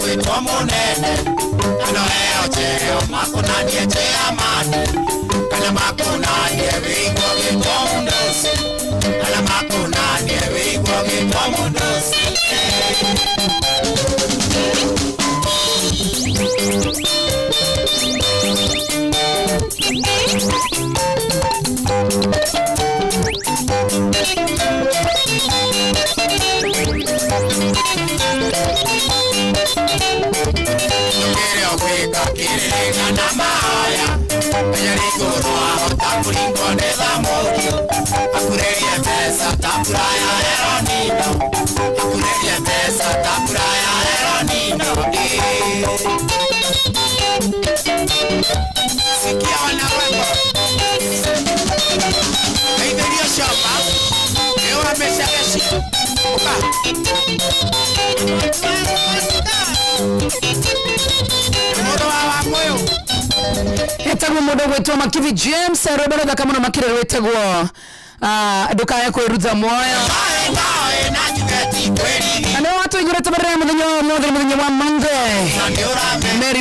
we tomonene ano eo cheo makuna nie chea mani kana makuna nie wingo ge tomundos kana makuna nie wingo ge tomundos Etago modo wetu makivi James Robert da kama makire wetego duka yako iruza moyo ana watu ingire tabare mudinyo wa Monday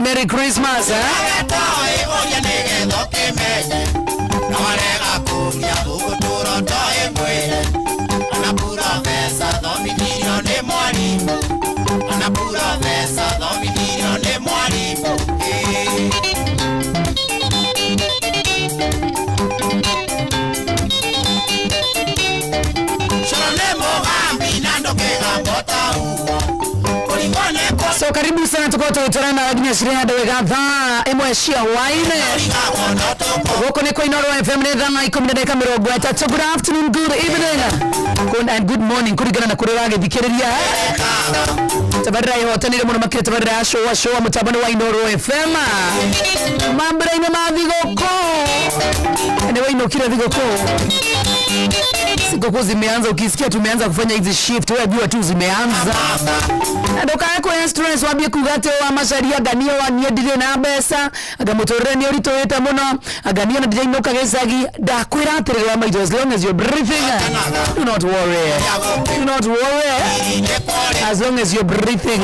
Merry Christmas So karibu sana tukoto utarana agnya shiria dawe gadha emweshia waine woko neko Inoro FM ne dhana 10:30 good afternoon, good evening and good morning kurigana na kurerage dikereria tabarra yo tanire muno makire tabarra show mutabano wa Inoro FM mambra ina madhigoko ene waino kila dhigoko sikoko zimeanza ukisikia tumeanza kufanya hizi shift wewe jua tu zimeanza ndoka yako stress wabie kugate wa masharia ganio wa niedire na besa agamotorre ni orito eta muno aganio na DJ noka gesagi da kwira tere wa maido as long as you're breathing do not worry as long as you're breathing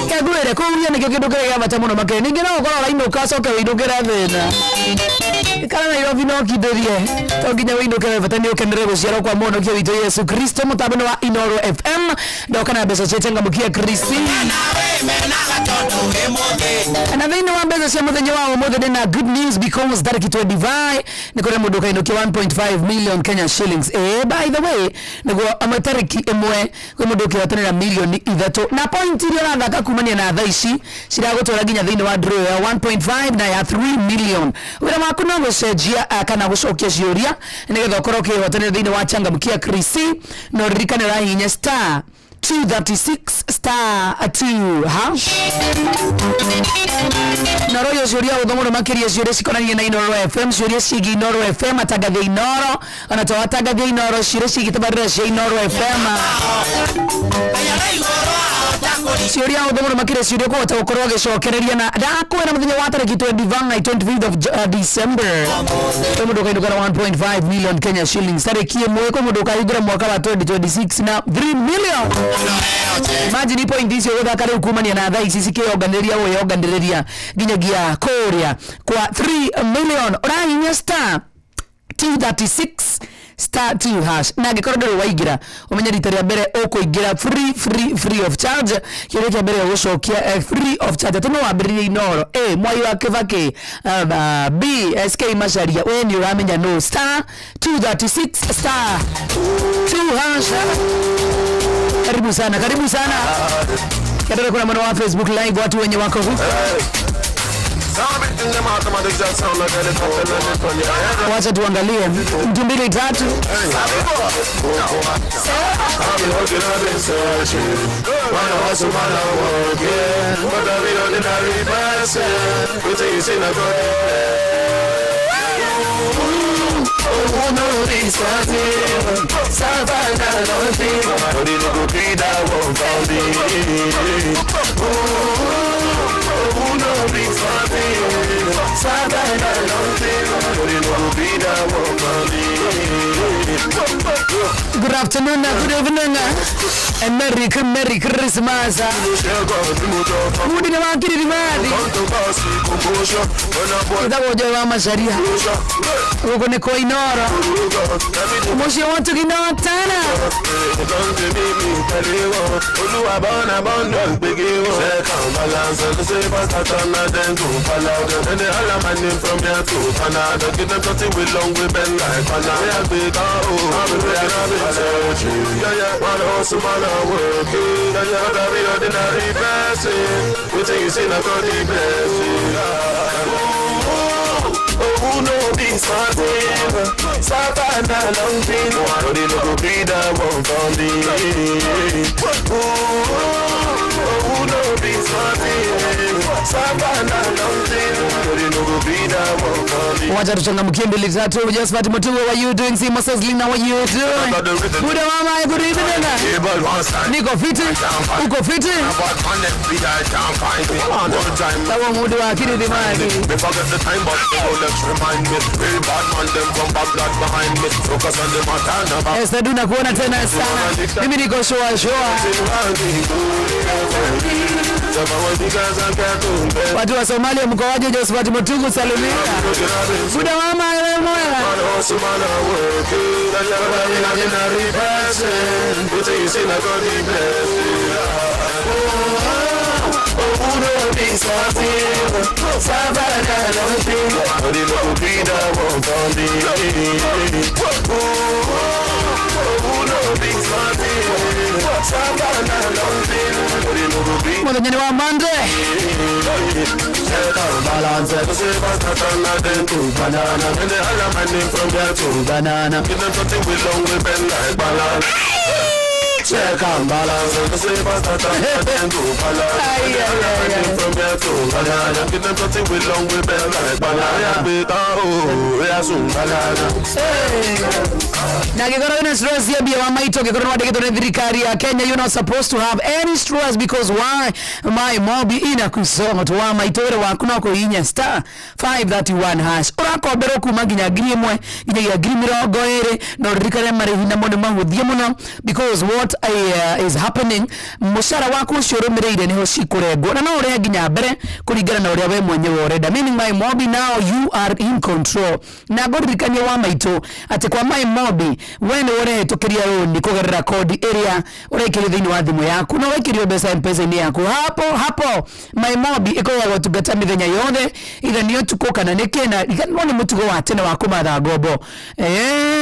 kagure ko uye ne kekidokere ya batamuno makene ngina okora la inoka soka widokera thena kana na yovi no kidorie to ginya widokera batani okendere gociara kwa mono kio wito Yesu Kristo mutabano wa Inoro FM ndoka na besa chetenga mukia Kristo na vino wa besa cia muthenya wa muthenya na good news because that kitwe divai nikore mudoka inoki 1.5 million Kenya shillings by the way nego amatariki emwe kwa mudoka watanira milioni ithato na point ile rathaka kumania na thaici ciragotora ginya thini wa draw ya 1.5 na ya 3 million wira makuna gocejia kana gucokia ciuria nigetha ukoroke watanira thini wa changamkia Krisi no rikane ra hinya star 236 star 2 hash na royo zuria udomo makiria zuria sikonani na Inoro FM zuria sigi Inoro FM atagadhe Inoro anatoa atagadhe Inoro zuria sigi tabarra shi Inoro FM zuria udomo makiria zuria ko atakoroge shokereria na dako na mudinyo watare kitwe divine 25th of December mudoka idoka 1.5 million Kenya shillings tarekie mweko mudoka idura mwaka wa 2026 na 3 million imagine point this yoga kare hukumania na thai sisi ke organiria we organiria ginyagia korea kwa 3 million orahinya star 236 star 2 hash na gikorodero waigira umenya ritaria mbere ukuigira free of charge kireke mbere gucokia free of charge tuno wambiririe Inoro mwai wa kivake B SK Masharia we ni uramenya no star 236 star 2 hash karibu sana kadere kuna mwana wa Facebook live watu wenye wako huko wacha tuangalie 2-3 Good afternoon, good evening, and Merry Christmas. Mudi na wakili rimadi. Itago jowa masharia. Uko ni koinora. Moshi watu kinotana. Who know this forever? Savannah long thing. Nobody no go be that one for me. Who know this forever? Savannah long thing. Nobody no go be that one for me. Wacha tuchangamkie mbili tatu. Just Fati Mutugo, what you doing? See Moses Lina, what you doing? Good mama, good evening. Niko fiti, uko fiti. Tawa mudu wa akili dimani. Forget the time, but the Rolex remind me. Real bad man, them from Baghdad behind me. Focus on the matana. Esta duna kuona tena sana. Mimi niko shoa. Watu wa Somalia mko waje Josephat Mutugu salimia. Buda mama wewe moyo. Who know this forever? Savannah long thing. Nobody no be that one for me. Who know this forever? Savannah long thing. Nobody no be. Mwana wa Mande. Balance to save us to banana. And the other man name from there to banana. Give them something we long we bend like banana. Check and balance and save us that and go balance. From there to banana. Give them something we long we bend like banana. We soon banana. Na kikoro ina stress ya biya wamaito kikoro wade kito thirikari ya Kenya. You're not supposed to have any stress because why? My mobi ina kusonga tu wamaito ere wakuna ko inya star 531 hash. Urako bero kuma ginya grimwe ginya grimiro goere no rikare mare hina mone manguthie muno because what is happening mushara wako shoromereire niho shikurego na no ore ginya mbere kurigana na ore we mwenyewe oreda, meaning my mobi now you are in control. Na gorikanye wamaito ate kwa my mobi wene wone tukiria roni kugerera kodi area urekirio thini wa thimu yaku no wekirio besa mpesa ni yaku hapo my mobi ikoya gutungata mithenya yothe ira niyo tukoka na nikena ikanone mutugo wa tene wa kumatha ngobo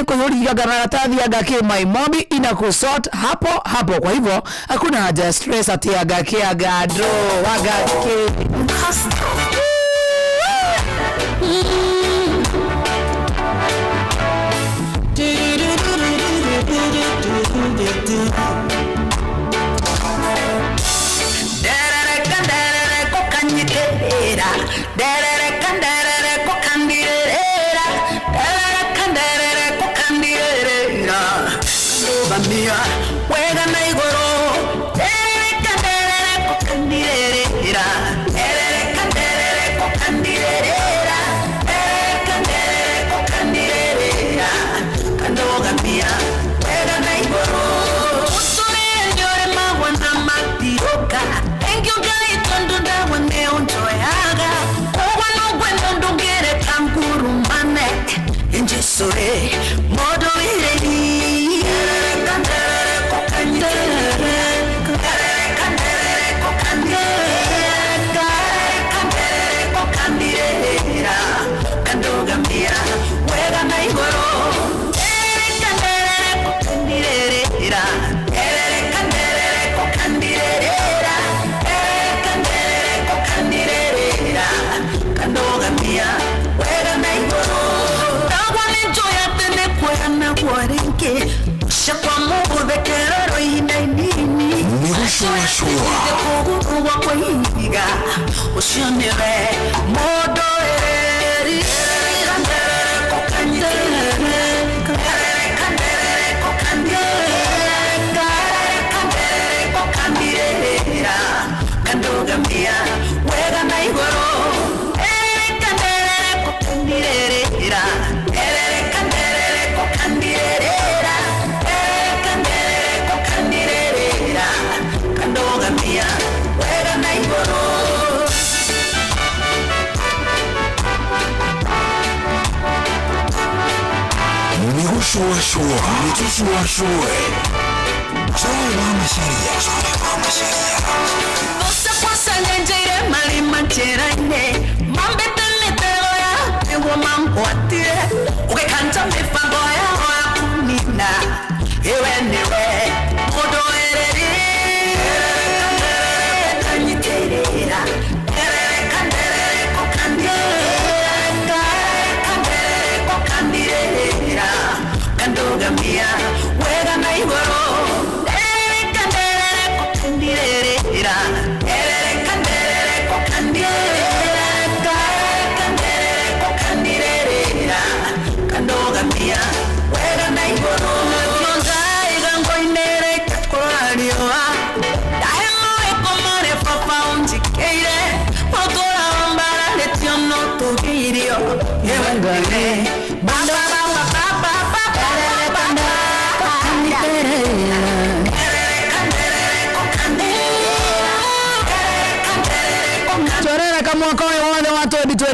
kuhuriga garatathi agake my mobi ina kusort hapo. Kwa hivyo hakuna haja stress ati agake agado agake Sorry, modo iredi.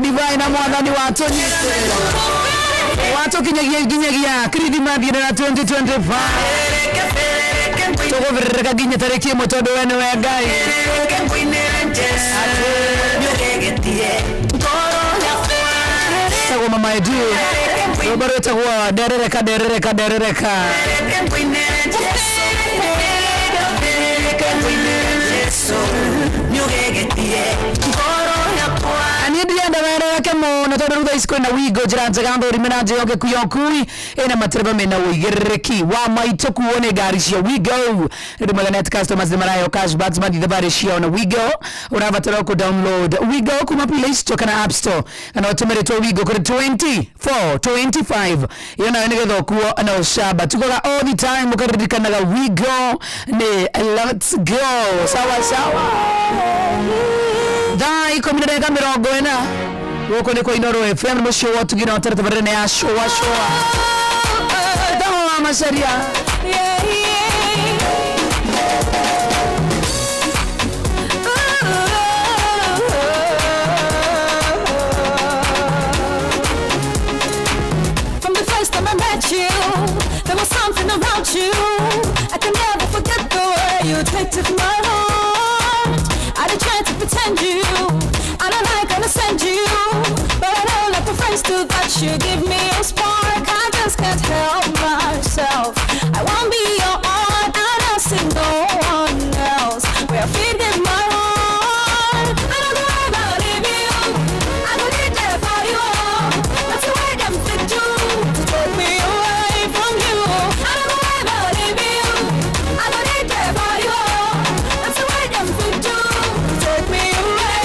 Divine na mwadhani watu kinyagia kridi madina na 2025 toko virreka ginya tariki motodo wenu wegai sawa mama edu robaro itakuwa derereka na todo ruda isko na wigo jiranza gando rimenaje yoge kuyokui ena matreba mena wigereki wa maito kuone gari cia wigo ndi maganet customers de marayo cashbacks madi de bare cia na wigo unavatara ku download wigo kuma play store kana app store na otemere to wigo ku 2425 yana nige kuo na shaba tukoga all the time mukaridika na wigo ne let's go sawa dai komine ga mirongo ena woko niko Inoro FM mwisho watu gina watarata barene ya showa dawa masharia From the first time I met you, there was something about you. I can never forget the way you touched my heart. I didn't try to pretend you, and I'm not gonna send you, but I know like a friends do that you give me a spark. I just can't help myself. I won't be your own, and I'll see no one else. We're feeding my heart. I don't care about leaving you. I don't need that for you. That's the way I'm fit to take me away from you. I don't care about leaving you. I don't need that for you. That's the way I'm fit to take me away.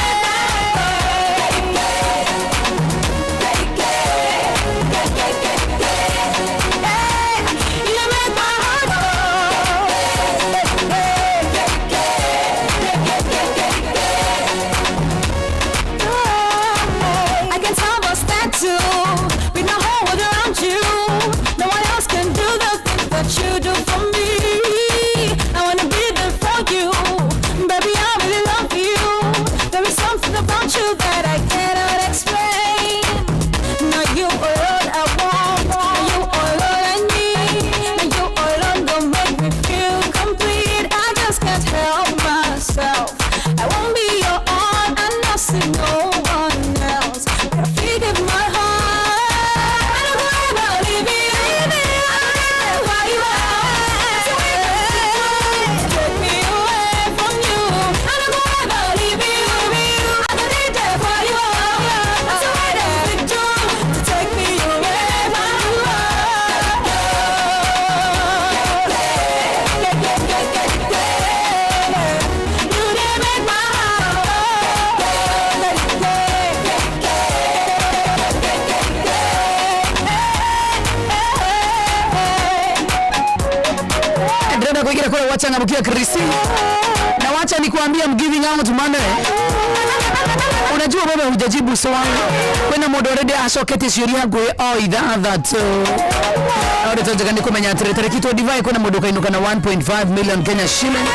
Wacha ngabukia Krisi. Na wacha nikuambia I'm giving out money. Unajua baba hujajibu swali. Kwena modo already ashokete shiria gwe idha that. Awade tunataka nikumenya tere kitu divai kwena modo kainuka na 1.5 million Kenya shilling.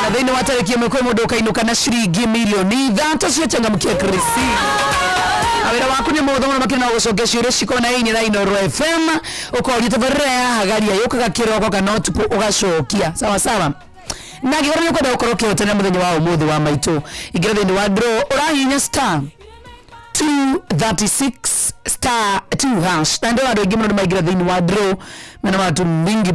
Na bino watareki yamekuwa modo kainuka na shilingi milioni. That sio changamkia Krisi. awira waku ni mutho muno makina gucokia ciuria cikona ini na Inooro FM ukoria tabarira hagaria yukaga kiroko kana utuku ugacokia sawa sawa na githoro ni kwenda gukorwo kiotene muthenya wa umuthi wa maitu igira thini wa draw urahinya star 236 star 2 hash na ndio andu aingi muno maigira thini wa draw mena watu mingi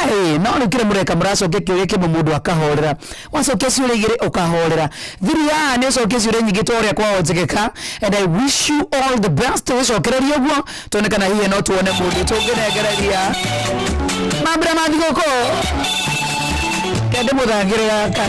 ai no ni kire mureka muracokia kiuria kimwe mundu akahorera wacokia ciuria igiri ukahorera thiria ni ucokia ciuria nyingi toria kwa ojegeka and I wish you all the best ucokereria guo tonekana hiye no tuone mundu tunginegereria mambra mathigoko kende muthangire yaka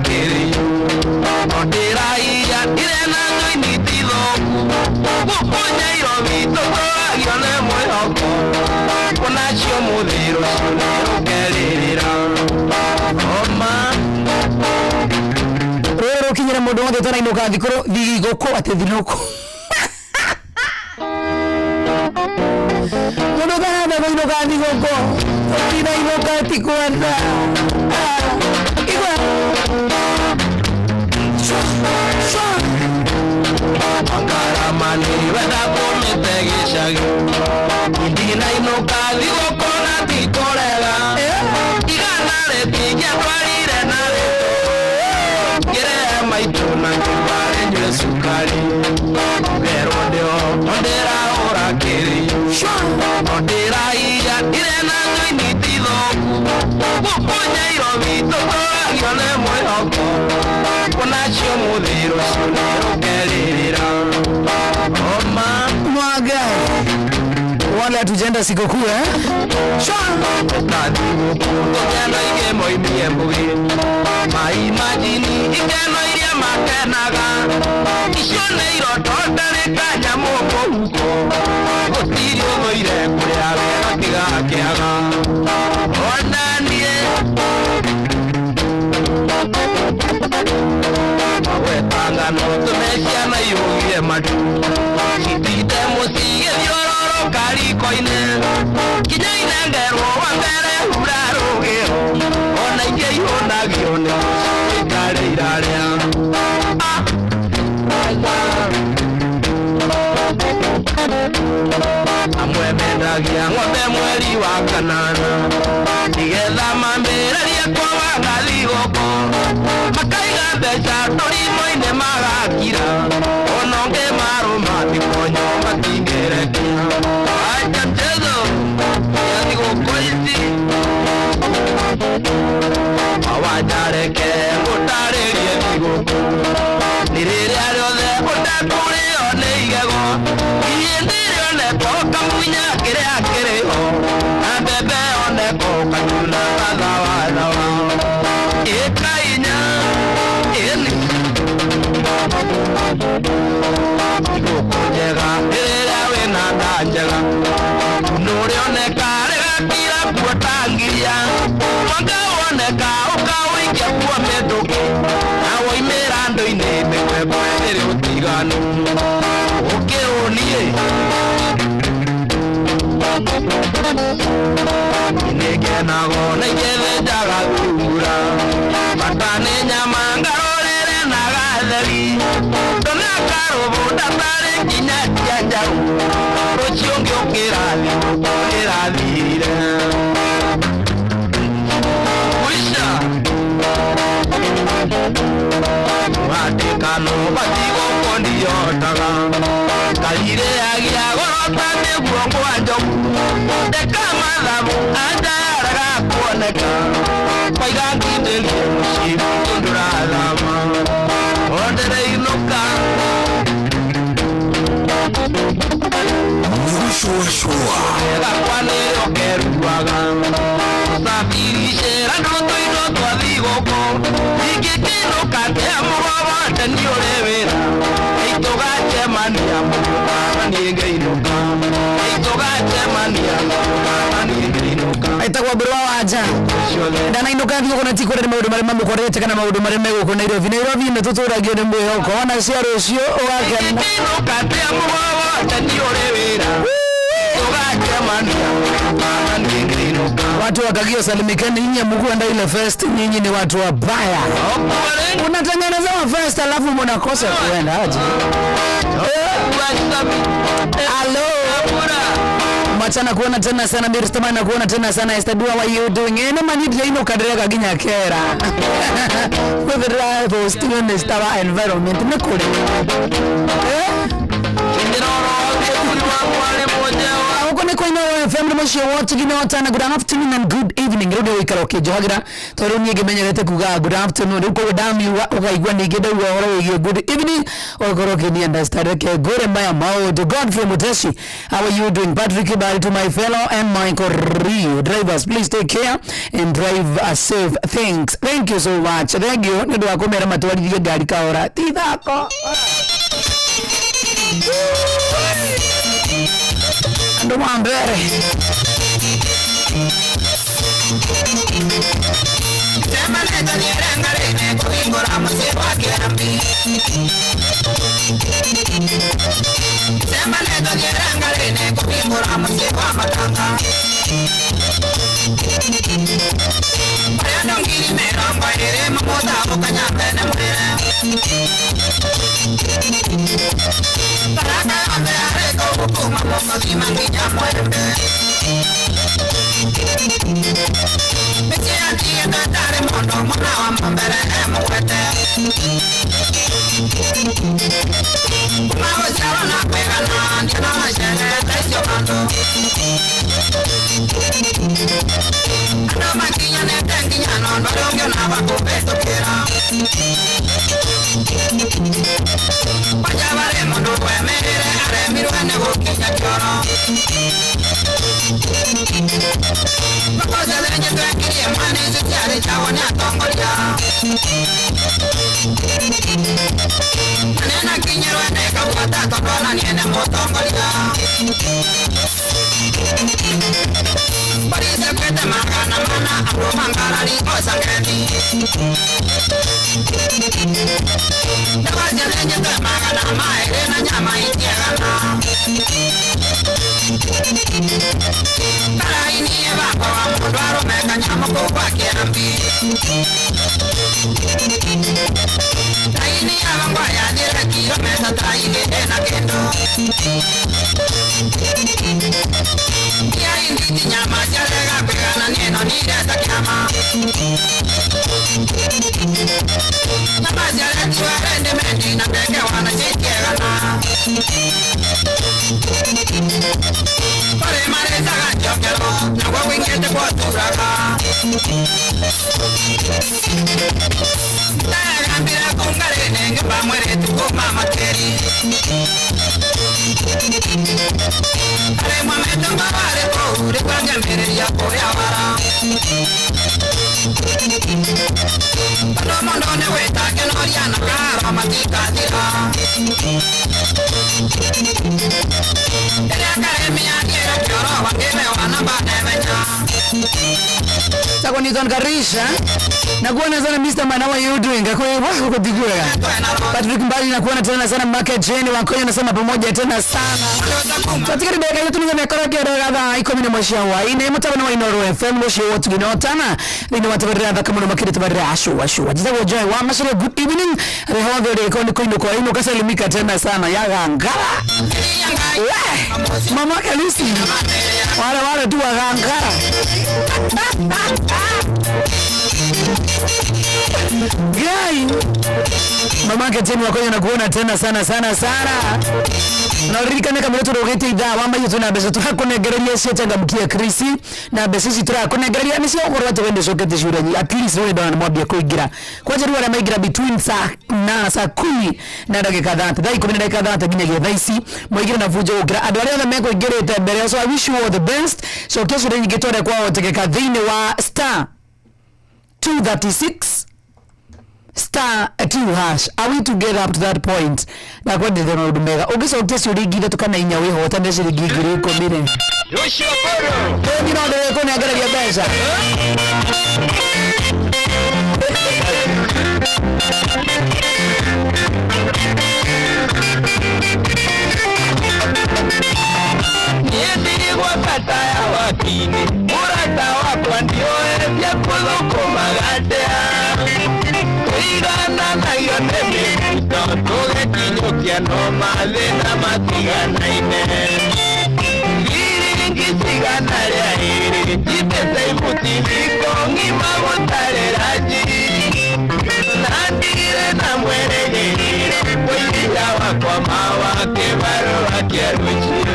kiri ondera iya irena ngai nitilo kuponya iro vitoto agione mwihoko kunacio muthiro cionero keririra oma rero kinyira mundu wothe tarainoka thigũkũ atĩ thinũkũ mundu tarenda kũinũka thigũkũ tinainũka tikwenda igwe Angaramani wenda kũmĩte gĩcagi ndinainũka thigũkũ na tikorega igana rĩtingĩ twarire na rĩtũ ngĩrehe maitũ na ngĩtware nyue cukari ngerwo ndĩo ondĩrahũra kĩri ondĩraiya irena ngai nitithũku gũkũnya iro vitũ tũragione mwĩhoko kunacio mũthiro cio nĩrũkerirĩra oma mwaga wale hatujenda sikukuu tathigũkũ tũkeno ingĩ moimie mbũgi maimajini ikeno iria makenaga icio nĩ iroto ndarĩ kanyamũ mũhuko gũtirĩ ũthũire kũrĩa wega tigakĩaga ona niĩ wetangano tũmeciana ihũgie matu citinde mũciĩ gĩthiũrũrũka riko-inĩ kinya inengerwo wa mbere hura rũgĩo ona ingĩ ihũnagio nĩ ikarĩ irarĩa amwe mendagia ng'ombe mweri wa kanana nĩgetha mambĩrĩrie kwaga thigũkũ makaiga mbeca tũrimo-inĩ magakira ona ũngĩ marũma tikonyo matingĩrekia aja mchezo ya thigũkũ ici awanjareke ngũtarĩrie thigũkũ nĩ rĩrĩa rĩothe ũtekũrĩo nĩ igego ihĩndĩ rĩoneko kamunya kĩrĩa kĩrĩho na mbembe oneko kanyuna gathawathawa ĩkainya ĩni thigũkũ njega rĩrĩa wĩna nda njega nũrĩoneka rĩgakira kuo tangiria mwanga woneka ũkawĩikia kuo mĩndũki na woimĩra ndũ-inĩ mĩkwembo ĩrĩ ũtiganu ũkĩũniĩ nĩngenago na ingĩthĩnjaga thura bata nĩ nyama ngarũrĩre na gatheri ndona karũbũnda tarĩ nginya cia njaũ rũciũ ngĩũkĩra thigũkũ ĩrathirire kuisha watikano bathigũkũ ndiotaga kalire agia gorota nĩguo ngwanjoku ndeka mathabu anjaraga kuoneka kwaiga ngindĩrie mũciĩ tũndũrathama ondereinũka ega kwanĩrĩ ũkeruaga tũsafiricĩra ndũtũindo twa thigũkũ ingĩkĩinũka ndĩa mũgogote nĩ ũrĩ wĩra itũgacemania mũgũkana niĩ ngĩinũka itũgacemania mũgũkana niĩ ngĩinũka aitagwo mbere wa wanja ndanainũka thigũkũ na tikũrĩ nĩ maũndũ marĩa mamũkorete kana maũndũ marĩa megũkũ Nairobi nĩ tũtũragio nĩ mwĩhoko ona cia rũciũ ũgakena ingĩkĩinũka ndĩa mũgogote nĩ ũrĩ wĩra itũgacemania mũgũkana niĩ ngĩinũka watu wakagio salimikeni nyinyi mkuenda ile fest nyinyi ni watu wabaya unatengeneza fest alafu mnakosa kuenda aje hello machana kuona tena sana Mirstamana kuona tena sana Estadua what you doing ene manidi ino kadrega ginya kera with the drive still in the stava environment nekure huko niko kwa ino FM mwisho wote ginota na good afternoon and good evening rudi wikaroke johagira toro niege menyerete kuga good afternoon uko dami ukaigwa nigede wa good evening okoroke ni understand ke gore maya mao to Godfrey Mutesi. How are you doing? Patrick Ibari to my fellow and Michael Rio drivers, please take care and drive safe. Thank you so much. Thank you ndio akomera matwali gari kaora tidako ando mambere sema leta nierangare ne kuingora msewa kiambi sema leta nierangare ne kuingora msewa matanga ayano ngiri meramba ere mamoda okanyambe na mwere Paraka ambe areko hukuma momo di manginya mwembe Mechia tiye katare mondo mona wa mbere mwete Mawo charo na kwega na njana wa shene taisyo kando Ano makinya ne tenginya non barongyo na wakubeto kira Pajavare mondo kwemere are mirwane gokinya kyoro Makosa zenye tuekirie mani zitiari chawo nyatongolia Manena kinyerwene kawata tokona niene motongolia Parise kwete magana mana abro mangala ni kosa ngeni Dawaja zenye tue magana maere na nyama itiegana Kala ini eva kwa mundwaro meka nyama kwa kiambi Taini avangwa ya nire kiro mesa taini ena kendo Kia inditi nyama chalega pegana neno nireta kiama Nyama zaleti warende mendi na teke wana chitiegana Kore mareza ganchokelo na kwa wingete kwa turaka Gambira kongare nenge pamwere tukoma materi Ale momento mbare koure kwa gambire ya koya wara Pano mondo ne weta keno yana kara matika tira Ele akademia kera kyoro wangeme wanamba nevenya Sako Newton Karisha nakuona sana Mr. Man, how are you doing? Kwa hiyo uko digwe. Patrick Mbali nakuona tena sana Market Jane wakoyo nasema pamoja tena sana. Katika dakika yetu nimekora kidogo iko mimi mwisho wa ine mtabana wa Inoro FM mwisho wote ginotana. Ndio watabarira kama na makete tabarira ashu. Jizago joy wa mashere good evening. Rehodo de kono kono kwa ino kasalimika tena sana ya ngara. Mama Kalisi. Wale tu wa ngara. Gai mama Kateni wakonya na kuona tena sana na urikane kama yetu rogete ida wamba yetu na besa tukakonegereria seta ngamkia Krisi na besa sisi turakonegereria ni sio korwa wende sokete shurani at least wewe ndo mwambia kuigira kwa jeru wala maigira between saa 10 na dakika 30 dai 10 dakika 30 ginya thaisi mwigira na vujo ugira adu wale meko igerete mbere so I wish you all the best so kesho ndio ngetore kwa tekeka dhine wa star 236 star 2 hash. Are we to get up to that point? Na kwa ndivyo udumega. Ogisa utesi urigire tukana inyawe hota ndesi rigigire uko mire. Yoshio Koro. Teni na ndeweko ni agara ya besa. Yeti wakata ya wakini. Murata wakwa ndio ya kuloko magatea. Igana na yonemi Toge kinyo kia no malena matigana ine Giringi sigana rea iri Jipese imutimiko Ngima raji Nandire na mwere giri Kwa mawa ke baro akia ruchi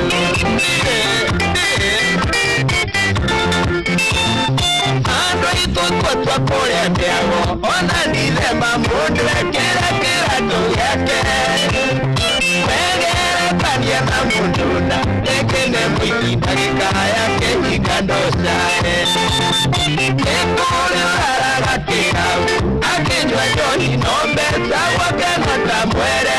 kule ndiago ona nilema mundre kira tuyake megere pania na munduna ekene mwiki dakika yake hikandosha ekule haragakira akinjwa joni nombe sawa kena tamwere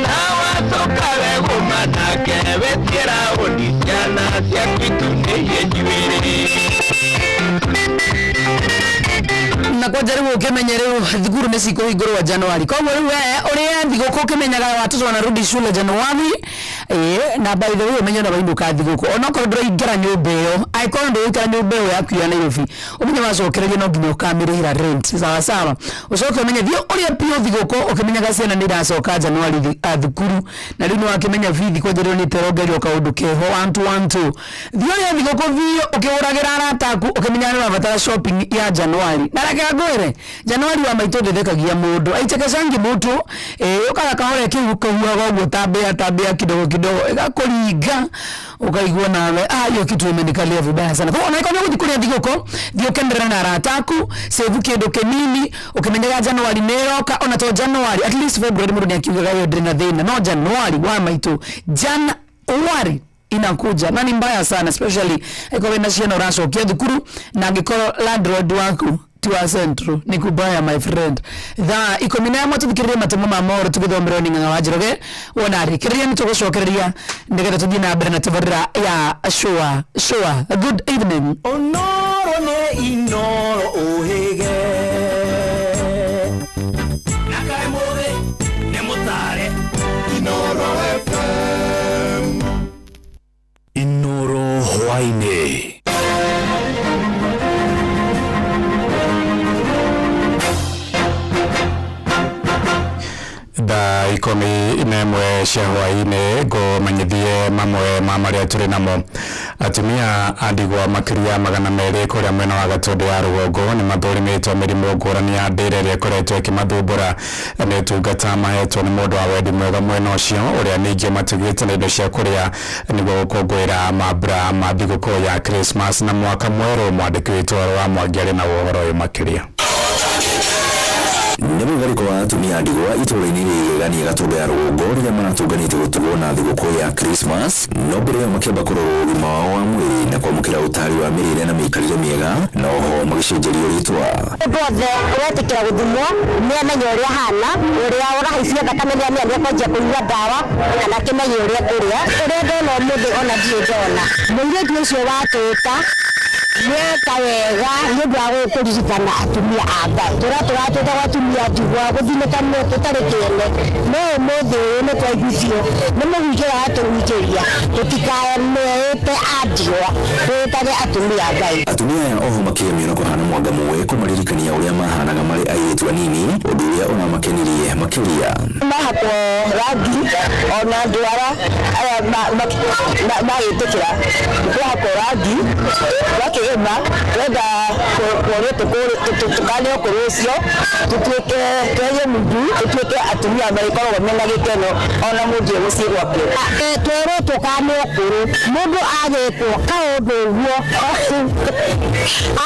na watoka wego manake wetira odisiana sia kitu neye jiwiri na kwa jaribu ukimenya leo thukuru ni siku iguru wa Januari. Kwa hivyo uri thiguku ukimenyaga watoto wanarudi shule Januari na by the way umenya na bainduka thiguku ona ko ndro ingera nyumba iyo aikoro ndo ikara nyumba iyo yaku ya Nairobi umenya wacokereria no nginya ukamirira rent sawa sawa ucoke umenya thio uri pio thiguku ukimenyaga ciana ni ndacoka Januari thukuru na riu wakimenya bithi kwa jero ni terongerio kaundu keho 112 thio uri thiguku thio ukiuragira arataku ukimenya ni wabatara shopping ya Januari na ngwere Januari wa maito ndethekagia mundu aichekeshangi mutu ukaga kahore kiu kahuaga uguo tabea kidogo igakuringa ukaigua nawe hiyo kitu imenikalia vibaya sana. Kwa hiyo unaikona kujikulia thiguku thio kendera na arataku save kindu kinini ukimenyaga Januari neroka ona to Januari at least February mundu ni akiugaga yo ndina thina no Januari wa maito Januari inakuja na ni mbaya sana especially iko wena ciana uracokia thukuru na ngikoro landlord waku tiwa centro ni kubaya my friend tha ikomina ya moto thikiriria matemo ma moro tugithomera ni nganga wajiroge wona rikiria ni tugucokereria ndigeta tuthie na mbere na tabarira ya Shua. Good evening. Onoro ne inoro ohege nakai move ne mutare Inoro FM Inoro Hwaine da ikomi nemwe shahwaine go manyithie mamwe mamaria turi namo atumia andigwa makiria magana meri kuria mwena wa Gatundu ya rugongo ni mathurimitwo mirimu ngurani ya ndire ria koretwo ikimathumbura ni tungata mahetwo ni mundu wa wendi mwega mwena ucio uria ningi matugite na indo cia kuria niguo gukungwira mambura ma thiguku ya Christmas na mwaka mweru. Mwandiki witũ wa Mwangi na ũhoro ũyũ makiria nĩ mũgariko wa atumia ndigwa itũũra-inĩ rĩgani Gatundu ya rugongo rĩrĩa maratũnganĩte gũtugwo na thigũkũ ya Christmas no mbere ĩyo makĩamba kũrorwo ũgima wao wa mwĩrĩ na kwamũkĩra ũtari wa mĩrĩĩre na mĩikarĩre mĩega na oho magĩcenjerio rĩtwa mũndũ wothe ũretĩkĩra gũthimwo nĩ amenya ũrĩa hana ũrĩa ũrahaicio thakame nĩ amenya kwanjia kũnyua ndawa kana akĩmenye ũrĩa kũrĩa ndona ũmũthĩ ona ndirĩ ndona mũirĩtu ũcio watũta nĩeka wega nĩ ũndũ wa gũkũririkana atumia a Ngai tũratũra atumia ndigwa gũthinĩka tũtarĩ kĩene no ũmũthĩ ũyũ nĩ twaiguithio nĩ mũhingĩra atũhingĩria tũtikaneĩte andigwa twĩtage atumia a Ngai. Atumia aya oho makĩgemio na kũhana mwanga mũwe kũmaririkania ũrĩa mahanaga marĩ airĩtu anini ũndũ ũrĩa ũnamakenirie makĩria. Mahakwo rangi ona ndwara aya magĩtĩkĩra mahakwo rangi wakĩgema wenda tukane okoro ucio tutuĩke tweye mundu tutuĩke atumia magĩkoragwo mena gĩkeno ona mũndũ ũcio gwake twerwo tukane okoro mũndũ agĩkwo kaũndũ ũguo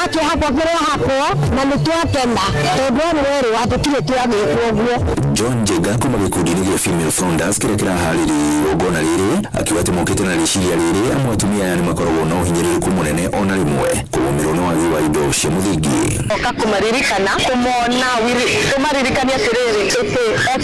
akĩhakwo kĩrĩa hakwo na nĩtwakena tondũ nĩ werwo tũtirĩ twagĩkwo ũguo. John Njega kuma gĩkundi-inĩ gĩa Female Founders kĩrĩa kĩraharĩrĩria igongona rĩrĩ akiuga atĩ mokĩte na rĩciria rĩrĩ amwe atumia aya nĩ makoragwo na ũhinyĩrĩrĩku mũnene ona rĩmwe kũgũmĩrwo nĩ wagi wa indo cia mũthingi. Oka kũmaririkana kũmaririkania atĩrĩrĩ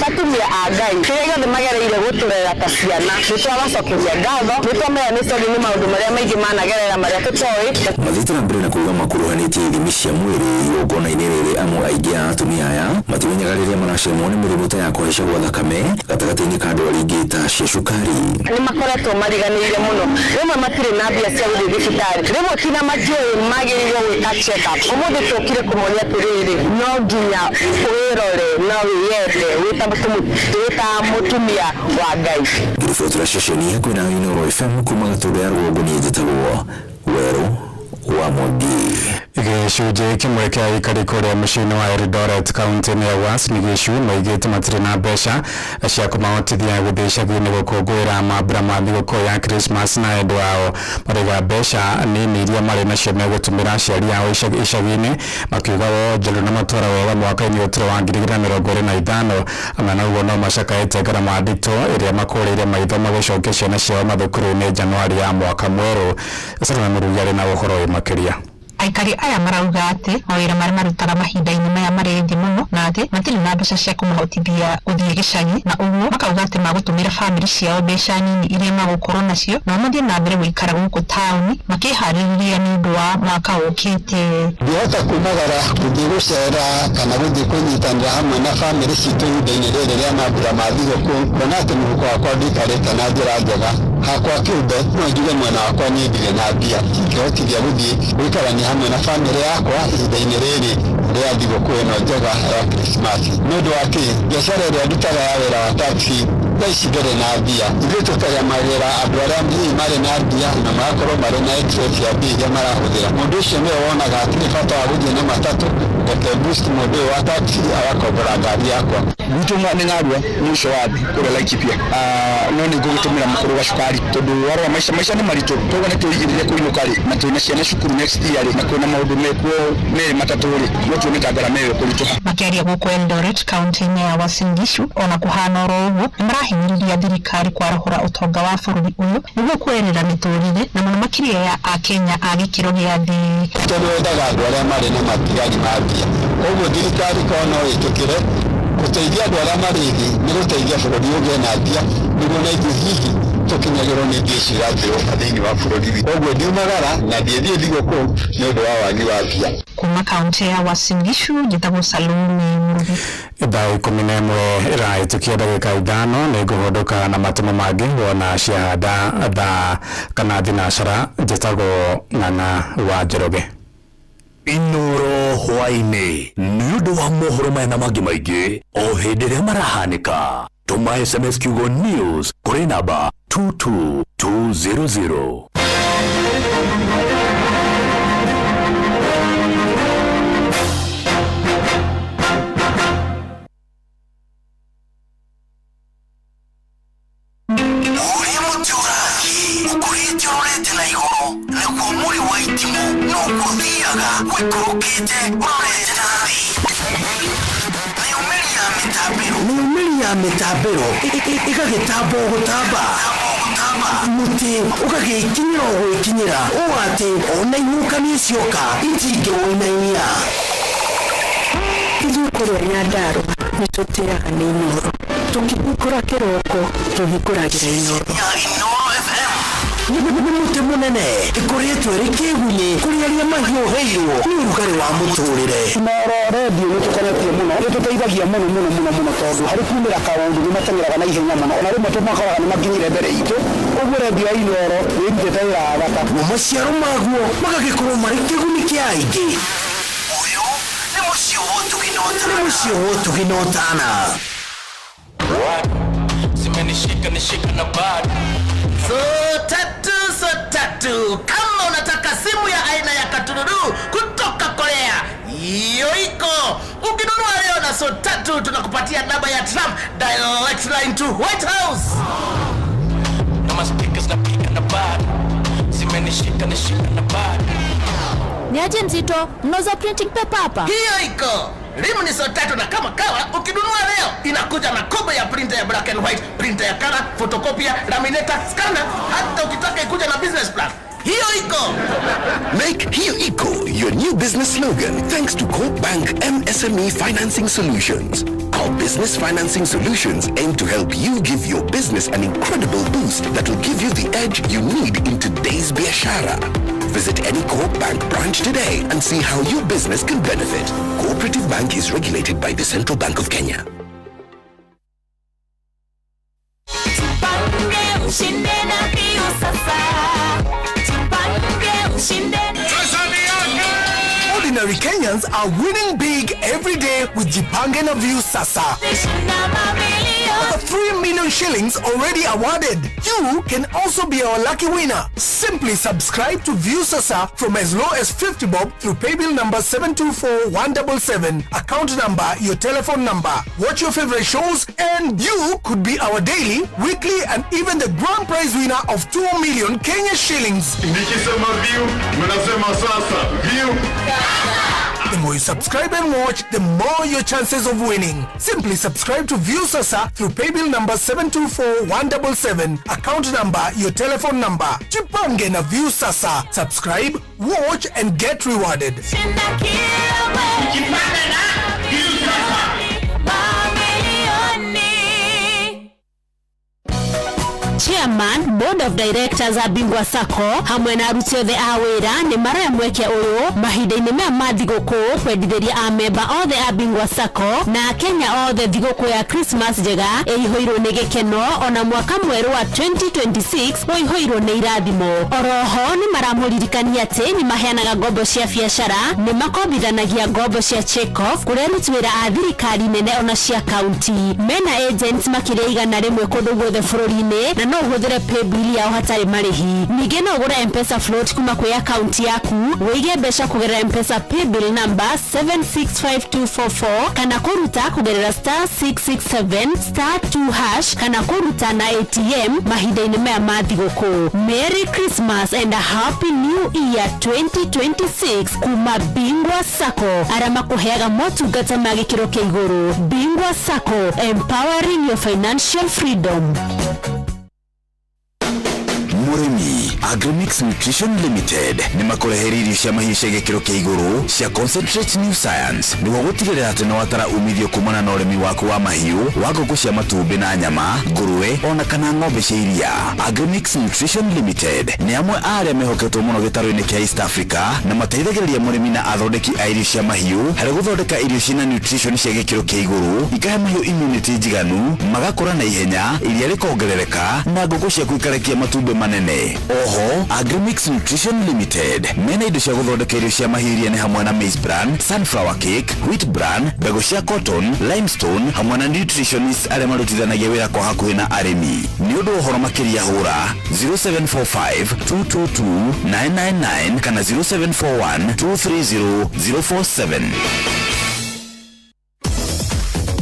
atumia a Ngai kĩrĩa gĩothe magereire gũtũrera ta ciana nĩtwabacokeria ngatho nĩtwamenya nĩ sorry nĩ maũndũ marĩa maingĩ managerera marĩa tũtoĩ. Mathiĩte na mbere na kuuga makuruhanĩtie ithimi cia mwĩrĩ igongona-inĩ rĩrĩ amwe aingĩ a atumia aya matimenyaga rĩrĩa maracemwo nĩ mĩrimũ ta ya kũhaica gwa thakame gatagatĩ-inĩ ka ndwari ingĩ ta cia cukari. Nĩ makoretwo mariganĩire mũno rĩmwe matirĩ na mbia cia gũthiĩ thibitarĩ rĩmwe tina makĩũĩ magĩrĩirwo gwĩka check up. Ũmũthĩ tũkire kũmonia atĩrĩrĩ no nginya wĩrore na wĩyende wĩta mũtumia wa Ngai. Ngĩribotera ceceni ya kwĩna Inoro FM kuma Gatundu ya rugongo niĩ njĩtagwo Werũ wa Mwangi. gicunjĩ kimwe kia ikari kuria muciĩ-inĩ wa Eldoret kaunti-inĩ ya Uasin Gishu moigĩte matirĩ na mbeca cia kũmahotithia gũthiĩ icagi-inĩ gũkũngũĩra mambura ma thigũkũ ya Christmas na endwa ao. Marauga mbeca nini iria marĩ nacio megũtũmĩra aciari ao icagi-inĩ, makiuga wonjoru na matũũra wega mwaka-inĩ ũtũro wa 2025 amena ũguo no macakaĩte ngarama nditũ ĩrĩa makũrĩire maitho magĩcokia ciana ciao mathukuru-inĩ Januari ya mwaka mwerũ. Salome Murugi arĩ na ũhoro ũyũ makĩria. Aikari aya marauga atĩ mawĩra marĩa marutaga mahinda-inĩ maya marĩ thĩ mũno na atĩ matirĩ na mbeca cia kũmahotithia gũthiĩ gĩcagi, na ũguo makauga atĩ magũtũmĩra bamĩrĩ ciao mbeca nini iria magũkorwo nacio na mathiĩ na mbere gũikara gũkũ taũni makĩharĩrĩria nĩ ũndũ wa mwaka ũkĩte. Ndihota kumagara gũthiĩ gũcera kana gũthiĩ kũnyitanĩra hamwe na bamĩrĩ citũ ihinda-inĩ rĩrĩ rĩa mambura ma thigũkũ, kuona atĩ mũhuko wakwa ndũikarĩte na njĩra njega. Hakwa kĩũmbe no njuge mwena wakwa nĩ ndirĩ na mbia ingĩhotithia gũthiĩ gũikarania hamwe na bamĩrĩ yakwa ihinda-inĩ rĩrĩ rĩa thigũkũ ĩno njega ya Krismasi. Nĩ ũndũ wa kĩ, biacara ĩrĩa ndutaga ya wĩra wa taxi thaa ici ndĩrĩ na mbia. Ithuĩ tũkagĩmagĩra andũ arĩa marĩ na mbia na magakorwo marĩ na excess ya mbia iria marahũthĩra. Mũndũ ũcio nĩwe wonaga atĩ nĩ bata wa gũthiĩ na matatũ gũte boost mũndũ ũyũ wa taxi agakombora ngari yakwa. Gwitũ nĩ ngarua mwisho wa thĩ kũrĩa Laikipia, no nĩ ngũgĩtũmĩra mũkũrũ wa cukari tondũ warora maica nĩ maritũ. Toguo nĩ twĩigĩrĩire kũinũka rĩ na twĩna ciana cukuru next year rĩ na kwĩna maũndũ mekuo merĩ matatũ rĩ no tuone ta ngarama ĩyo kũritũha. Makĩaria gũkũ Eldoret kaunti-inĩ ya Uasin Gishu ona kũhana oro ũguo nĩ marahinyĩrĩria thirikari kwarahũra ũtonga wa bũrũri ũyũ nĩguo kwerera mĩtũrĩre na mũno makĩria ya Akenya a gĩkĩro gĩa thĩ. Tondũ wendaga andũ arĩa marĩ na matigari ma mbia, koguo thirikari korwo no ĩtĩkĩre gũteithia andũ arĩa marĩ thĩ nĩ gũteithia bũrũri ũgĩe na mbia nĩguo na ithuĩ hihi tũkinyagĩrwo nĩ mbia cigathĩrwo thĩinĩ wa bũrũri witũ. Koguo ndiumagara na ndiĩthiĩ thigũkũ nĩ ũndũ wa wagi wa mbia. Kuma kaunti ya Uasin Gishu njĩtagwo Salome Murugi. Thaa 11 ĩrahĩtũkia ndagĩka 5 nĩ ngũhũndũka na matũmo mangĩ wona ciahanda thaa kana thinacara. Njĩtagwo Ng'ang'a wa Njoroge. Inoro hwainĩ nĩ ũndũ wa mohoro maya na mangĩ maingĩ o hĩndĩ ĩrĩa marahanĩka. Tũma SMS kiugo news kũrĩ namba 22200. Niumiria mitambero igagĩtamba gũtamba muti ũgagĩkinyĩra gwĩkinyĩra ũũ atĩ ona ihukanio cioka itingĩwĩnainia. Ithuĩ kũrĩa Nyandarũa nĩ tũtĩaga nĩ Inoro, tũkĩhingũra kĩroko tũhingũragĩra Inoro. Nĩ mũtĩ mũnene ĩkoretwo ĩrĩ kĩgunyi kũrĩ arĩa mahiũhĩirwo nĩ ũrugarĩ wa mũtũrĩre. Inoro redio nĩ tũkoretwo mũno, nĩ tũteithagia mũno tondũ harĩ kumĩra kaũndũ nĩ mateng'eraga na ihenya mũno, ona rĩmwe tũmakoraga nĩ makinyire mbere itũ. Ũguo redio ya Inoro nĩ ĩrutĩte wĩra wa bata na maciaro maguo magagĩkorwo marĩ kĩguni kĩa aingĩ. Ũyũ nĩ mũciĩ wa Ũtugi na Ũtana. Zimenishika na bado So tatu, kama unataka simu ya aina ya Katururu kutoka Korea, hiyo iko. Ukinunua leo na So tatu tunakupatia namba ya Trump direct line to White House. na maspikas na pika na bado zimenishika na bado. Niaje Mzito, mnauza printing paper hapa? Hiyo iko. Rimu ni So tatu na kama kawa ukinunua leo inakuja na kombo ya printer ya black and white, printer ya color, photocopy, laminator, scanner, hata ukitaka ikuja na business plan. Hiyo iko. Make Hiyo Iko your new business slogan thanks to Coop Bank MSME Financing Solutions. Our business financing solutions aim to help you give your business an incredible boost that will give you the edge you need in today's biashara. Visit any Coop Bank branch today and see how your business can benefit. Cooperative Bank is regulated by the Central Bank of Kenya. Ordinary Kenyans are winning big every day with Jipange na View Sasa. over 3 million shillings already awarded. You can also be our lucky winner. Simply subscribe to Viewsasa from as low as 50 bob through paybill number 724177, account number, your telephone number. Watch your favorite shows and you could be our daily, weekly and even the grand prize winner of 2 million Kenya shillings. Nikisema view, mnasema sasa. View. The more you subscribe and watch, the more your chances of winning. Simply subscribe to Viewsasa through paybill number 724177, account number, your telephone number. Jipange na Viewsasa. Subscribe, watch and get rewarded. Chairman, Board of Directors a Bingwa Sacco hamwe na aruti othe a wira ni mara mweke uyu mahinda-ini maya ma thigũkũ kwendithĩria amemba othe a Bingwa Sacco na Kenya othe thigũkũ ya Christmas njega ĩihũirwo nĩ gĩkeno ona mwaka mwerũ wa 2026 ũihũirwo nĩ irathimo. Oroho ni maramũririkania atĩ ni maheanaga ngombo cia biacara, ni makombithanagia ngombo cia check-off kũrĩa aruti wĩra a thirikari nene ona cia kaunti. Mena agents makĩria igana rĩmwe kũndũ guothe bũrũri-inĩ na no ũhũthĩre paybill yao hatarĩ marĩhi. Ningĩ no ũgũre M-Pesa float kuma kwĩ akaunti yaku, wĩige mbeca kũgerera M-Pesa paybill number 765244 kana kũruta kũgerera *667*2# kana kũruta na ATM mahinda-inĩ maya ma thigũkũ. Merry Christmas and a Happy New Year 2026 kuma Bingwa Sacco, arĩa makũheaga motungata ma gĩkĩro kĩa igũrũ. Bingwa Sacco, empowering your financial freedom. Murimi Agrimix Nutrition Limited ni makureheria irio cia mahiũ cia gĩkĩro kĩa igũrũ cia Concentrate New Science nĩguo gũtigĩrĩra atĩ nĩ watara umithio kumana na ũrĩmi waku wa mahiũ wa ngũkũ cia matumbĩ na nyama, ngũrũwe ona kana ng'ombe cia iria. Agrimix Nutrition Limited nĩ amwe a arĩa mehoketwo mũno gĩtarũ-inĩ kĩa East Africa na mateithagĩrĩria mũrĩmi na athondeki a irio cia mahiũ harĩ gũthondeka irio ciĩna nutrition cia gĩkĩro kĩa igũrũ ikahe mahiũ immunity njiganu, magakũra na ihenya, iria rĩkongerereka na ngũkũ ciaku ikarekia matumbĩ manene. Oho, Agrimix Nutrition Limited mena indo cia gũthondeka irio cia mahiũ iria nĩ hamwe na maize bran, sunflower cake, wheat bran, mbegũ cia cotton, limestone hamwe na nutritionists arĩa marutithanagia wĩra kwa hakuhĩ na arĩmi. Nĩ ũndũ ũhoro makĩria hũra 0745-222-999 kana 0741-230-047.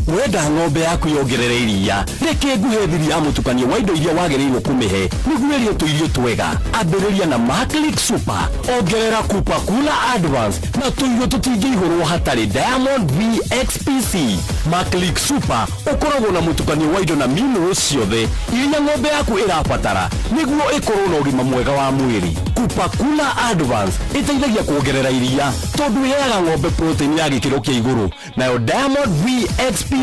Wenda ng'ombe yaku yongerere iria, reke nguhethiria mũtukanio wa indo iria wagĩrĩirwo kũmĩhe nĩguo ĩrĩe tũirio twega. Ambĩrĩria na Maclick Super, ongerera Kupa Kula Advance na tũirio tũtingĩihũrwo hatarĩ Diamond VXPC. Maclick Super ũkoragwo na mũtukanio wa indo na minerals ciothe iria ng'ombe yaku ĩrabatara nĩguo ĩkorwo na ũgima mwega wa mwĩrĩ. Kupa Kula Advance ĩteithagia kuongerera iria tondũ ĩheaga ng'ombe protein ya gĩkĩro kĩa igũrũ, nayo Diamond VXPC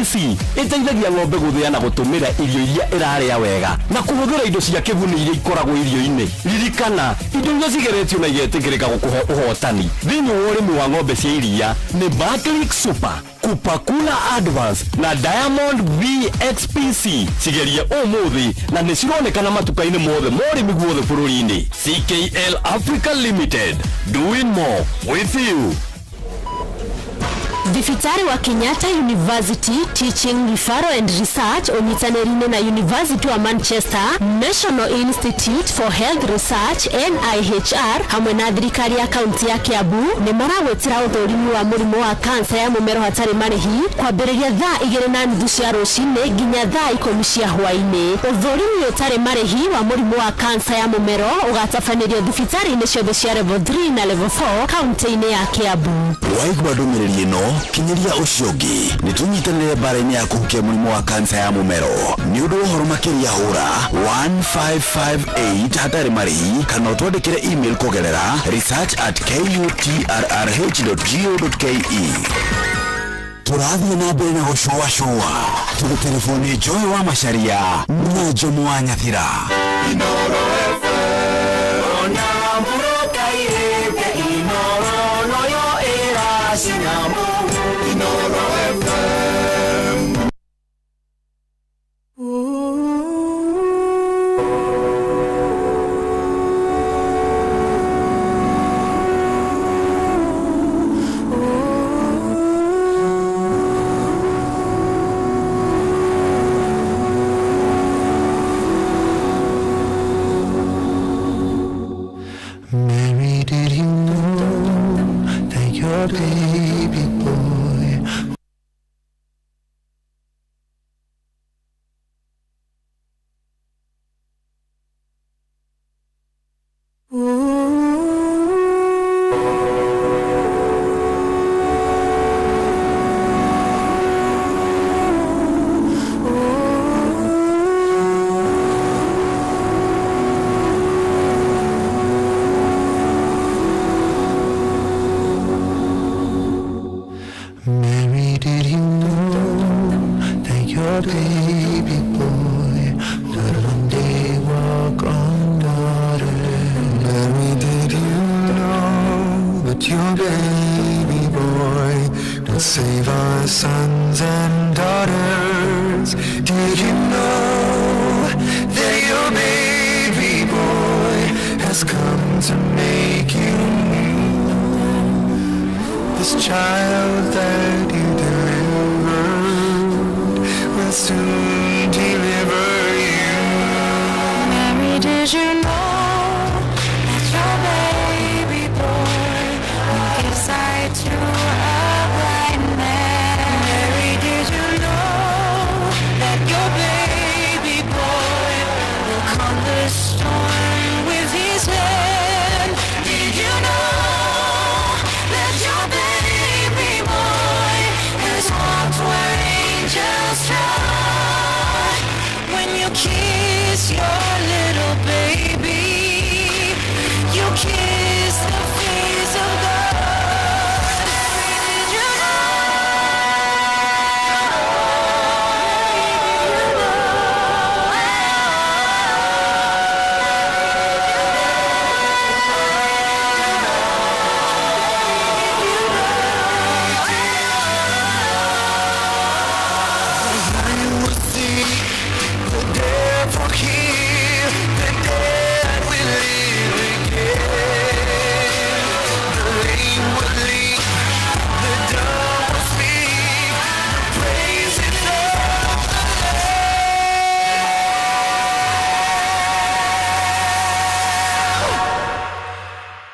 ĩteithagia ng'ombe gũthĩa na gũtũmĩra irio iria ĩrarĩa wega na kũhũthĩra indo cia kĩguni iria ikoragwo irio-inĩ. Ririkana, indo iria cigeretio na igetĩkĩrĩka gũkũhe ũhotani thĩinĩ wa ũrĩmi wa ng'ombe cia iria nĩ Maclick Super, Kupa Kula Advance na Diamond VXPC. Cigerie ũmũthĩ na nĩ cironekana matuka-inĩ mothe ma ũrĩmi guothe bũrũri-inĩ. CKL Africa Limited, doing more with you. Thibitari wa Kenyatta University Teaching Referral and Research unyitanĩri-inĩ na University wa Manchester, National Institute for Health Research NIHR hamwe na thirikari ya kaunti ya Kiambu nĩ maragwĩtĩra ũthũrimi wa mũrimũ wa kansa ya mũmero hatarĩ marĩhi kwambĩrĩria thaa 2:30 cia rũcinĩ nginya thaa 10 cia hwaĩ-inĩ. Ũthũrimi ũtarĩ marĩhi wa mũrimũ wa kansa ya mũmero ũgatabanĩrio thibitari-inĩ ciothe cia level 3 na level 4 kaunti-inĩ ya Kiambu. Waigua ndũmĩrĩri ĩno kinyiria ũcio ũngĩ nĩ tũnyitanĩre mbara-inĩ ya kũhukia mũrimũ wa kansa ya mũmero. Nĩ ũndũ ũhoro makĩria hũra 1558 hatarĩ marĩhi kana ũtwandĩkĩre email kũgerera research@kutrrh.go.ke. Tũrathiĩ na mbere na gũcũa tũgũtelefoni Joy wa Macharia na Jomo wa Nyathira. Inoro FM ona muroka ireke inoro noyo era sinamo Inoro FM. your baby boy. Mary, did you know that your baby boy would one day walk on water? Mary, did you know that your baby boy would save our sons and daughters? Did you know that your baby boy has come to make you new? This child that you delivered will soon deliver you. Mary, did you know that your baby boy will give sight to a blind man? Mary, did you know that your baby boy will calm the storm with his hand? Did you know that your baby boy has walked where angels trod? When you kiss your little baby, you kiss the face of God. Did you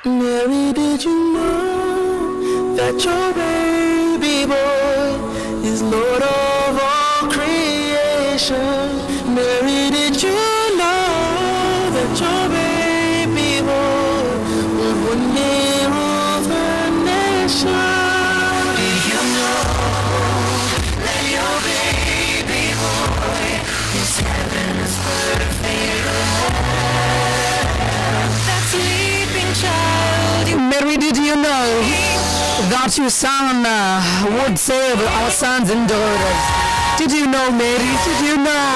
Mary, did you know that your baby boy is Lord of all creation? Mary, did you know that your baby boy would one day rule the nation? Did you know that your baby boy is heaven's perfect love? That sleeping child. Mary, did you know that your son would save our sons and daughters? Did you know, Mary? Did you know?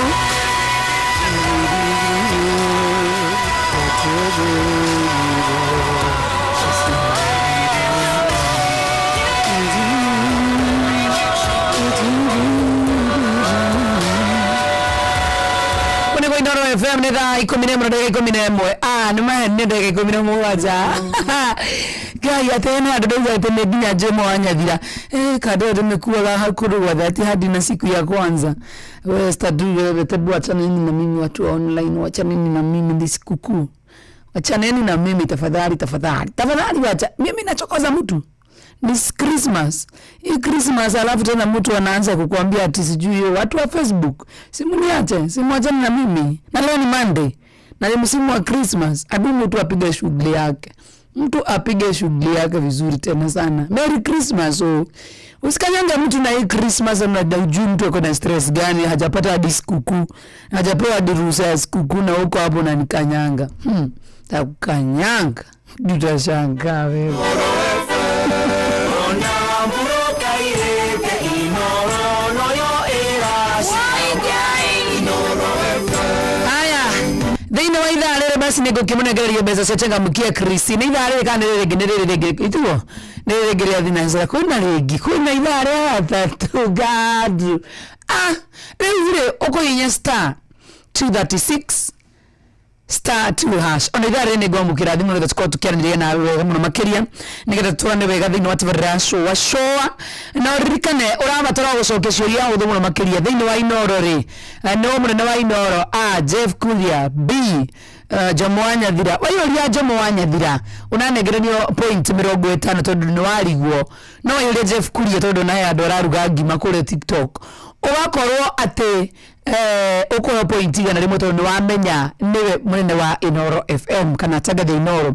Inoro FM nĩ thaa 11:11 nĩ maheni ndagĩka 17 Ngai atene andũ ndauga atĩ nĩ nginya Jemo wanyathira kado tumekuwa hakuru wa dhati hadi na siku ya kwanza wewe stadu tebu achaneni na mimi watu wa online wachaneni na mimi ndi sikukuu wachaneni na mimi tafadhali wacha mimi nachokoza mtu ni Christmas. Hii Christmas alafu tena mtu anaanza kukuambia ati sijui watu wa Facebook. Simuniache, simwachane na mimi. Na leo ni Monday. Na ni msimu wa Christmas. Adu mtu apige shughuli yake. Mtu apige shughuli yake vizuri tena sana. Merry Christmas. Usikanyanga mtu na hii Christmas na ujui mtu yuko na stress gani, hajapata hadi sikukuu. Hajapewa hadi ruhusa ya sikukuu na huko hapo na nikanyanga. Takukanyanga. Tutashangaa wewe. Thina wa idhaa rĩrĩ basi nĩ ngũkĩmunegereria mbeca cia changamkia Kristi nĩ idhaa rĩrĩ kana rĩrĩ ituo nĩ rĩngĩ thinacara kwĩna kwĩna idhaa rĩa tatu God rĩu ũkũhinya star 236 star 2 hash ona idhaa rĩrĩ nĩ ngwamũkĩra thimũ nĩ tũkorwo tũkĩaranĩria na wega mũno makĩria nĩgetha tũrane wega thĩinĩ wa TV wa show na ũririkane ũrabatara gũcokia ciũria hũthũ mũno makĩria thĩinĩ wa Inoro rĩ no mũnene wa Inoro A Jeff Kulia B Jamwanya thira wayoria Jamwanya thira unanegeranio point 50 tondu ni warigwo no yule Jeff Kuria tondu naye adoraruga ngima kure TikTok ugakorwo ati ukoyo point igana rimwe tondu wamenya niwe munene wa Inoro FM kana Tagada Inoro.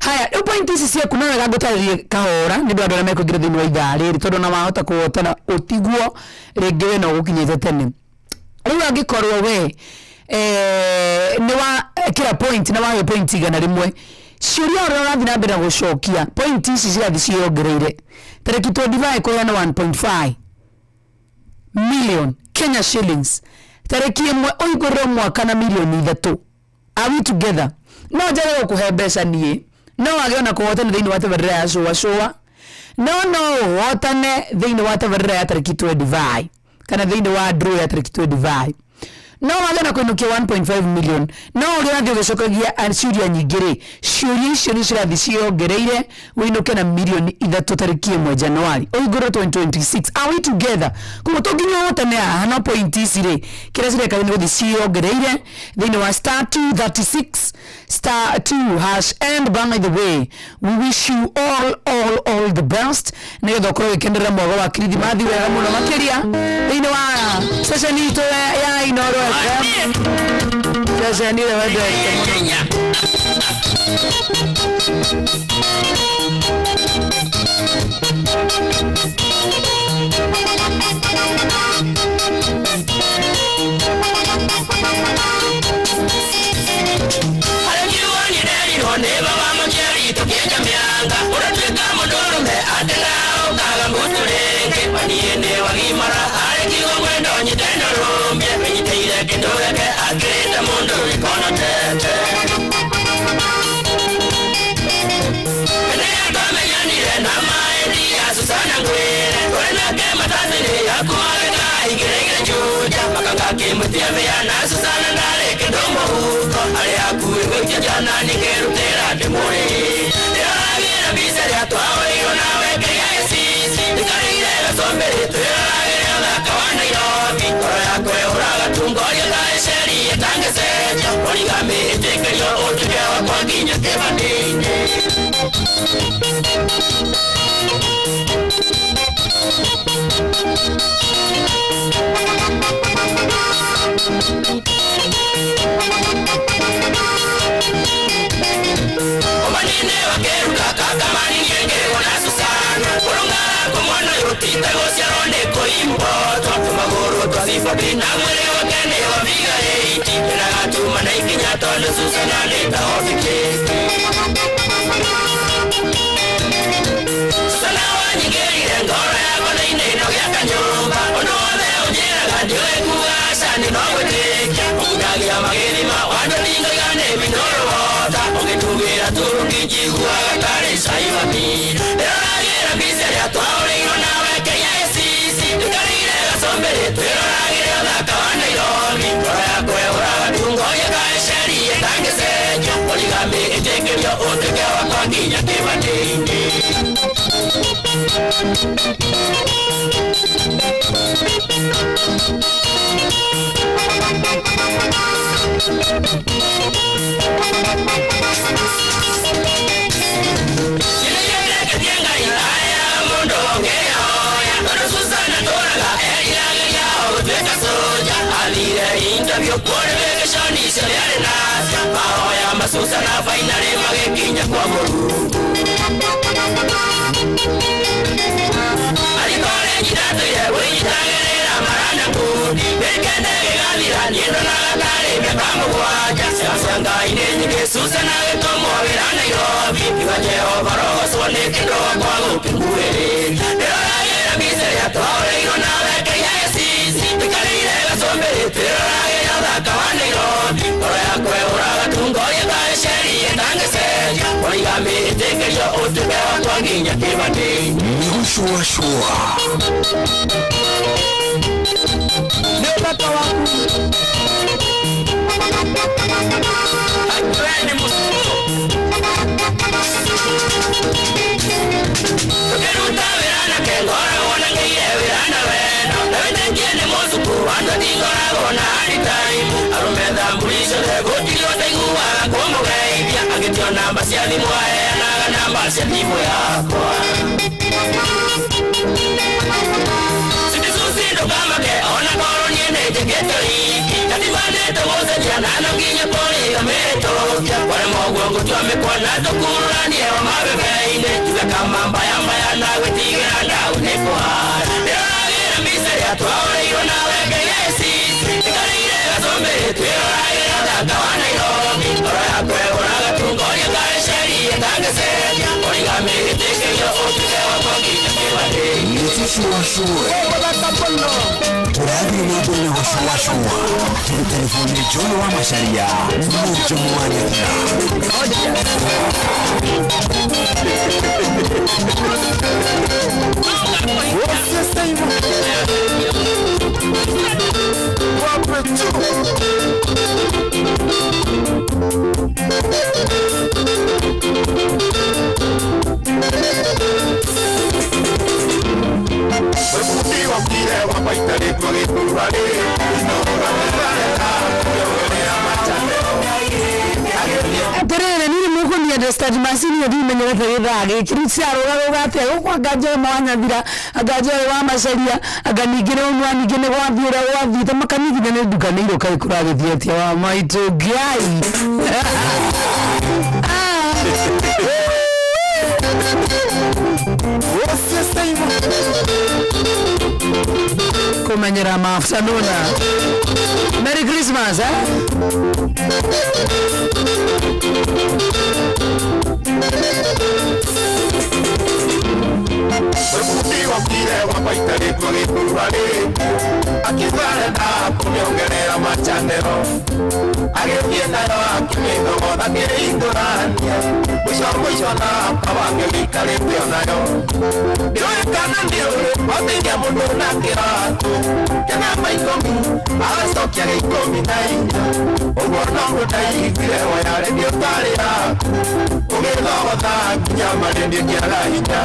Haya point ici cia kuna wega ngutaririe kahora ni andu arĩa mekũgira thĩinĩ wa ithaa rĩrĩ tondu na wahota kuhotana ũtigwo rĩngĩ we no gũkinyĩte tene. Rĩu angĩkorwo we ni wa kila point na wa point igana rimwe ciuria ũrĩa ũrathiĩ na mbere gũcokia point ici cirathiĩ ciongereire tarĩki 25 kũheana 1.5 million Kenya shillings tarĩki ĩmwe ũhingũrĩrwo mwaka na milioni 3. Are we together? No njage gũkũhe mbeca niĩ no wagiona kuhotana thĩinĩ wa tabarĩra ya Shũa no hotane thĩinĩ wa tabarĩra ya tarĩki 25 kana thĩinĩ wa draw ya tarĩki 25 no wagena kuinukia 1.5 million no uri rathi ugicokagia ciuria nyingĩ ciuria icio ni cirathi ciongereire winuke na milioni 3 tariki 1 Januari oigoro 2026. Are we together? Kuma toginya hotane hana point ici ri kira cireka ni guthi ciongereire thĩinĩ wa *236 *2# and by the way we wish you all the best ni githokoro gikendera mwago wa Kirithimathi wega muno makiria thĩinĩ wa session itu ya Inoro session ile wende Wanda dingo na gona anytime. Arumbe dhambulisho de goti yote guwa cia thimo yakwa Sibisusi ndukamake ona koro niene jegeto iki Katibandete wose jana nginya poli gametokya Wale mogongo tuamekwana tukuranie wa mabebeine Tuga kama mbaya mbaya nawe tigera ndau nekwara Niragira miseri atwaore iyo nawe geyesi Tikarire gasombe tuyoragira dagawana irobi Ora ya kwe uraga tungoria kare sherie kangeseria Oiga mihitike yo utukewa kogita kiwade Nitishua Turabiri nabone washuwashuwa Turu telefoni jono wa masharia Mujo mwanyanya Webukiwa kile wapaitare kwa gipurwale Inora mizareka Kuyogelea machanero Terere nini muko ni understand masini yodi menyere terere kirutsi aroga gate kwa gaje mwanya thira agaje wa masharia aganigire umwani gene wa thira wa thita makanigire ne dukane iro kai kurage thietia wa maito gai Kumenyera maafisa nuna Merry Christmas Webukiwa kile wapaitare kwa gipurwale Akizarenda kumiongelea machanero Agefienda yo akimidogotha kirindurania Mwisho na kawangelikale kwionayo Ndiroekana ndiure otingia mundu na kiratu Kena maikomi agacokia gikomi na inya Uguo noguo ndaigire wayare ndiotari yaku Ugithogotha nginya marendio kiaga hinya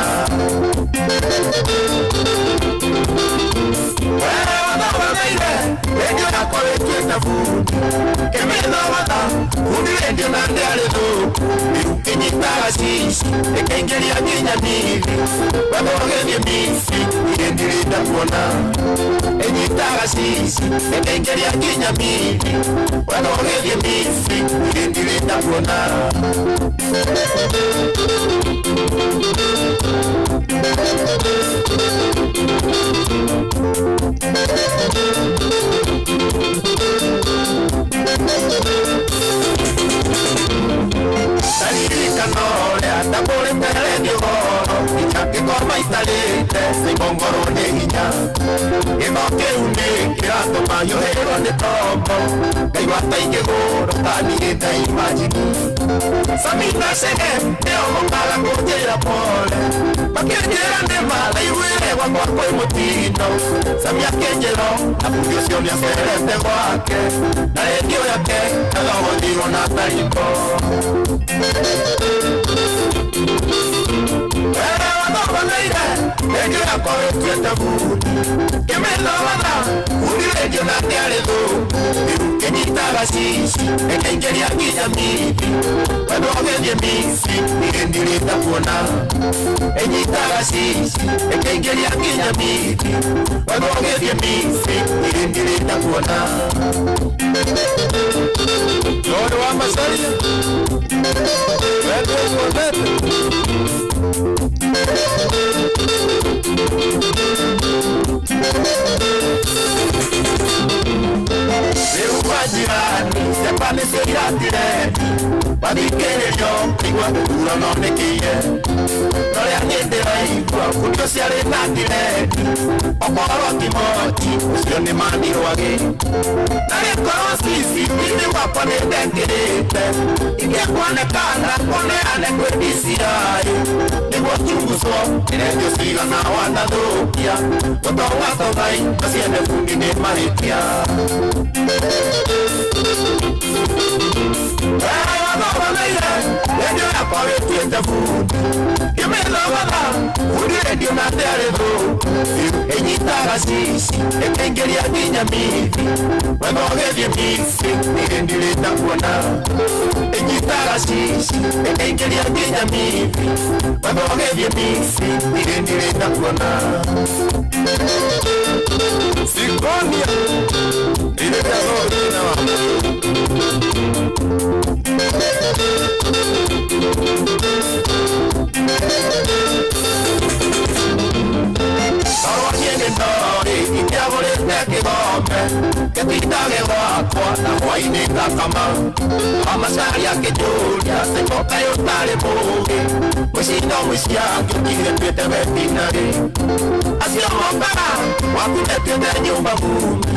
Wewe wathogotheire redio yakwa wĩtuĩte bundi Kĩmĩthogotha bundi redio na ndĩarĩ thũku Rĩu kĩnyitaga cici ĩkaingĩria nginya mithi Wethogethie mici irĩ ndirĩnda kuona Ĩnyitaga cici ĩkaingĩria nginya mithi Wethogethie mici irĩ ndirĩnda kuona Tanirikanore atakurite redio goro Ichakikoma itarite Singongoro nĩ hinya Gĩtho kĩu nĩ kĩratũma yũhĩrwo nĩ tombo Ngaigua ta ingĩgũrwo tanigĩte imagini Samina Chege nĩo mokaga kũnjĩra pole Makĩnjĩra nĩ malaiguire gwakwa kwĩ mũtino Samia kĩnjĩro na bundi ũcio nĩacerete gwake Na redio yake ĩthogothiirwo na tarimbo Wewe wathogotheire redio yakwa wĩtuĩte bundi Kĩmĩthogotha bundi redio na ndĩarĩ thũku Rĩu kĩnyitaga cici ĩkaingĩria nginya mithi Wethogethie mici irĩ ndirĩnda kuona Ĩnyitaga cici ĩkaingĩria nginya mithi Wethogethie mici irĩ ndirĩnda kuona Lord wa Macharia Wende kuonete Rĩu kwa jirani Stefani Siratireni Wathikĩrĩrio Igua gũthura no nĩkĩie Norĩa niĩ ndĩraigua Bundi ũcio arĩ na tireni Okorwo Timoti Ũcio nĩ mani rwagĩ Na rĩkorwo cici Thĩinĩ wakwa nĩ ndekĩrĩte Ingĩkuonekana Kuoneane kwĩ DCI Nĩguo chunguzwo Nĩ redio cigana wanathũkia Gũtonga tũthai Na ciene bundi nĩ mahĩtia Wewe wathogotheire redio yakwa wĩtuĩte bundi Kĩmĩthogotha bundi redio na ndĩarĩ thũku enyitaga sisi ekengeria nginya mithi wanogerie mithi nĩgĩndirĩta kuona enyitaga sisi ekengeria nginya mithi wanogerie mithi nĩgĩndirĩta kuona Sigonia ileta zorina Arwanyene nori itiagorete kigombe Kepitage wakwa na hwaini ngakama Amasari akijulia sekoka yotare mugi Mwisino mwisiakio kihetwete wetinari Asio mokara wakutetete nyumba vumbi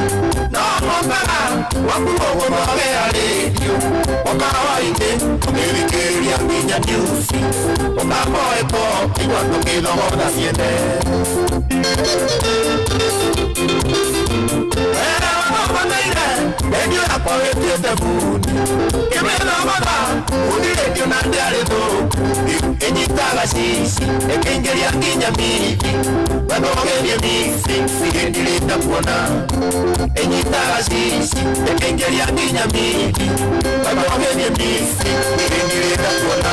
Na mokara wakumogomoge ya radio Wakara wainde kumilikiria nginya nyusi Ukamoe poki watukidhogoda siende Era wanogoneire Redio ya kwa wetiete fundi Kimena wada Uni redio na ndiare thuku Enyitaga sisi Ekengeria nginya mithi Wanogerie mithi Nĩgĩndirĩta kuona Enyitaga sisi Ekengeria nginya mithi Wanogerie mithi Nĩgĩndirĩta kuona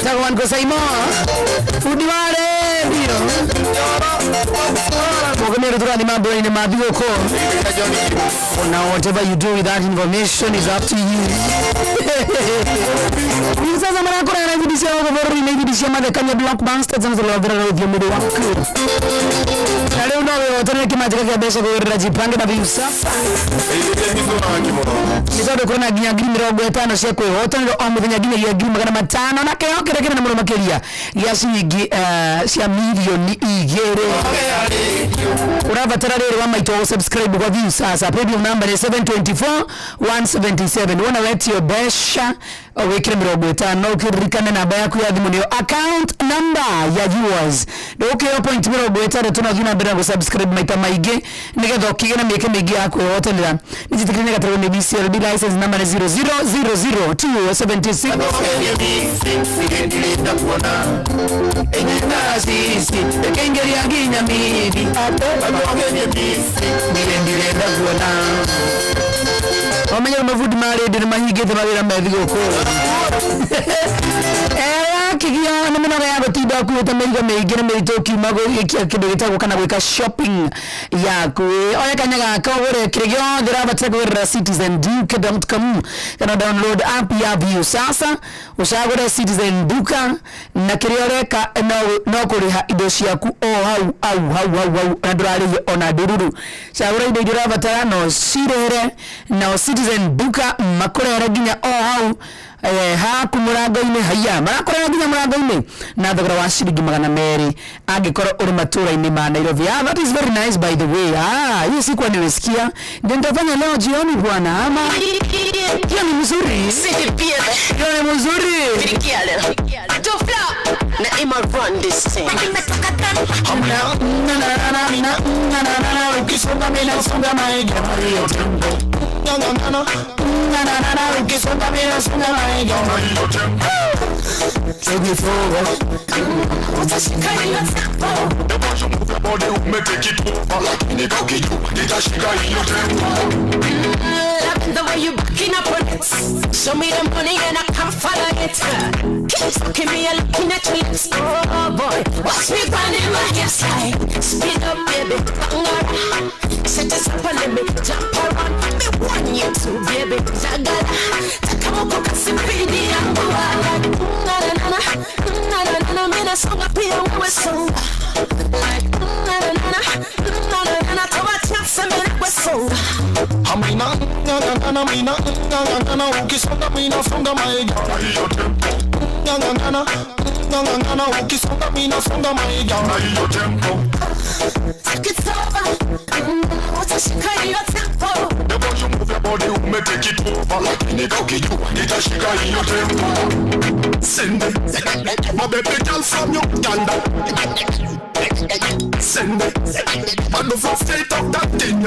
Taguan Kosaimo Fundi wale ndio Mwakamere turani mambo ine madhiko Now whatever you do with that information is up to you Sasa mwanakura na vidisia wako bori na vidisia madekanya blockbuster zanzo lodhera na udhio mudu wako Na leo nawe watone kimajika kia besha kwa rajipange na viusasa Nisado kuna ginya gini mirogo etano shekwe Hoto nilo omu dhinya gini ya gini magana matano Na keo kere kere na muro makelia Yasi siya milioni igere Urava tararere wama ito subscribe kwa view sasa Podium number ni 724-177 Wana weti yo besha Wekire mirogo etano Ukirikane na baya kuyadhimu niyo account number ya viewers Doke yo point mirogo etano Tuna vina bina kwa subscribe maita maige Nika dhoki na mieke migi yako yote nila Nijitikini kataro ni BCLB license number 0000276 Enyitaga sisi Ekengeria nginya mithi Wanogerie mithi Nĩgĩndirĩta kuona Wamenya mavudu maredi na mahigete mawira methigoko Kigia na minoga ya gotinda kuweta meiga meigire meitoki mago ikia kido gitako kana gwika shopping yaku oya kanyaga kogore kirigyo ndiraba tegwera citizen.com kana download app ya view sasa ushagore Citizen Duka na kirioreka no kuriha indo ciaku au na ndurari ona dururu shagore indo ndiraba tara no cirere na Citizen Duka makorera ginya au haku murango-inĩ haya marakorera nginya murango-inĩ na thogora wa ciringi 200 angĩkorwo uri matũra-inĩ ma Nairobi. That is very nice by the way. Hiyo sikuwa nimesikia ndio nitafanya leo jioni bwana ama hiyo ni mzuri hiyo ni mzuri na ima run this thing ukisonga mimi nasonga maigi ukisonga mimi nasonga maigi take me forward utashika hiyo tempo move your body take it over nigga nitashika hiyo tempo the way you backing up on it show me the money and I can't follow it keep talking me and looking at your lips oh boy watch me running my hips like speed up baby set us up and let me jump around me want you to baby jagala takamoko kasipidi yangu na mina songa pia uwe songa like na tawatia semele uwe songa amina ukisonga mina songa maiga hiyo tempo ukisonga mina songa maiga hiyo tempo take it over utashika hiyo tempo the more you move your body take it over nigga nitashika hiyo tempo send it my baby girl from Uganda send it I love the state of that thing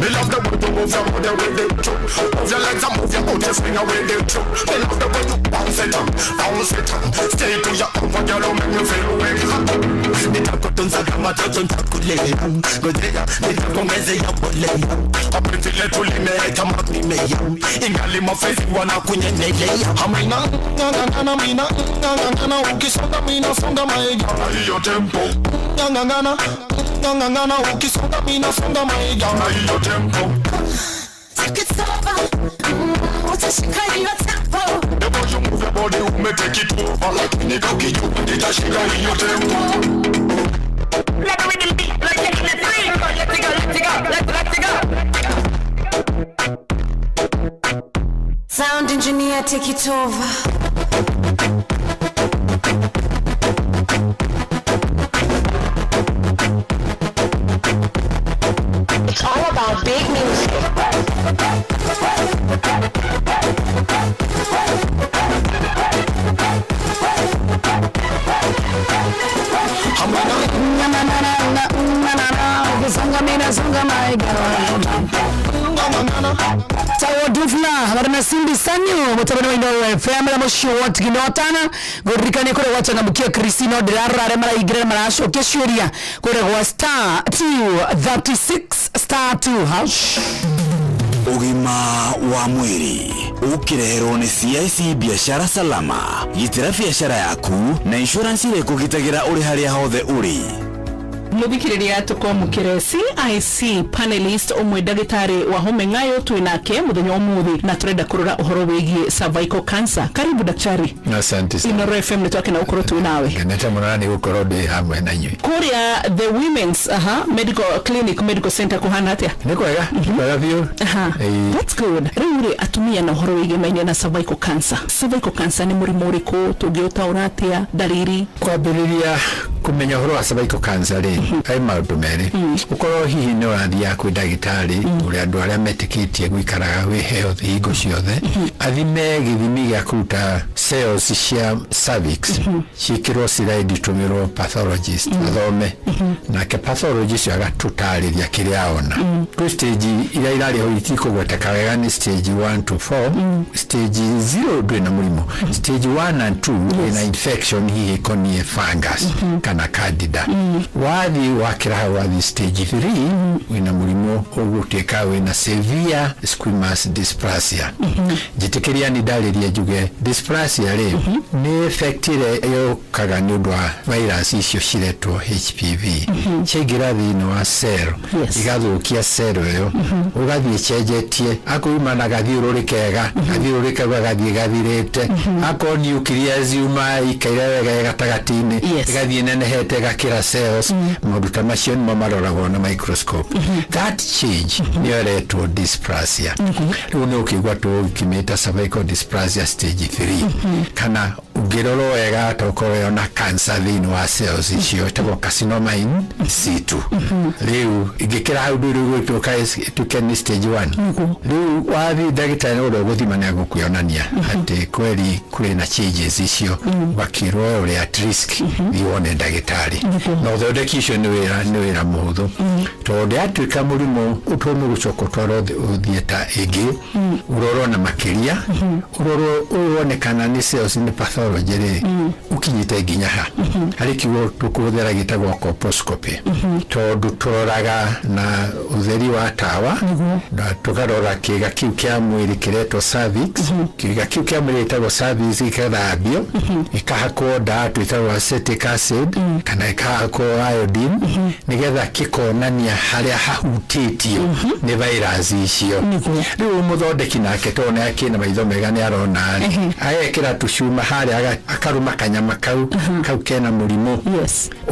me love the way you move your body with the move your legs and move your butt swing away the truck. Me love the way you bounce it up. Stay to your comfort, girl, don't make me feel welcome. Nitakutunza kama toto nitakulea. Ngojea, nitakuongezea mbolea. Apetile tulimeta makuimea. Ingali mafezi wanakunyemelea. Amina, ngangana, mina, ngangana. Ukisonga mina, songa maiga. Hiyo tempo. Ngangana, ukisonga mina, songa maiga. Hiyo tempo. Take it over. Utashika hiyo tempo. The more you move your body, you may take it over. Nikakijuka, nitashika hiyo tempo. Let me with the beat, like taking a free. Let it go. Sound engineer, take it over. It's all about big music. Tawadufla warna Simbi Sanyo mutabana wa Ino FM la moshi wot ginotana gorikane kore watanga mukia Christina Dirara remara igre marasho keshuria kore wa star 236 star 2 hash. Ugima wa mwili ukireherwo ni CIC biashara salama. Gitira biashara yaku na insurance ile kugitagira uri haria hothe uri. Mubikiriria tukomukire CIC panelist omwe dagitari wa home ngayo twinake muthenya umuthi na turenda kurora uhoro wigie cervical cancer. Karibu daktari. Asante sana. Ino FM netwake na ukoro twinawe. Neta munani ukoro de hamwe na nyui. Kuria the women's medical clinic medical center kuhana atia. Niko wega. Kwa view. That's good. Ruri atumia na uhoro wigie mainia na cervical cancer. Cervical cancer ni murimu uriku tugiuta uratia dalili. Kwa biriria kumenya uhoro wa cervical cancer ri ai maundu meri ukoro hihi ni urathia kwi ndagitari uria andu aria metikitie gwikaraga wi health hingo ciothe athime githimi gia kuruta cells cia cervix cikirwo slide tumirwo pathologist athome nake pathologist agatutariria kiria ona kwi stage ira irari ho itikugweteka wega ni stage 1 to 4 stage 0 ndwina murimo stage 1 and 2 ina infection hihi konie fungus kana candida wathi wakira wathi stage 3 wina murimo oguteka wina severe squamous dysplasia jitikiria ni dalili juge dysplasia ri ni effectire yo kaga ni ndwa virus icio ciretwo HPV chigira thini wa cell igathukia cell yo ugathie chejetie akuima na gathiururi kega gathiururi kega gathie gathirete ako nucleus yuma ikaira wega gatagatini gathie nenehete gakira cells maduta macio ni maroragwo na microscope that change ni retwo dysplasia ni ukigwa tu kimeta cervical dysplasia stage 3 kana ugiroro wega tokoro na cancer thini wa cells icio tabo carcinoma in situ riu igikira hau nduru tuke stage 1 riu wathi ndagitari uro guthimana agukuyonania ati kweli kuri na changes icio bakirwo uri at risk dione ndagitari no thondekisho ni wira muhuthu tondu atuika murimo utomu gucoko twaro uthieta igi uroro na makiria uroro uonekana ni cells ni pathology ri ukinyite ginya ha hari kiwo tukuthera gitagwo colposcopy tondu turoraga na utheri wa tawa na tukarora kiga kiu kia mwiri kiretwo cervix kiga kiu kia mwiri gitagwo cervix ikathabio ikahakwo ndatu itagwo acetic acid kana ikahakwo iodine nigetha kikonania haria hahutitio ni virus icio riu muthondeki nake tone akina maitho mega ni arona agekira tucuma haria akaruma kanyama kau kena murimo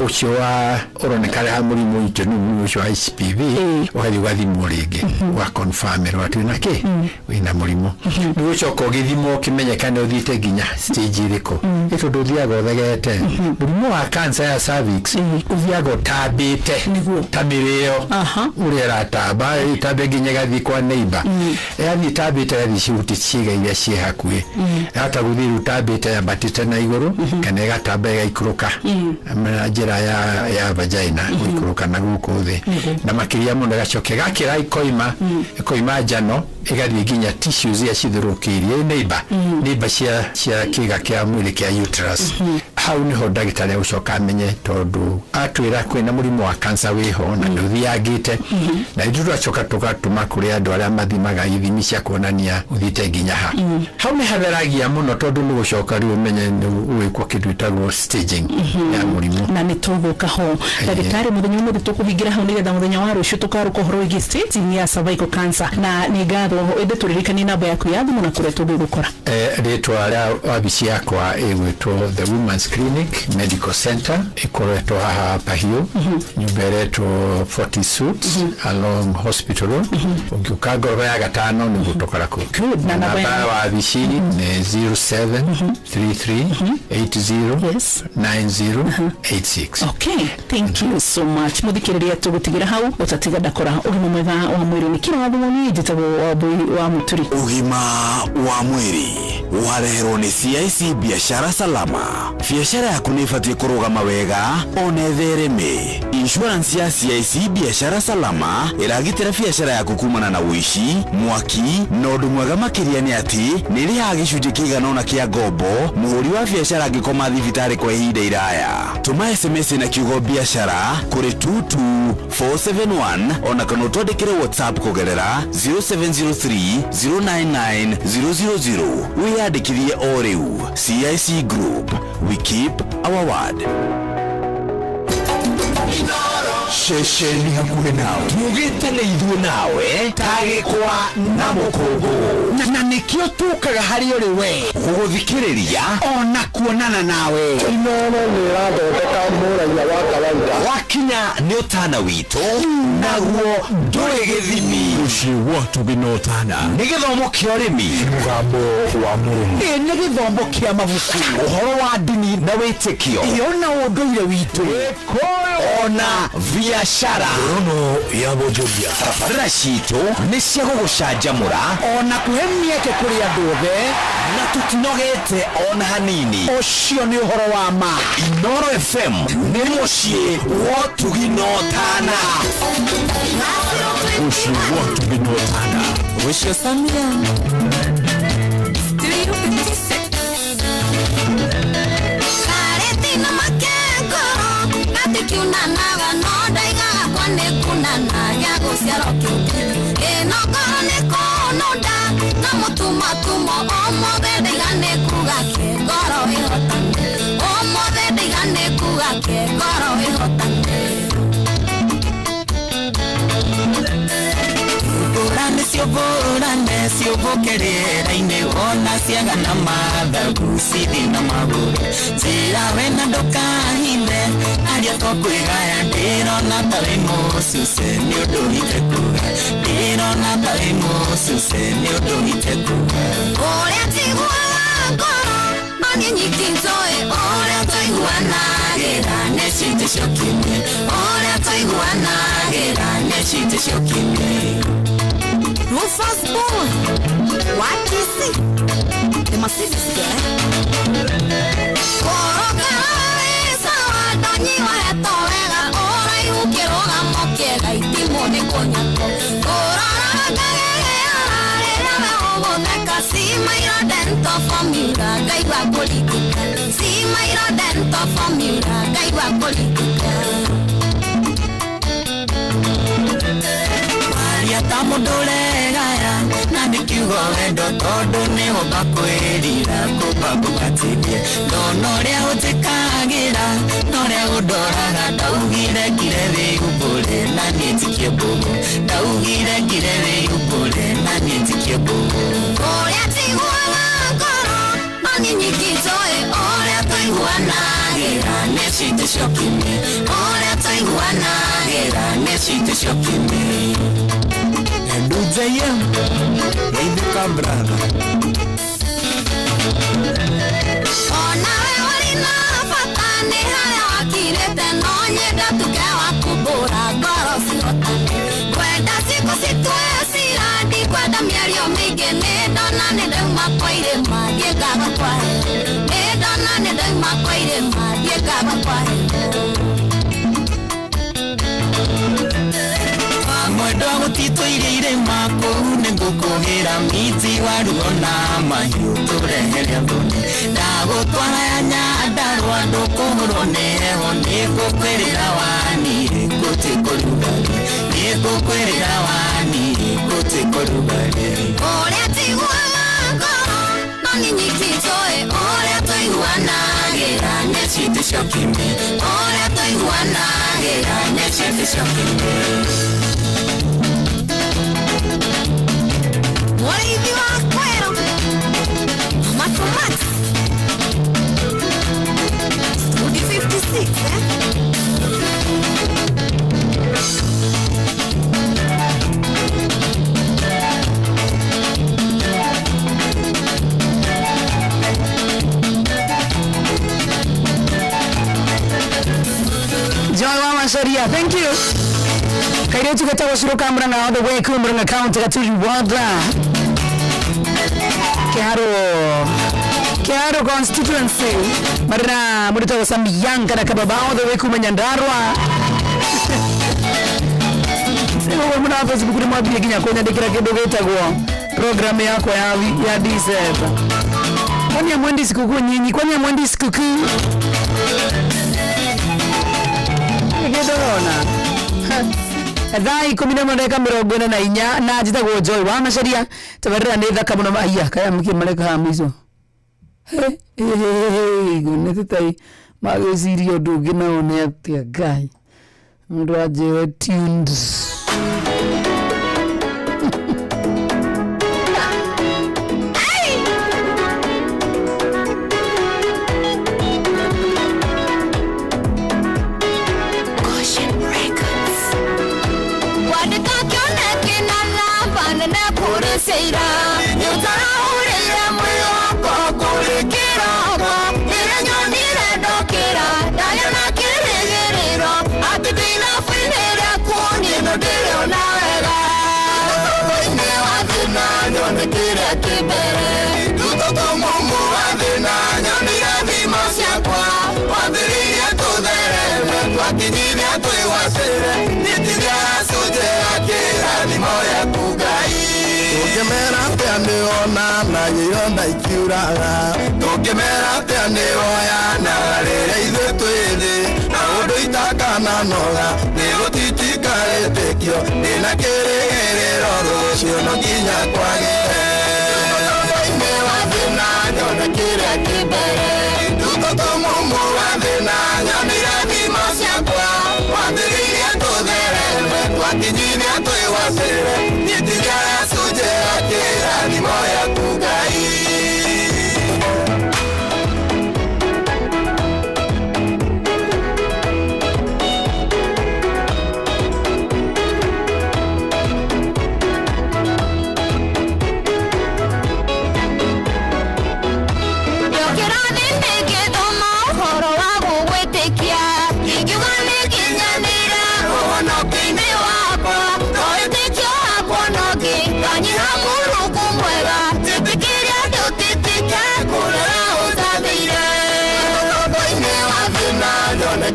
ucio wa uronekana ha murimo ito ni ucio wa HPV ugathi gathimo ringi wa confirm rwatu nake wina murimo ni ucio ko githimo kimenyekane uthite ginya stage iriko ito nduthiaga uthegete murimo wa cancer ya cervix uthiaga tabite tamirio urera taba tabe ginya gathi kwa neighbor yani tabite gathi ciuti ciga iria cie hakuhi hata guthiru tabite ya but ĩnyitĩte na igũrũ kana ĩgatamba ĩgaikũrũka na njĩra ya vagina gũikũrũka na gũkũ thĩ na makĩria mũno ĩgacoka ĩgakĩra ikoima njano ĩgathiĩ nginya tissues iria cithũrũkĩirie neighbor cia kĩga kĩa mwĩrĩ kĩa uterus. Hau niho ndagĩtarĩ agũcoka amenye tondũ atwĩra kwĩna mũrimũ wa cancer wĩho na nĩũthiangĩte na ithuĩ tũgacoka tũgatũma kũrĩ andũ arĩa mathimaga ithimi cia kuonania ũthiĩte nginya ha. Hau nĩ hatheragia mũno tondũ nĩ gũcoka rĩu ũmenye gwĩkwo kĩndũ gĩtagwo staging ya mũrimũ na nĩ tũgũka ho. Ndagĩtarĩ mũthenya ũmwe tũkũhingĩra hau nĩgetha mũthenya wa rũciũ tũkaruka ũhoro wĩgiĩ staging ya cervical cancer na nĩ ngatho ĩndĩ tũririkanie namba yaku ya thimũ na kũrĩa tũngĩgũkora. Rĩtwa rĩa wabici yakwa ĩgwĩtwo The Women's Clinic Medical Center ĩkoretwo haha Pahiũ nyũmba ĩretwo 40 Suits along Hospital Road. Ũngĩũka ngoro ya gatano nĩ gũtokora kũ. Na namba ya wabici nĩ 0733809086. Okay, thank you so much. Mũthikĩrĩria tũgũtigĩra hau ũtatiga ndakora ũgima mwega wa mwĩrĩ nĩ kĩro wathimoni njĩtagwo wa Mũturi. Ũgima wa mwĩrĩ wareherwo nĩ CIC Biashara Salama. Biashara yaku nĩ ĩbatiĩ kũrũgama wega ona ĩthereme. Insurance ya CIC Biashara Salama ĩragitĩra biashara yaku kumana na ũici, mwaki na ũndũ mwega makĩria nĩ atĩ nĩ ĩrĩhaga gĩcunjĩ kĩigana ũna kĩa ngombo mũhũri wa biashara angĩkoma thibitarĩ kwa ihinda iraya. Tũma SMS na kiugo biashara kũrĩ 22471 ona kana ũtwandĩkĩre WhatsApp kũgerera 0703099000. Wĩyandĩkithie o rĩu. CIC Group, we keep our word. Shesheni hakuhe nawe tugĩte nĩ ithuĩ nawe tagĩkwa na mũkũngũ na nĩkĩo tũkaga harĩ ũrĩ we gũgũthikĩrĩria ona kuonana nawe. Inooro nĩ ĩrathondeka mũraia wa kawaida wakinya nĩ ũtana witũ naguo ndũrĩ gĩthimi. Ũcio watu binotana nĩ gĩthomo kĩa ũrĩmi, mũgambo wa mũrĩmi, nĩ gĩthomo kĩa mabuku, ũhoro wa ndini na wĩtĩkio, ona ũndũire witũ, ona biashara rono ya Bojobia. Tabarĩra citũ nĩ cia gũgũcanjamũra ona kũhe mĩeke kũrĩ andũ othe na tũtinogete ona hanini. Ũcio nĩ ũhoro wa ma. Inooro FM nĩ mũciĩ wa ũtugi na ũtana. Ũcio wa ũtugi na ũtana. Ũcio Samia kiunanaga no ndaigaga kwa nĩ kunana gĩa gũciarwo kĩũmbe ĩnokoro nĩ kũnũnda na mũtumatumo ũmũthĩ ndaigane kuga kĩ ngoro ĩhotane ũmũthĩ ndaigane kuga kĩ ngoro ĩhotane. Ũrane ciũmbũke rĩera-inĩ ona ciagana mathagu cithi na magũrũ njĩra we na ndũkahithe aria tũkwĩgaya ndĩrona ta wĩ mũcuce nĩ ũndũ hite kuga ndĩrona ta wĩ mũcuce nĩ ũndũ hite kuga. Ũrĩa njiguaga ngoro no niĩ nyiki njũĩ ũrĩa tũiguanagĩra nĩ citĩ ciokimwe ũrĩa tũiguanagĩra nĩ citĩ ciokimwe. Rufus Boy, Wakisi, the Mercedes guy. Korokaweza wadonyi wahetolega ora yukiroga mokiega itimone konyako. Korokaweza wadonyi wahetolega ora dental formula gaiwa politika. Simairo dental formula gaiwa politika. Tamudurega na nikiugo wendo tondu niho bakwirira kubakubatithie ndono ria utikagira noria undoraga ndaugire ngire wigumbure na niĩ njikie mbũgũ ndaugire ngire wigumbure na niĩ njikie mbũgũ. Ũrĩa njiguaga ngoro no niĩ nyiki njũĩ ũrĩa tũiguanagĩra nĩ citĩ ciokimwe ũrĩa tũiguanagĩra nĩ citĩ ciokimwe. Duzaya, Gaidika brother. Ona wewe na fatane haya wakirete no nyenda tukawa kubura ngoro cihotane kwenda siku citue cirandi kwenda mĩario mĩingĩ nĩ ndona nĩ ndauma kwa irĩma ngĩkaga kwahe nĩ ndona wira miti waruona mahiu tureheria thoni ndagutwara nyandarua ndukuhurone nigukwirira wani gutikurugari nigukwirira wani gutikurugari uria tiguaga ngoro no ninyititoe uria tuiguanagira nĩcitĩcokime uria tuiguanagira nĩcitĩcokime Warithi wa kwero Matomati Studi 56 Joy Mama Sharia, thank you. Kairetu katawa suruka mranga all the way kumranga county katuli wada. Kiaro constituency. Marina murita wasambi yanka na kababa all the way kumanyandarwa. Sema muna Facebook ni mwabi ginya konya dikira kidogo itagwa program yako ya December. Kwani amwendi sikukuu nyinyi? Kwani amwendi sikukuu? Ngedona. Thai 11:40 na njitagwo Joy wa Macharia tabarira nĩ thaka mũno maia kaya mkimareka hamizo gone tutai magĩciria ũndũ ũngĩ nao nĩ atĩa Ngai mũndũ ajewe tuned Seira, eu taraurira moyo kulikira mo nirenyo niredokira dayana kiregerero atidina finera kuni no dero nawega ne wazina nyone kire kibere tuto mumu wazina nyonira vimasya kwa wadiria tudere twakijivya tuiwasere nitiga suje akira ni moya kugai Tukimera pia niona na yonda ikiuraga Tukimera pia nioya na rere ithe twĩthĩ na ũndũ itakana noga nĩgũtitika rĩtĩkio ndĩna kĩrĩgĩrĩro rũciũ no nginya kwagĩre Tutotomo-inĩ wa thĩna nyone kĩrĩa kĩmbere Tutotomo wa thĩna nyonire thima ciakwa wambĩrĩirie tũthereme twakinyire twĩwacĩre nĩtigara suje akĩra thimo yaku Ngai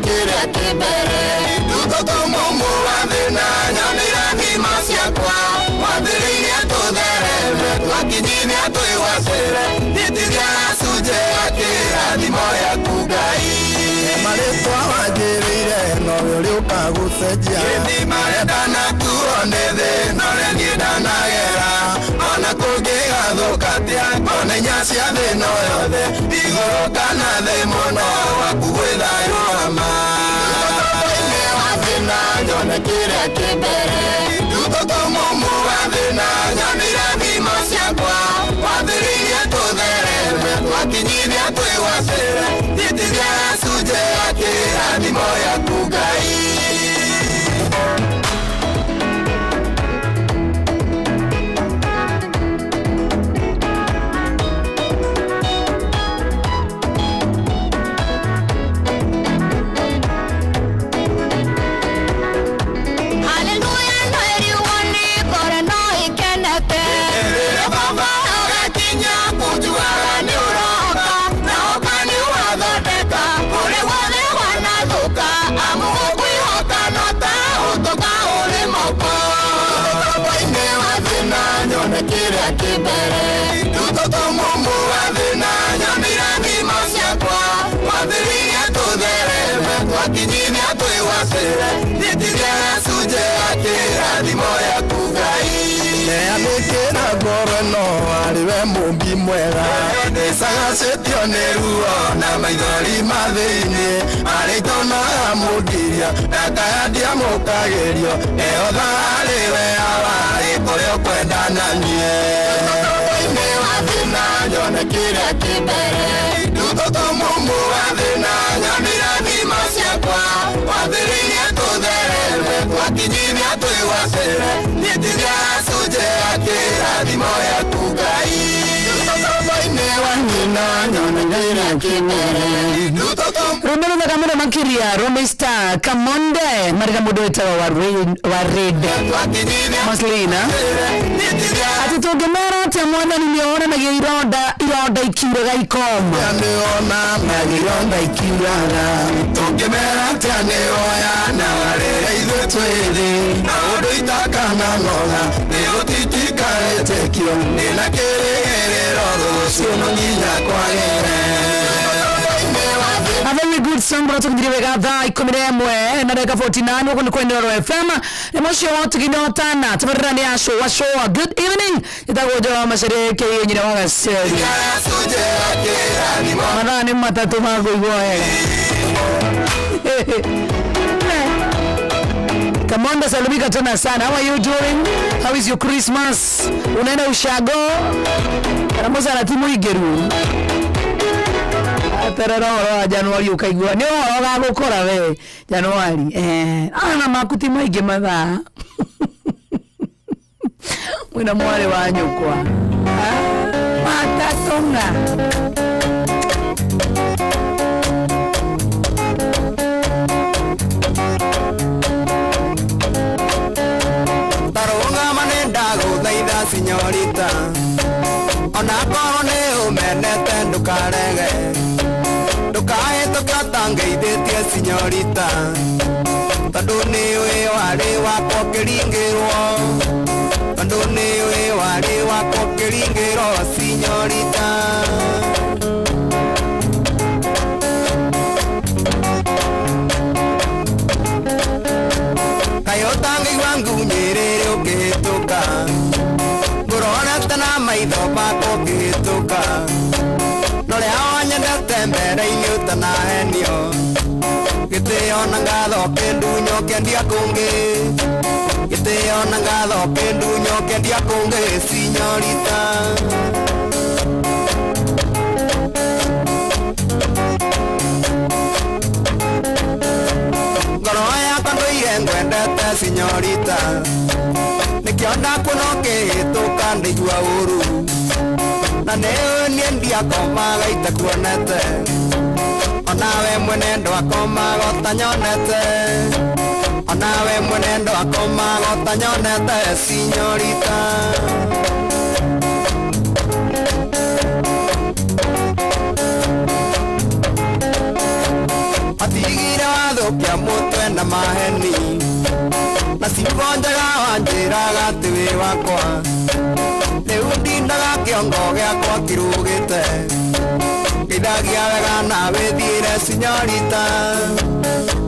kire kibere tutotomo wa thina nyonira thima ciakwa wambĩrĩirie tũthereme twakinyire twĩwacĩre nĩtigara cunjĩ akĩra thimo yaku Ngai marĩtwa wanjĩrĩire nowe ũrĩ ũkagũcenjia gĩthima ndanakuo nĩ thĩ nore niĩ ndanagera ona kũngĩgathũka atĩa ona inya cia thĩna yothe igũrũ kana thĩ mũno waku gwĩ thayũ wa ma nyone kĩrĩa kĩmbere tutotomo wa thĩna nyonire thima ciakwa wambĩrĩirie tũthereme twakinyire twĩwacĩre nĩtigara cunjĩ akĩra thimo yaku Ngai Baba, mwega nisagacĩtio nĩ ruo na maithori mathĩinĩ arĩtona mũndiria ndakaya ndiamũkagĩrio eotha harĩ we awarĩ kũrĩa ũkwenda na niĩ nĩ wa thĩna nyone kĩrĩa kĩmbere ndutoto mũmũ wa thĩna nyamira thima ciakwa wathĩrĩirie tũthereme twakinyithia twĩgwatĩre nĩtiria cunjĩ ya kĩrathimo yaku Ngai Romero na kamuna makiria Romesta Kamonde Marika Mudweta wa Red Maslina ati tugemera ati amwana niliona na ironda ikiraga ikoma ironda ikiraga tugemera ati aneoya na warera ithu twiri na undu itakana noga ni utitikaretekio ni na kirerero rucio nginya kwagere. A very good song brought to the Vegada Ikomere na Rega 49 wako ni Ndoro FM emosho watu kinotana tabarani asho washo good evening itagojo mashariki yenye waga seri madani matatu mago igoe Kamonda salubika tena sana. How are you doing? How is your Christmas? Unaenda ushago? Karamoza na timu igeru. Atarara Januari ukaigua. Ni wao gukora we Januari. Ana makuti maige matha. Mwina mwale wa nyukwa. Matatonga. Señorita, ona kone umenete ndukarege ndukae tukatangeithĩtie señorita tondũ nĩwe warĩ wakwa kĩringĩrwo tondũ nĩwe warĩ wakwa kĩringĩrwo señorita kayotangĩigua ngunyĩrĩrĩ ũkĩhĩtũka na maitho bako kĩhĩtũka norĩa wanyendete mbere-inĩ ũtanahenio gĩtĩo na ngatho kĩndunyo kĩendia kũngĩ gĩtĩo na ngatho kĩndunyo kĩendia kũngĩ señorita ngoro yakwa ndũire ngwendete señorita nikiona kuno kĩhĩtũka ndaigua ũru na nĩĩ ndiakomaga itakuonete onawe mwene ndwakomaga ũtanyonete onawe mwene ndwakomaga ũtanyonete señorita atigire wathũkia mũtwe na maheni na ciugo njega wanjĩraga atĩ wĩ wakwa rĩu ndindaga kĩongo gĩakwa kĩrũgĩte ngĩithagia wega na wĩthiĩre señorita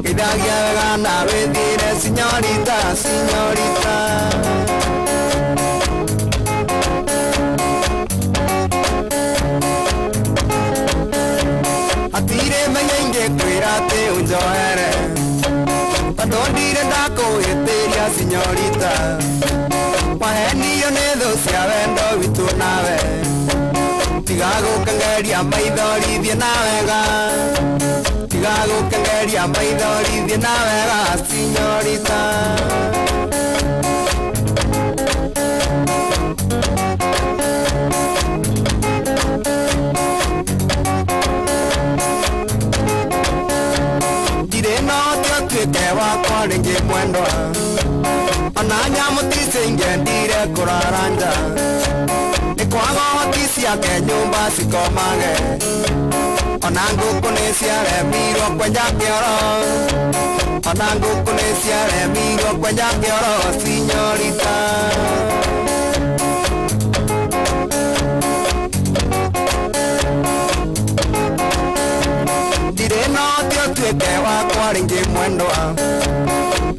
ngĩithagia wega na wĩthiĩre señorita señorita hatirĩ menya ingĩkwĩra atĩ ũnjohere tondũ ndire ndakũhĩtĩria señorita mahenio nĩ thũ cia wendo witũ nawe tiga gũkengeria maithori thiĩ na wega tiga gũkengeria maithori thiĩ na wega señorita tuĩke wakwa rĩngĩ mwendwa ona nyamũ ticĩingĩendire kũrara nja nĩ kwaga hoti ciake nyũmba cikomage ona ngũkũ nĩ ciaremirwo kwenja kĩoro ona ngũkũ nĩ ciaremirwo kwenja kĩoro señorita ndirĩ no tuĩke wakwa rĩngĩ mwendwa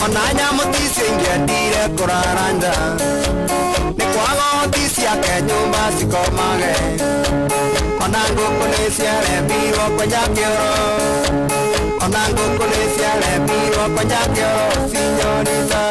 ona nyamũ ticĩingĩendire kũrara nja nĩ kwa magoti ciake nyumba cikomage ona ngũkũ nĩ ciaremirwo kwenja kĩoro ona ngũkũ nĩ ciaremirwo kwenja kĩoro cinyorita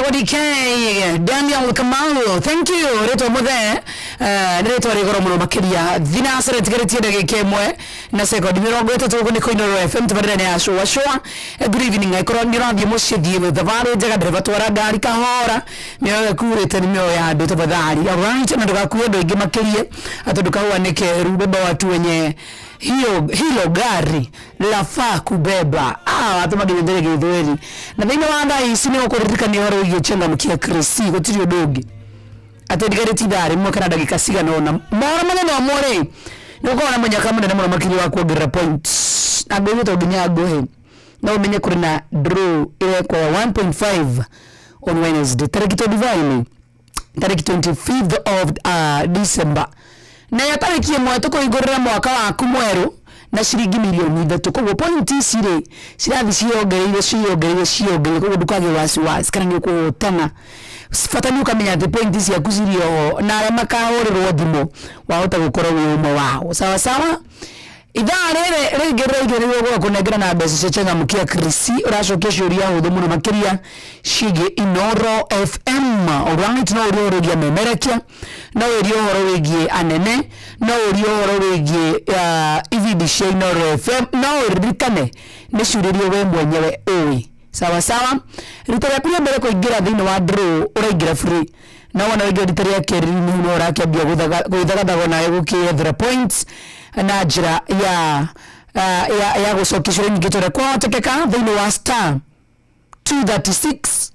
Etagwa DK Daniel Kamau, thank you. Reto mothe reto rigoro muno makiria thina sare tigeretie ndagika imwe na sekondi 30 guko ni Koinoro FM tabarene ya show. Good evening. Aikoro ndirathie mucie thie thavari njega driver twara ngari kahora mioyo kurite ni mioyo ya andu tabadhari. Alright, na ndugakuwe ndo ingi makirie atondukawa nike rubeba watu wenye hilo gari lafaa kubeba watu magindere githweri na thina wanda isi ni gukuririka ni horo igichenga mukia Krisi gutirio dogi atendigere tidari mwe kana ndagika cigana ona mora manene wa more nuko na munyaka munene muno makiri wa kuongerera points agwe to ginya gohe na umenye kuri na draw ile kwa 1.5 on Wednesday tariki 25th of December na ya tariki imwe tukuigurira mwaka waku mweru na shiringi milioni 3 koguo point isire cirathi ciongereire koguo ndukage wasiwasi kana ni kuhotana fatani ukamenya the point cia kuzirio na arĩa makahũrĩrwo thimũ wahota gũkorwo wĩ ũmwe wao sawa sawa. Ithaa rĩrĩ rĩngĩrĩigĩrĩrwo gwa kũnengera na mbeca cia Chenya mukia Krisi ũracokia ciũria hũthũ mũno makĩria ciĩgiĩ Inoro FM. Alright, no ũrĩa ũrĩgia memerekia, no ũrĩa ũhoro wĩgiĩ anene, no ũrĩa ũhoro wĩgiĩ ividi cia Inoro FM, no ũririkane nĩ ciũrĩrio we mwenyewe ũĩ sawa sawa. Rita rĩa pili mbere kũingĩra thĩinĩ wa draw ũraingĩra free na wana rĩngĩ rita rĩa kerĩ nĩ ũrakĩambia gũthagathagwo nawe gũkĩethera points na njĩra ya gũcokia ciũria nyingĩ tũrĩa kwahotekeka thĩinĩ wa star 236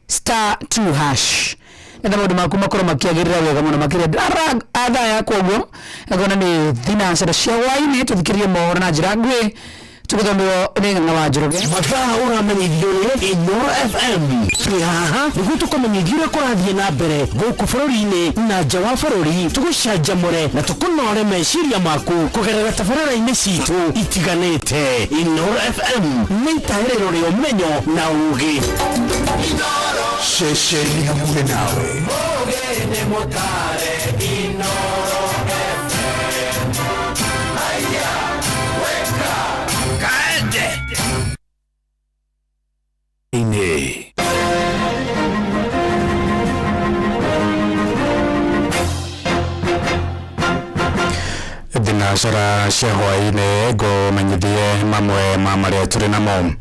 star 2 hash na maũndũ maku makorwo makĩagĩrĩra wega mũno makĩria atha ya koguo agona nĩ thinacara cia hwainĩ tũthikĩrĩrie mohoro na njĩra nguhĩ tukuthomero nĩng'ang'a wa Njoroge mathaa ũramenyithio nĩ Inoro FM haha nĩguo tũkũmenyithio kũrathiĩ na mbere gũkũ bũrũri-inĩ na nja wa bũrũri tũgũcanjamũre na tũkũnore meciria maku kũgerera tabarĩra-inĩ citũ itiganĩte. Inoro FM nĩ itaĩrĩro rĩa ũmenyo na ũũgĩ. Ceceni hakuhĩ nawe ũũgĩ nĩ mũtare Inoro FM. Aya weka kaende ine thinacara cia hwainĩ ngũmenyithie mamwe ma marĩa tũrĩ namo.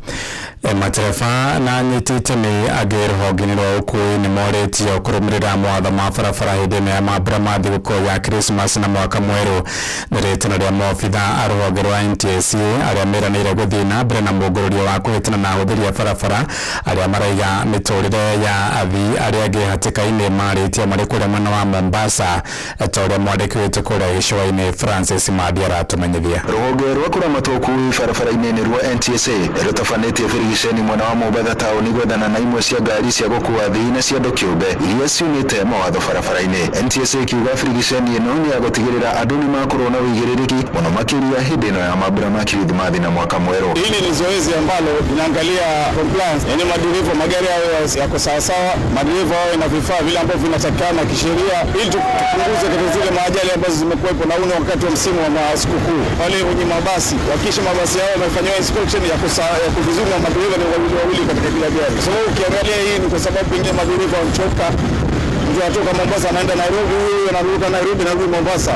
Matereba na nyitĩte nĩ angĩ rũhonge-inĩ rwa ũkui nĩ morĩtio kũrũmĩrĩra mawatho ma barabara hĩndĩ ya mambura ma thigũkũ ya Christmas na mwaka mwerũ. Nĩ rĩtana rĩa maobitha a rũhonge rwa NTSA arĩa meranĩire gũthiĩ na mbere na mũngũrũrio wa kũhĩtana na hũthĩri ya barabara arĩa maraiga mĩtũrĩre ya athii arĩa angĩ hatĩka-inĩ marĩtio marĩ kũrĩa mwena wa Mombasa ta ũrĩa mwandĩki witũ kũrĩa gĩcũa-inĩ Francis Madi aratũmenyithia. Rũhonge rwa kũramata ũkui barabara-inĩ nĩ rwa NTSA rũtabanĩtie Giceni mwena wa Mombasa taũni gwethana na imwe cia ngari cia gũkua athii na cia andũ kĩũmbe iria ciumĩte mawatho barabara-inĩ. NTSA ikiuga Giceni ĩno nĩ ya gũtigĩrĩra andũ nĩ makorwo na ũigĩrĩrĩki mũno makĩria hĩndĩ ĩno ya mambura ma Kirithimathi na mwaka mwerũ. Hili ni zoezi ambalo linaangalia compliance, yani madereva magari yao yako sawasawa, madereva wao na vifaa vile ambavyo vinatakikana kisheria ili tupunguze zile maajali ambazo zimekuwepo na une wakati wa msimu wa sikukuu. Wale wenye mabasi wakisha mabasi yao wamefanywa inspection ya kuvizuri na madereva ni wawili katika kila gari. Kwa sababu ukiangalia hii ni kwa sababu pengine madereva wanachoka, mtu anatoka Mombasa anaenda Nairobi, huyo anaruka Nairobi na rudi Mombasa.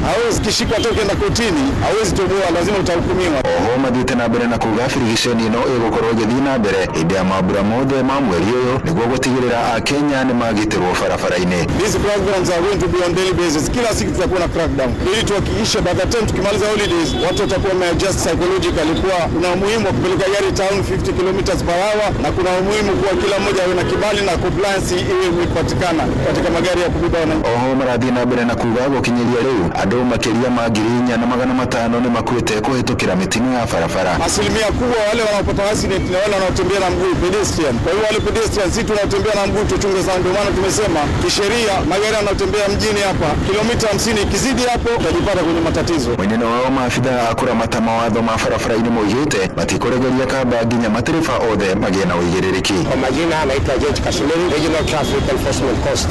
Hawezi kishika toke na kotini, hawezi toboa, lazima utahukumiwa. Oho mathiĩte na mbere na kuuga Giceni ĩno ĩgũkorwo ĩgĩthiĩ na mbere hĩndĩ ya mambura mothe ma mweri ũyũ nĩguo gũtigĩrĩra Akenya nĩ magitĩrwo barabara-inĩ. These programs are going to be on daily basis. Kila siku tutakuwa na crackdown ili tuhakikishe by the time tukimaliza holidays watu watakuwa wameadjust psychologically kuwa kuna umuhimu wa kupeleka gari town 50 kilometers per hour na kuna umuhimu kuwa kila mmoja awe na kibali na compliance iwe imepatikana katika magari ya kubeba wananchi. Oho marathiĩ na mbere na kuuga gũkinyĩria rĩu andũ makĩria ma 4,500 nĩ makuĩte kũhĩtũkĩra mĩtino ya barabara. Asilimia kubwa wale wanaopata accident ni wale wanaotembea na mguu pedestrian. Kwa hiyo wale pedestrian sisi tunaotembea na mguu tuchunge sana, ndio maana tumesema kisheria magari yanayotembea mjini hapa kilomita 50 ikizidi hapo utajipata kwenye matatizo. Mwenendo wao maabitha a kũramata mawatho ma barabara-inĩ moigĩte matikũregeria kamba nginya matereba othe magĩe na ũigĩrĩrĩki. Kwa majina anaitwa George Kashimiri, Regional Traffic Enforcement Coast.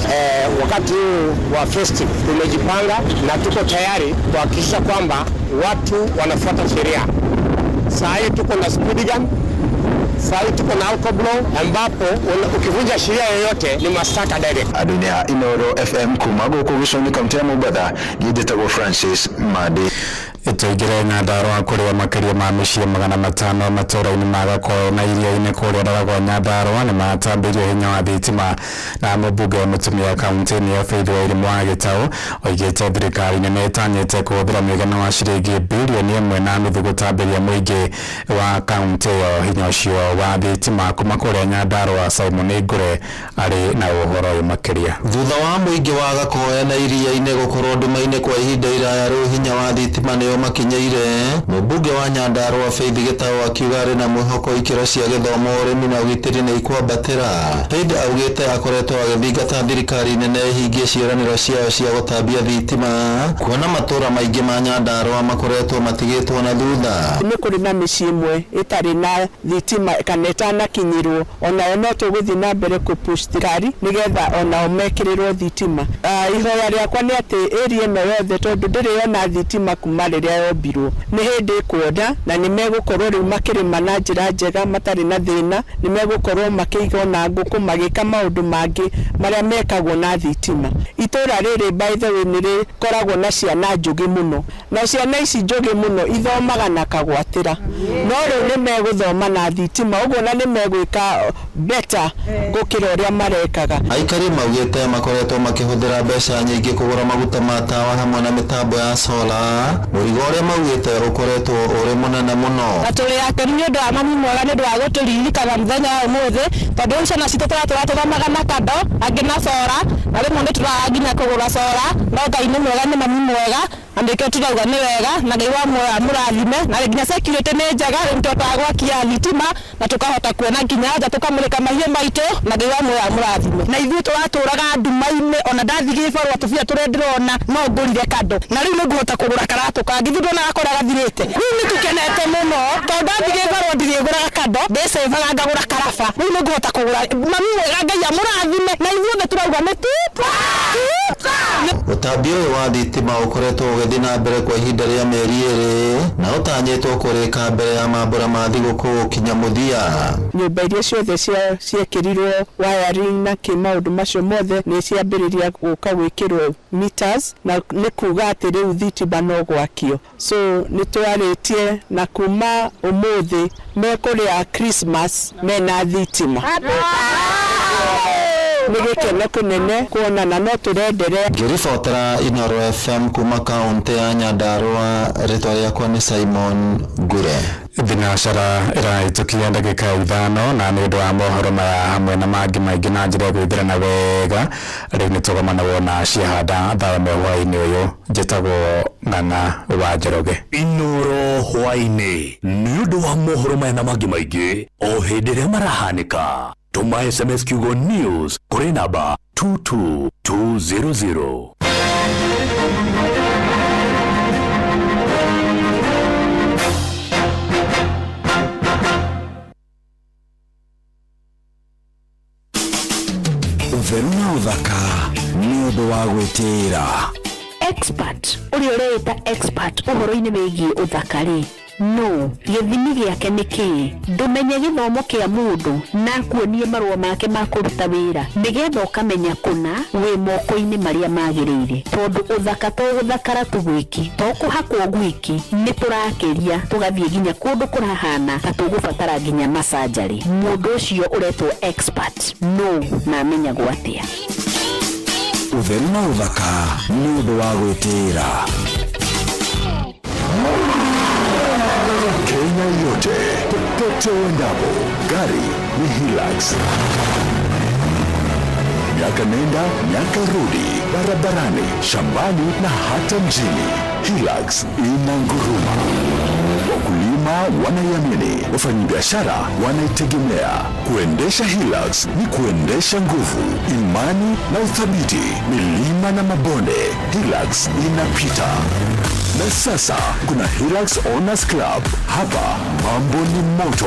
Wakati wa festive tumejipanga na tuko tayari kuhakikisha kwamba watu wanafuata sheria. Saa hii tuko na speed gun Sasa tuko na alcohol blow ambapo ukivunja sheria yoyote ni mashtaka direct. Adunia Inoro FM kumago kugusoni kaunti ya Mombasa gidetago Francis Madi. Itoigire Nyandarua kuria makiria ma mĩciĩ 500 matũra-inĩ ma Gakoyo na iria-inĩ kũrĩa Daragwa Nyandarua nĩ matambirie hinya wa thitima na mũmbunge wa mũtumia kaunti-inĩ ya Faith Wairimu wa Gĩtaũ oigĩte thirikari nĩ ĩtanyĩte kũhũthĩra mũigana wa ciringi bilioni 1.5 gũtambĩria mũingĩ wa kaunti ĩyo hinya ũcio wa thitima kuma kũrĩa Nyandarua. Simon Ngure arĩ na ũhoro ũyũ makĩria. Thutha wa mũingĩ wa Gakoyo na iria-inĩ gũkorwo nduma-inĩ kwa ihinda iraya rĩu hinya wa thitima nĩyo makinyeire, mũmbunge wa Nyandarua Faith Gĩtaũ akiuga arĩ na mwĩhoko ikĩro cia gĩthomo, ũrĩmi na ũgitĩri nĩ ikwambatĩra. Faith augĩte akoretwo agĩthingata thirikari nene ihingie ciĩranĩro ciao cia gũtambia thitima, kuona matũra maingĩ ma Nyandarua makoretwo matigĩtwo na thutha. Nĩ kũrĩ na mĩciĩ ĩmwe ĩtarĩ na thitima kana ĩtanakinyĩrwo, onao no tũgũthiĩ na mbere kũpush thirikari nĩgetha onao mekĩrĩrwo thitima. Ihoya rĩakwa nĩ atĩ area ĩno yothe tondũ ndĩrĩ yona thitima kuma rĩrĩa yombirwo nĩ hĩndĩ kuoda na nĩ megũkorwo rĩu makĩrĩma na njĩra njega matarĩ na thĩna, nĩ megũkorwo makĩiga na ngũkũ magĩka maũndũ mangĩ marĩa mekagwo na thitima. Itũra rĩrĩ by the way nĩ rĩkoragwo na ciana njũgĩ mũno, na ciana ici njũgĩ mũno ithomaga na kagwatĩra, no rĩu nĩ megũthoma na thitima, ũguo na nĩ megwĩka better gũkĩra ũrĩa marekaga. Aikari maugĩte makoretwo makĩhũthĩra mbeca nyingĩ kũgũra maguta ma tawa hamwe na mĩtambo ya solar, mũrigo ũrĩa maugĩte ũkoretwo ũrĩ mũnene mũno. Na tũrĩ akenu nĩ ũndũ wa mami mwega nĩ ũndũ wa gũtũririkana mũthenya wa ũmũthĩ, tondũ ciana citũ tũratũthomaga na kando angĩ na solar, na rĩmwe nĩ tũraga nginya kũgũra solar, no Ngai nĩ mwega, nĩ mami mwega, na nĩkĩo turauga nĩ wega na Ngai wa mwega mũrathime, na nginya security nĩ njega, rĩu tũtotaga gwakia thitima na tũkahota kuona nginya nja tũkamũrĩka mahiũ maitũ, na Ngai wa mwega mũrathime. Na ithuĩ tũratũraga nduma-inĩ, ona ndathiĩ barua tũbia tũrĩa ndĩrona no ngũrire kando, na rĩu nĩ ngũhota kũgũra karatũ kangĩ thutha nakora gathirĩte. Rĩu nĩ tũkenete mũno tondũ ndathiĩ barua ndirĩgũraga kando, ndĩcĩbaga ngagũra karaba, rĩu nĩ ngũhota kũgũra. Mami mwega Ngai amũrathime, na ithuĩ tũrauga nĩ Ũtambia ũyũ wa thitima ũkoretwo ũgĩthiĩ na mbere kwa ihinda rĩa mĩeri ĩrĩ na ũtanyĩtwo kũrĩka mbere ya mambura ma thigũkũ kinya mũthia. Nyũmba iria ciothe ciekĩrirwo wiring na kĩmaũndũ macio mothe nĩ ciambĩrĩria gũka gwĩkĩrwo meters, na nĩ kuga atĩ rĩu thitima no gwakio. So nĩ twarĩtie na kuma ũmũthĩ mekũrĩa Christmas mena thitima. Nĩgĩkeno kĩnene kuonana no tũrenderea. Ngĩribotera Inoro FM kuma kaunti ya Nyandarua, rĩtwa rĩakwa nĩ Simon Ngure. Thinacara ĩrahĩtũkia ndagĩka 5 na nĩ ũndũ wa mohoro maya hamwe na mangĩ maingĩ na njĩra ya gwĩthirana wega, rĩu nĩ tũgomanagwo na ciahanda thaa ĩmwe hwaĩ-inĩ ũyũ. Njĩtagwo Ng'ang'a wa Njoroge. Inoro hwaĩ-inĩ nĩ ũndũ wa mohoro maya na mangĩ maingĩ o hĩndĩ ĩrĩa marahanĩka. Tuma SMS kiugo news kuri namba 22200. Veruna uthaka nĩ ũndũ wa gwĩtĩĩra. Expert ũrĩa ũreta expert ũhoro-inĩ wĩgiĩ ũthaka-rĩ, no gĩthimi gĩake nĩ kĩĩ? Ndũmenye gĩthomo kĩa mũndũ na kuonie marũa make ma kũruta wĩra nĩgetha ũkamenya kũna wĩ moko-inĩ marĩa magĩrĩire, tondũ ũthaka to gũthakara tu gwiki, to kũhakwo gwiki, nĩ tũrakĩria tũgathiĩ nginya kũndũ kũrahana ta tũgũbatara nginya masanjarĩ. Mũndũ ũcio ũretwo expert no na amenyagwo atĩa? Ũtheru na ũthaka nĩ ũndũ wa gwĩtĩĩra. Kenya yote, popote uendapo, gari ni Hilux. Miaka nenda, miaka rudi, barabarani, shambani na hata mjini. Hilux ina nguruma. Wakulima wanaiamini, wafanyabiashara wanaitegemea. Kuendesha Hilux ni kuendesha nguvu, imani na uthabiti, milima na mabonde. Hilux inapita. Na sasa kuna Hilux Owners Club. Hapa mambo ni moto,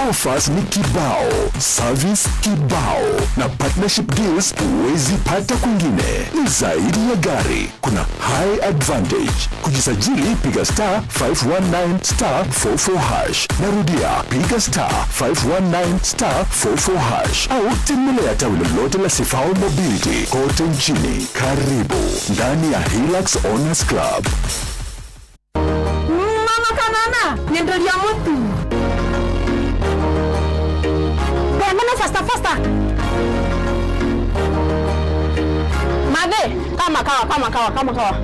offers ni kibao, service kibao, na partnership deals huwezi pata kwingine. Ni zaidi ya gari, kuna high advantage. Kujisajili piga star 519 star 44 hash. Narudia, piga star 519 star 44 hash, au tembelea tawi lolote la Sifao Mobility kote nchini. Karibu ndani ya Hilux Owners Club. Mama kanana, nyendolia mutu. Bwana faster. Made, kama kawa.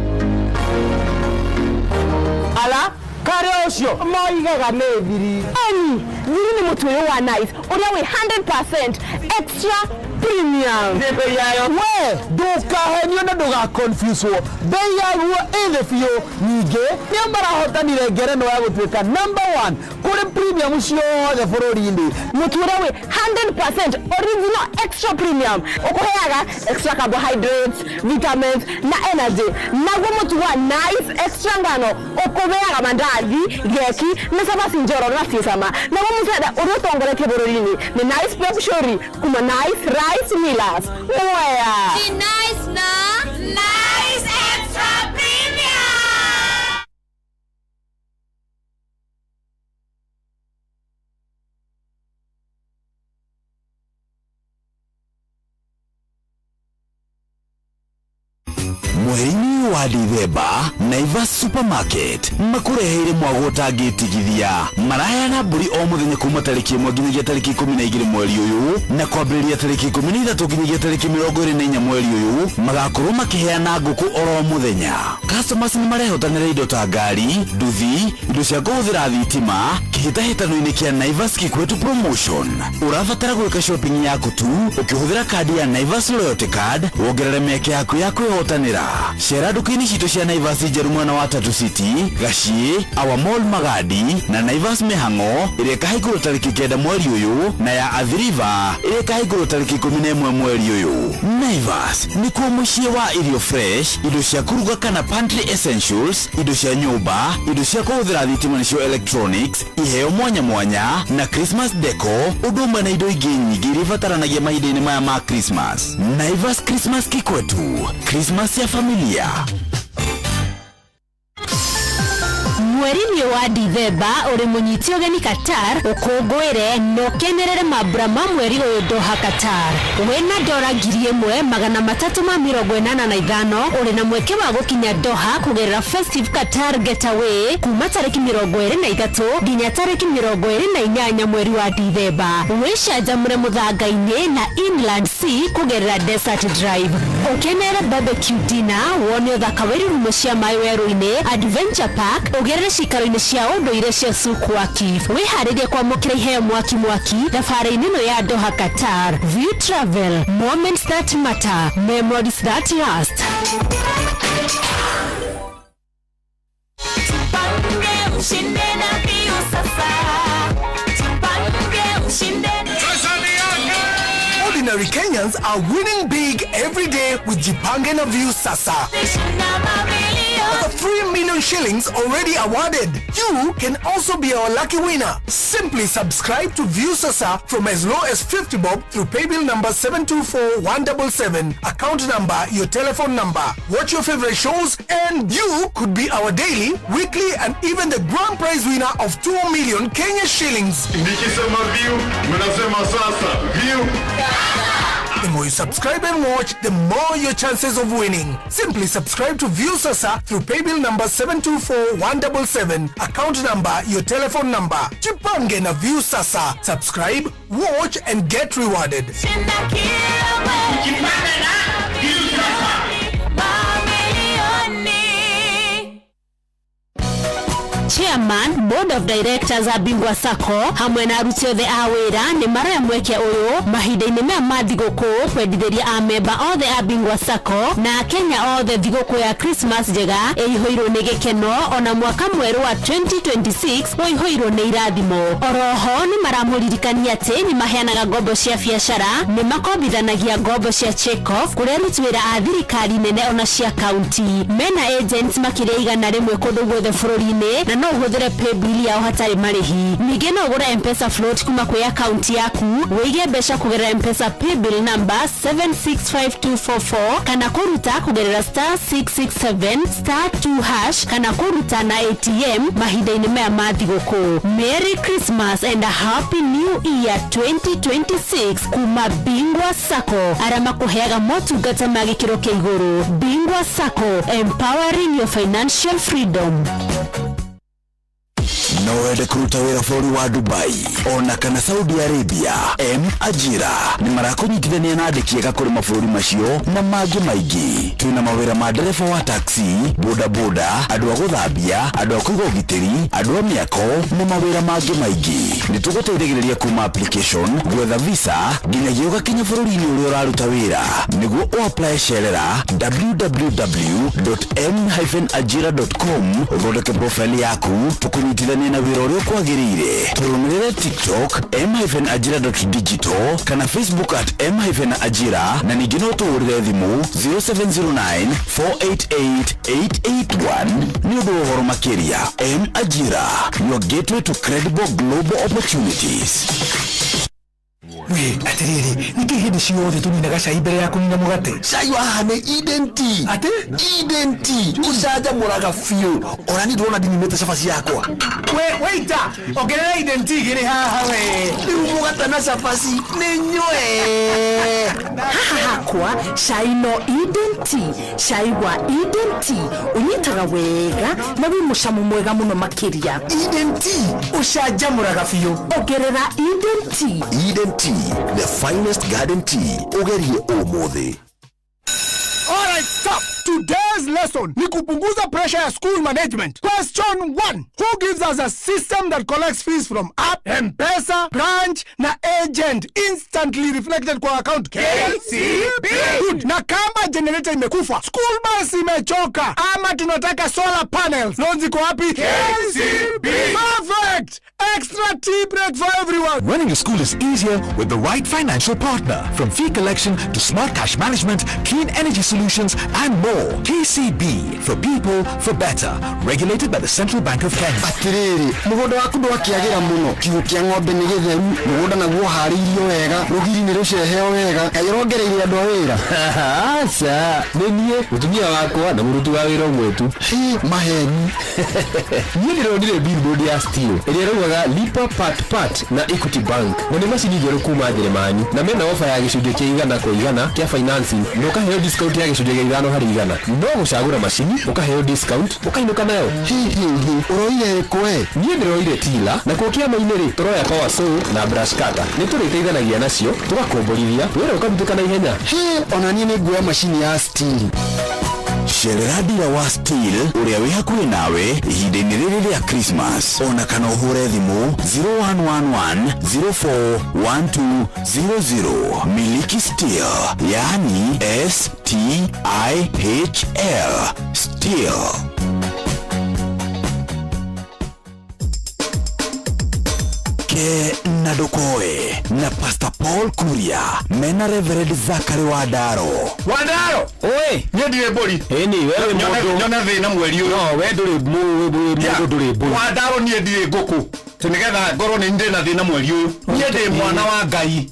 Ala, kare osho. Moigaga nebiri. Ani, nini ni mutu wa nice. Uria we 100% extra premium. Bei yayo. We, duka henyo na duga confuse wo. Bei yayo ende fiyo nige. Niambara hotanire ngereno ya gutwika number 1 kuri premium cio the fororindi. Mutura we 100% original extra premium. Okoheaga extra carbohydrates, vitamins na energy. Nago mutuwa nice extra ngano. Okobeaga mandazi, geki, na sabasi njoro na fisama. Nago musada urotongole keborolini. Ni nice pepshori, kuma nice rice millers. Oya. Ni nice na nice extra premium. Mweri wa Dithemba, Naivas Supermarket makureheire mwagota gitigithia marayana mburi o muthenya kuma tariki 1 nginyagia tariki 12 mweri uyu, na kwambĩrĩria tariki 13 nginyagia tariki 24 mweri uyu magakorwo makiheana nguku oro muthenya. Customers ni marehotanĩra indo ta ngari, nduthi, indo cia kũhũthĩra thitima, kĩhĩtahĩtano-inĩ kĩa Naivas Kikwetu Promotion. Ũrabatara gwĩka shopping yaku tu ũkĩhũthĩra kadi ya Naivas Loyalty Card, wongerere mĩeke yaku ya kwĩhotanĩra. Cera duka-inĩ citũ cia Naivas njerũ mwena wa Tatu City, Gaciĩ, Our Mall Magadi na Naivas Mĩhang'o ĩrĩa ĩkahingũrwo tariki 9 mweri ũyũ, na ya Athi River ĩrĩa ĩkahingũrwo tariki 11 mweri ũyũ. Naivas nĩ kuo mũciĩ wa irio fresh, indo cia kũruga kana pantry essentials, indo cia nyũmba, indo cia kũhũthĩra thitima nĩcio electronics, iheo mwanya na Christmas deco, ũndũ ũmwe na indo ingĩ nyingĩ iria ibataranagia mahinda-inĩ maya ma Christmas. Naivas Christmas Kikwetu, Christmas ya familia. Mweri-inĩ wa Dithemba uri munyiti ũgeni Qatar ũkũngũĩre na ũkenerere mambura ma mweri ũyũ Doha Qatar. Wĩna ndora 1345 uri na mweke wa gũkinya Doha kũgerera Festive Qatar Getaway kuma tariki 23 nginya tariki 28 mweri wa Dithemba. Wĩcanjamũre mũthanga-inĩ na Inland Sea kũgerera Desert Drive. Ũkenere barbecue dinner, wone ũthaka wa irurumo cia maĩ werũ-inĩ, Adventure Park, ũgerere cikaro-inĩ cia ũndũire cia Souq Waqif. Wĩharĩrie kwamũkĩra iheo mwaki thabarĩ-inĩ ĩno ya Doha Qatar. View Travel, moments that matter, memories that last. Tupange ushinde na View sasa. Tupange ushinde. Ordinary Kenyans are winning big every day with Jipange na View Sasa. Over 3 million shillings already awarded. You can also be our lucky winner. Simply subscribe to View Sasa from as low as 50 bob through paybill number 724177, account number, your telephone number. Watch your favorite shows and you could be our daily, weekly and even the grand prize winner of 2 million Kenya shillings. Nikisema View, mnasema sasa. View. The more you subscribe and watch, the more your chances of winning. Simply subscribe to View Sasa through paybill number 724177, account number, your telephone number. Jipange na View Sasa. Subscribe, watch and get rewarded. Chairman Board of Directors a Bingwa Sacco hamwe na aruti othe a wira ni mara ya mweke uyu mahinda-ini maya ma thigũkũ kwendithĩria amemba othe a Bingwa Sacco na Kenya othe thigũkũ ya Christmas njega ĩihũirwo nĩ gĩkeno ona mwaka mwerũ wa 2026 ũihũirwo nĩ irathimo. Oroho ni maramũririkania atĩ ni maheanaga ngombo cia biacara, ni makombithanagia ngombo cia check-off kũrĩa aruti wĩra a thirikari nene ona cia kaunti. Mena agents makĩria igana rĩmwe kũndũ guothe bũrũri-inĩ na no ũhũthĩre paybill yao hatarĩ marĩhi. Ningĩ no ũgũre M-Pesa float kuma kwĩ akaunti yaku, wĩige mbeca kũgerera M-Pesa paybill number 765244 kana kũruta kũgerera *667*2# kana kũruta na ATM mahinda-ini maya ma thigũkũ. Merry Christmas and a Happy New Year 2026 kuma Bingwa Sacco, arĩa makũheaga motungata ma gĩkĩro kĩa igũrũ. Bingwa Sacco, empowering your financial freedom. No wende kuruta wĩra bũrũri wa Dubai ona kana Saudi Arabia, Ajira ni marakunyitithania na andĩki ega kũrĩ mabũrũri macio na mangĩ maingĩ. Twĩna mawĩra ma ndereba wa taxi, boda boda, andũ a gũthambia, andũ a kũiga ũgitĩri, andũ a mĩako na mawĩra mangĩ maingĩ. Nĩ tũgũteithagĩrĩria kuma application, gwetha visa nginyagia ũgakinya bũrũri-inĩ ũrĩa ũraruta wĩra. Nĩguo ũapply cerera www.m-ajira.com ũthondeke profile yaku, tũkũnyitithania na wĩra ũrĩa kwagĩrĩire. Tũrũmĩrĩre TikTok m-ajira.digital kana Facebook @m-ajira na ningĩ no tũhũrĩre thimũ 0709488881 nĩ ũndũ wa ũhoro makĩria. M-Ajira, your gateway to credible global opportunities. We, atiriri, niki hindi ciothe tuninaga cai mbere ya kunina mugate. Cai wa haha nĩ Eden Tea. Ate? Eden Tea. Ũcanjamũraga biũ. Ona ni ndĩrona ndinimĩte cabaci yakwa. Waiter, ongerera Eden Tea gĩrĩ haha we. Rĩu mũgate na cabaci nĩ nyue. Haha hakwa cai no Eden Tea. Cai wa Eden Tea ũnyitaga wega na wĩ mũcamo mwega mũno makĩria. Eden Tea ũcanjamũraga biũ. Ongerera Eden Tea. Eden Tea, the finest garden tea. Ugerie umuthi. All right, stop. Today's lesson ni kupunguza pressure ya school management. Question 1. Who gives us a system that collects fees from app, M-Pesa, branch na agent instantly reflected kwa account? KCB. Good. Na kama generator imekufa, school bus imechoka, ama tunataka solar panels, loans iko wapi? KCB. Perfect. Extra tea break for everyone. Running a school is easier with the right financial partner. From fee collection to smart cash management, clean energy solutions, and more. KCB, for people, for better. Regulated by the Central Bank of Kenya. Atiriri, mugondo waku ndwakiagira muno. Kiugo kia ng'ombe ni githeru, mugondo naguo hariirio wega, rugiri ni ruceheo wega. Kayirongereire andu a wira. Aca, ni nie mutumia wakwa na murutu wa wira umwe tu. Maheni. Niĩ ndĩronire billboard ya Steel ĩrĩa ĩraugaga lipa part na Equity Bank, na nĩ macini njerũ kuma Njĩrĩmani, na mena ofa ya gĩcunjĩ kĩa 100% kĩa financing, na ũkaheo discount ya gĩcunjĩ kĩa 5 harĩ 100. No gũcagũra macini ũkaheo discount ũkainũka nayo. Ũroire kwe? Niĩ ndĩroire Tila, na kuo kĩama-inĩ rĩ tũroya power saw na brush cutter. Nĩ tũrĩteithanagia nacio tũgakomborithia wĩra ũkarutĩka na ihenya. Ona niĩ nĩ nguoya macini ya Steel. Cerera dira wa Steel ũrĩa wĩ hakuhĩ nawe ihinda-inĩ rĩrĩ rĩa Christmas. Ona kana ũhũre thimũ 0111041200. Miliki Steel, yani STIHL. Steel. Na Dokoe na Pastor Paul Kuria mena Reverend Zachary Wadaro. Wadaro! Oi! Niĩ ndirĩ mbũri. Ĩni, wewe mũndũ. Nyona thĩna mweri ũyũ. No, we ndũrĩ mũndũ ndũrĩ mbũri. Wadaro niĩ ndirĩ ngũkũ. Nĩgetha ngorwo nĩ ndĩ na thĩna mweri ũyũ. Niĩ ndĩ mwana wa Ngai.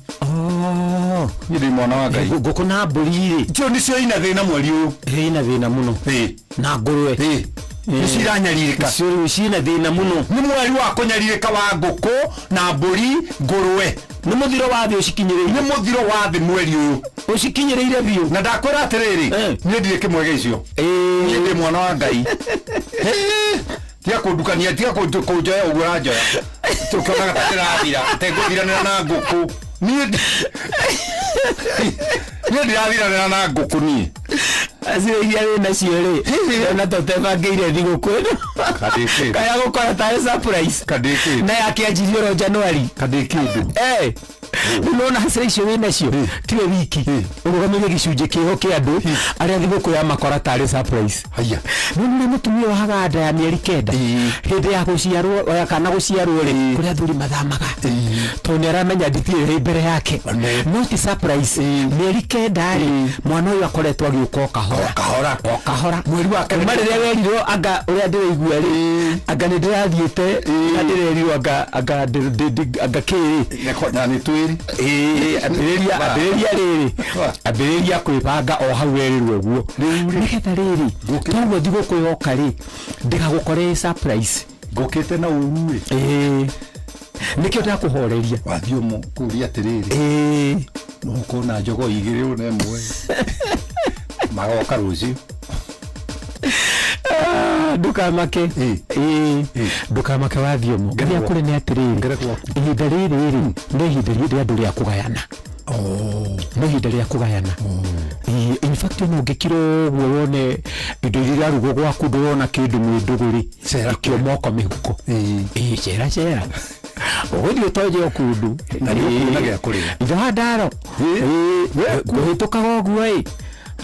Niĩ ndĩ mwana wa Ngai. Ngũkũ na mbũri rĩ. Icio nĩcio ina thĩna mweri ũyũ. Ina thĩna mũno. Na ngũrwe. Nĩciranyarirĩka. Ciĩna thĩna mũno. Nĩ mweri wa kũnyarirĩka wa ngũkũ na mbũri, ngũrwe. Nĩ mũthiro wa thĩ ũcikinyĩrĩire. Nĩ mũthiro wa thĩ mweri ũyũ. Ũcikinyĩrĩire biũ. Na ndakwĩra atĩrĩrĩ, niĩ ndirĩ kĩmwega icio. Niĩ ndĩ mwana wa Ngai. Tiga kũndukania, tiga kũnjoya ũguo ũranjoya. Tũkĩonaga ta ndĩrathira, tegũthiranĩra na ngũkũ. Niĩ ndirathiranĩra na ngũkũ niĩ. Asire iria wina cio ri. Na totebangeire thigo kwenu. Kadiki. Kaya gukora ta surprise. Kadiki. Na yakianjirio ro January. Kadiki. Unaona hasira icio wina cio tiwe wiki urugamire gicunje kiho ki andu aria thiguku ya makora tari surprise. Haya. None mutumia wa haganda ya mieri 9 hindi ya guciarwo ya kana guciarwo ri kuria thuri mathamaga. Tone aramenya ndithire mbere yake. Not surprise. Mieri 9 ri mwana uyu akoretwo agiuka kahora mweri wa kana rĩrĩa werirwo anga uria ndĩraigua ri anga nĩ ndĩrathiĩte na ndĩrerirwo anga kĩrĩ na nĩ twĩri ambĩrĩria kwĩbanga o hau werirwo guo nĩgetha rĩrĩ toguo thigũkũ yoka rĩ ndĩgagũkore surprise ngũkĩte na ũru nĩkĩo ndakũhoreria wathiĩ mũkũria atĩrĩrĩ nũkona njogo igĩrĩ ũna ĩmwe magoka rũciũ ndukamake ndukamake wathiomo nginya kuri ni atiriri ihinda riri ni ihinda riri andu ria kugayana no ihinda ria kugayana in fact no ngikiro wone indo iria rugo gwaku ndurona kindu mwinduguri kio moko mihuko cera uguthi utoje okundu na gya kuria itha ndaro guhituka guo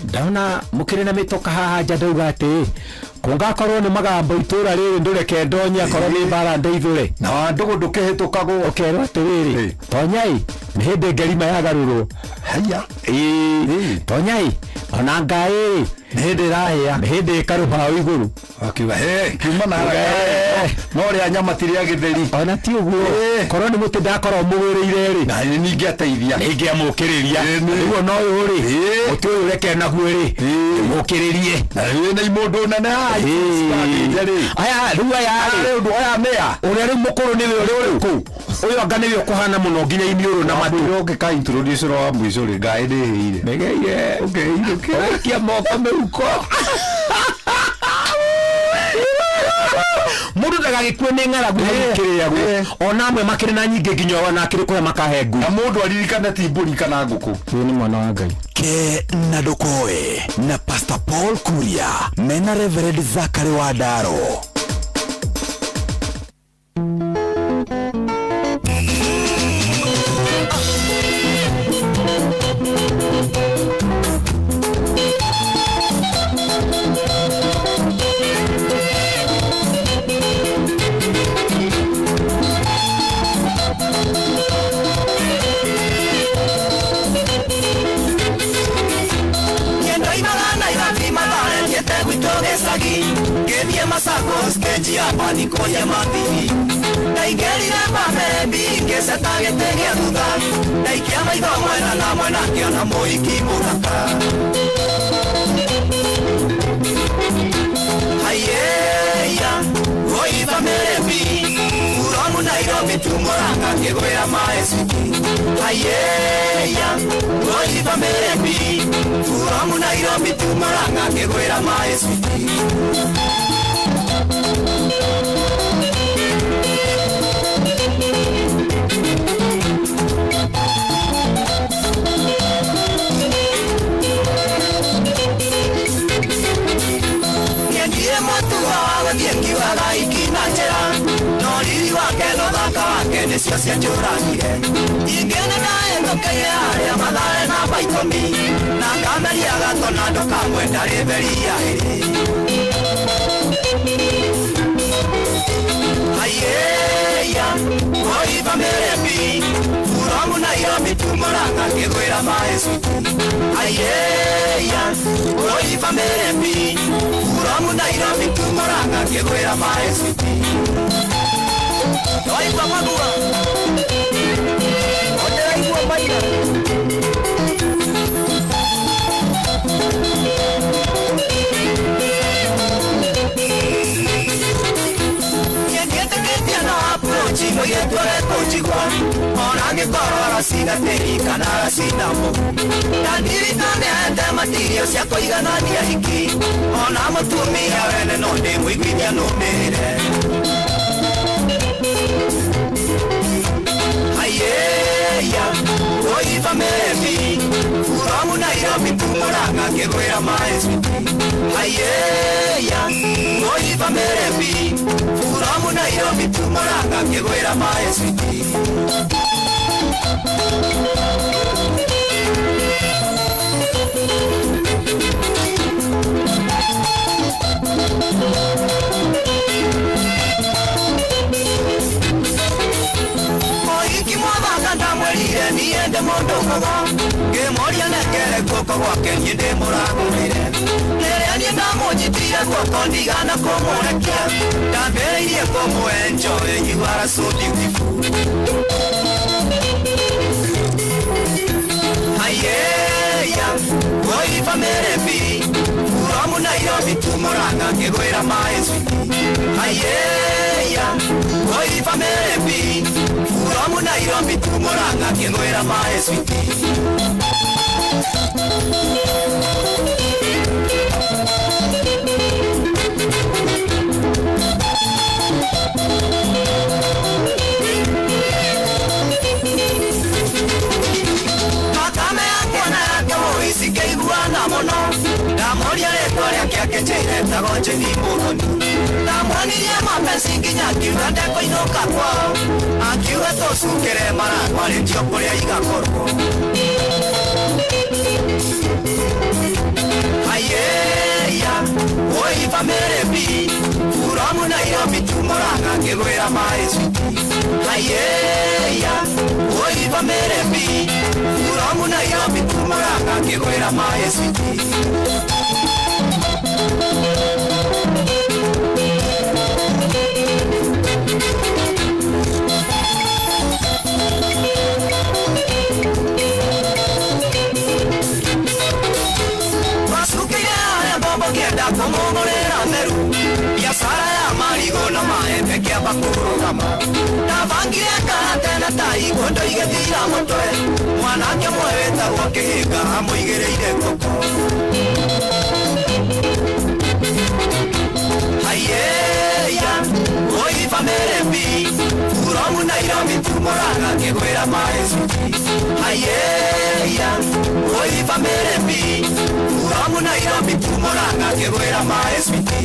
ndona mukire na mitoka haha nja ndauga ati kungakorwo ni magambo itura riri ndureke ndonya korwo ni mbara ndeithure na ndugu ndukihitukago okerwo atiriri tonyai ni hindi ngerima yagarurwo haya tonyai ona ngai ni hindi rahia ni hindi ikaruha iguru akiuga kiuma na no ria nyama tiria githeri ona ti uguo korwo ni muti ndakorwo mugwiriire ri na ningi ateithia ningi amukiriria niguo no uyu ri muti uyu reke naguo ri mukiririe na wina imundu nene aya riu aya undu aya mea uria ri mukuru ni uri ku uyu anga ni ukuhana muno nginya iniuru na matu roke ka introduce ro mwizo ri ngai ndiire megeire okay kia moko meuko mundu ndagagikue ni ng'aragu mukiria guo ona amwe makiri na nyingi nginya ona akiri kuhe makahe ngu na mundu aririkana ti mburi kana nguku uyu ni mwana wa Ngai ke na Ndokoe na Pastor Paul Kuria mena Reverend Zachary Wadaro. Kenia masakos keji hapa niko ya mabibi Naigerire mamembi kesa tagetegia duda Naikia maitho mwena na mwena kiona moiki muthaka Hayeya Goiva merebi Uromu Nairobi tumoranga kegwera maesiki Hayeya Goiva merebi Uromu Nairobi tumoranga kegwera maesiki Diengi wala ikinachera Nori wake no dhaka wake nesio sia churangire Ingene na endo keye aria madhare na baitomi Na kameri agato na doka mwenda reberia hiri Hayeya Goiva merebi Uromu Nairobi tumoranga kegwera maesuki Hayeya Goiva merebi Uromu Nairobi tumoranga kegwera maesuki Goiva magua Ondera igua maina Chimo yetu kuchigwa Ona ngikoro siga terika na sinamo Tandiri tane ende matirio sia kuiganania hiki Ona mutumia wene no ndi mwigithia no mere Hayeya Goiva merebi Uromu Nairobi mitumuranga kegwera maeswiti ayeya oiva merebi furamu na iyo mitumuranga kegwera maeswiti oiki mwavanga ndamwerire niende mondo kogo ngemoria nekere guoko gwake niĩ ndĩmũragũrĩre rĩrĩa niĩ ndamũnyitire guoko ndigana kũmũrekia ndambĩrĩirie kũmũenjoy you are so beautiful ayeya oiva merebi furamu na Nairobi tumuranga ngĩgwĩra maeswiti ayeya oiva merebi furamu Nairobi tumuranga ngĩgwĩra maeswiti Makame akwana yake muisi keiguana muno ndamoria rĩtwa rĩake akĩnjĩire etagwo Njeni Mũthoni ndamwonirie mapenzi nginya akiuga ndekũinũka kwao akiuga tũcukĩre maratwarĩtio kũrĩa igakorwo ayeya oiva merebi furamu Nairobi tumuranga ngĩgwĩra maeswiti ayeya oiva merebi furamu Nairobi tumuranga ngĩgwĩra maeswiti ngĩenda kũmũgũrĩra meru biacara ya marigo na maembe kĩamba kũrũgama ndabangire karatena ta igũndo igĩthira mũtwe mwanake mwe wĩtagwo Kĩhĩnga amũigĩrĩire ngũkũ ayeya oiva merebi furamu Nairobi tumuranga ngĩgwĩra maeswiti ayeya oiva merebi furamu Nairobi tumuranga ngĩgwĩra maeswiti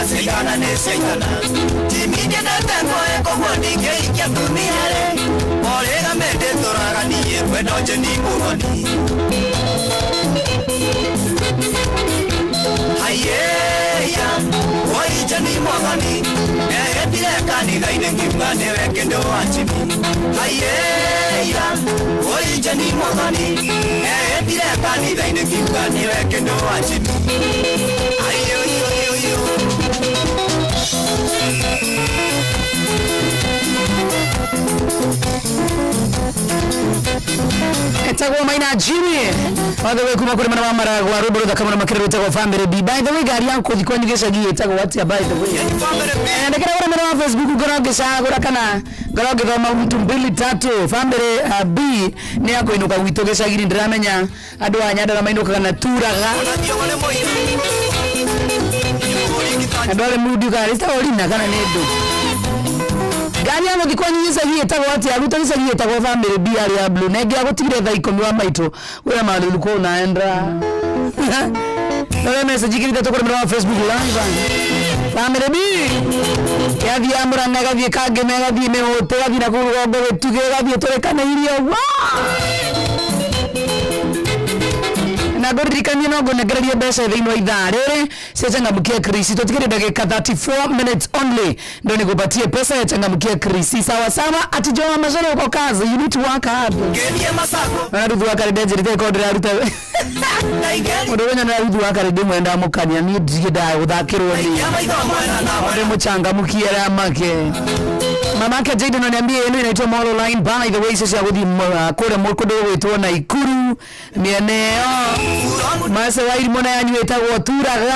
Sigana ne sigana Timide de tengo eko wani ke ikia tumiare Olega mende toraga niye Bueno Njeni Mũthoni ayeya oi Njeni Mũthoni ehetire kanitha-inĩ ngiuga nĩwe kĩndũ wa njimi ayeya oi Njeni Mũthoni ehetire kanitha-inĩ ngiuga nĩwe kĩndũ wa njimi etagwo Maina Jimmy othe we kuma kuri mana maragwa rũmbũ rũthaka mũno makĩria rwĩtagwo Family B. By the way gari yangu thikũ nyingĩ cagi etagwo atia by the way ndekera gora mwana wa Facebook ngora ngĩcagũra kana ngora ngĩthoma mtu 2-3 Family B nĩ yakũinũka gwitũ gĩcagi ndiramenya andũ a Nyandarua mainũkaga na turaga andũ arĩa mudi gari ta orina kana nĩ ndũ gari yangu thikũ nyingĩ cagi etagwo atia aruta gĩcagi etagwo Family B ya blue na ngĩa gũtigire thaa 10 wa maitũ wewe mahali ulikuwa unaenda na message kile tokora mwa Facebook live Family B yathi amuranga gathie kange megathie mehote gathie na kugongo wetuge gathie torekana irio na goririkania no ngonegereria mbeca thĩinĩ wa ithaa rĩrĩ cia changamkia Chris tutikire dakika 34 minutes only ndio nikupatie pesa ya changamkia Chris sawa sawa atijoma mazoro kwa kazi you need to work hard ngenie masako na rudhu akari dejeri te kodra ruta ndio na rudhu akari demo enda mukania ni digida uthakirwo ni ndio muchangamkia ramake mamake Jaden ananiambia yeye inaitwa Mall Line by the way sasa gudi kule mkodo wetu na Ikuru mieneo mase wairi mona yanyu etagwo turaga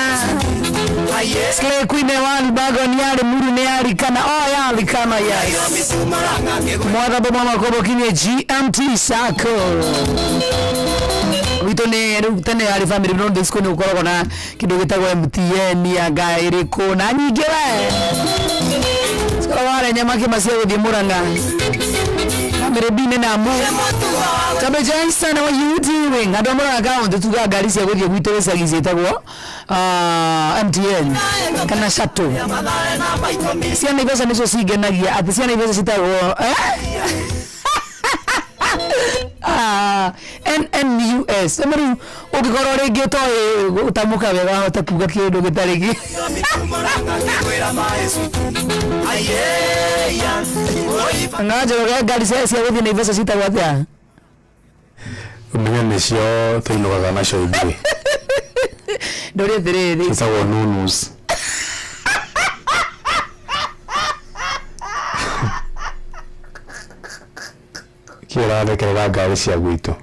Slay Queen Ewali Bago ni yari Muru ni yari kana yari kana yes Mwada bomama kobo kinye GMT Sako Wito ne rutane yari family bino disco ni ukoro na kidogo gitagwa MTN ya gairi ko na nyigere Skoro wale nyamake masego di Muranga Merebine na mu Tabe Jason, what you doing? I don't know account to ga gari sia godi gwito sagize tagwo MTN kana shato sia ni pesa niso sigenagia ati sia ni pesa sitagwo NNUS emeru ukikoro rege to utamuka wega hota kuga kindu gitarigi ngaje ga gari sia godi ni pesa sitagwo atia Umenye nisio tuinogaga nacio ithuĩ ndore thiriri citagwo nunus kĩrathekerera ngari cia gwitũ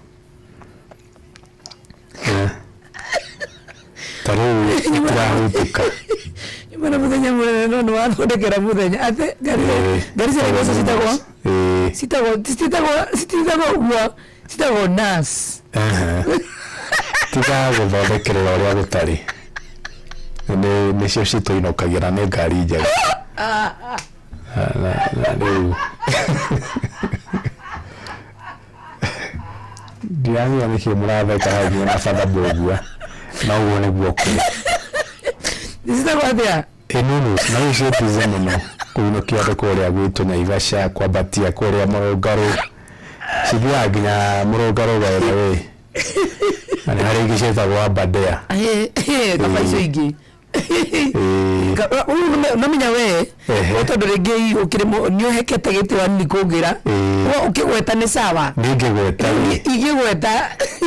tarĩu itirahutũka Mana muthenya mũnene no wathondekera muthenya ate gari cia gũcoka sitagwo nas tiga gũthondekerera ũrĩa gũtarĩ nĩcio citũinũkagĩra nĩ ngari njega na rĩu ndiramenya nĩkĩ mũratheka hau na batha ũguo na ũguo nĩguo kũrĩ sitagwo atia nunus na icio tize mũno kũinũkia andũ kũrĩa gwitũ Naivasha kwambatia kũrĩa Mũrũngarũ Sibia ginya Mũrũngarũ gaĩra we ani hari ingĩ ciĩtagwo Aberdare kama icio ingĩ namenya we tondũ rĩngĩ ũkĩrĩ nĩũhekete gĩtĩ wanini kũngĩra ũkĩgweta nĩ sawa ingĩgweta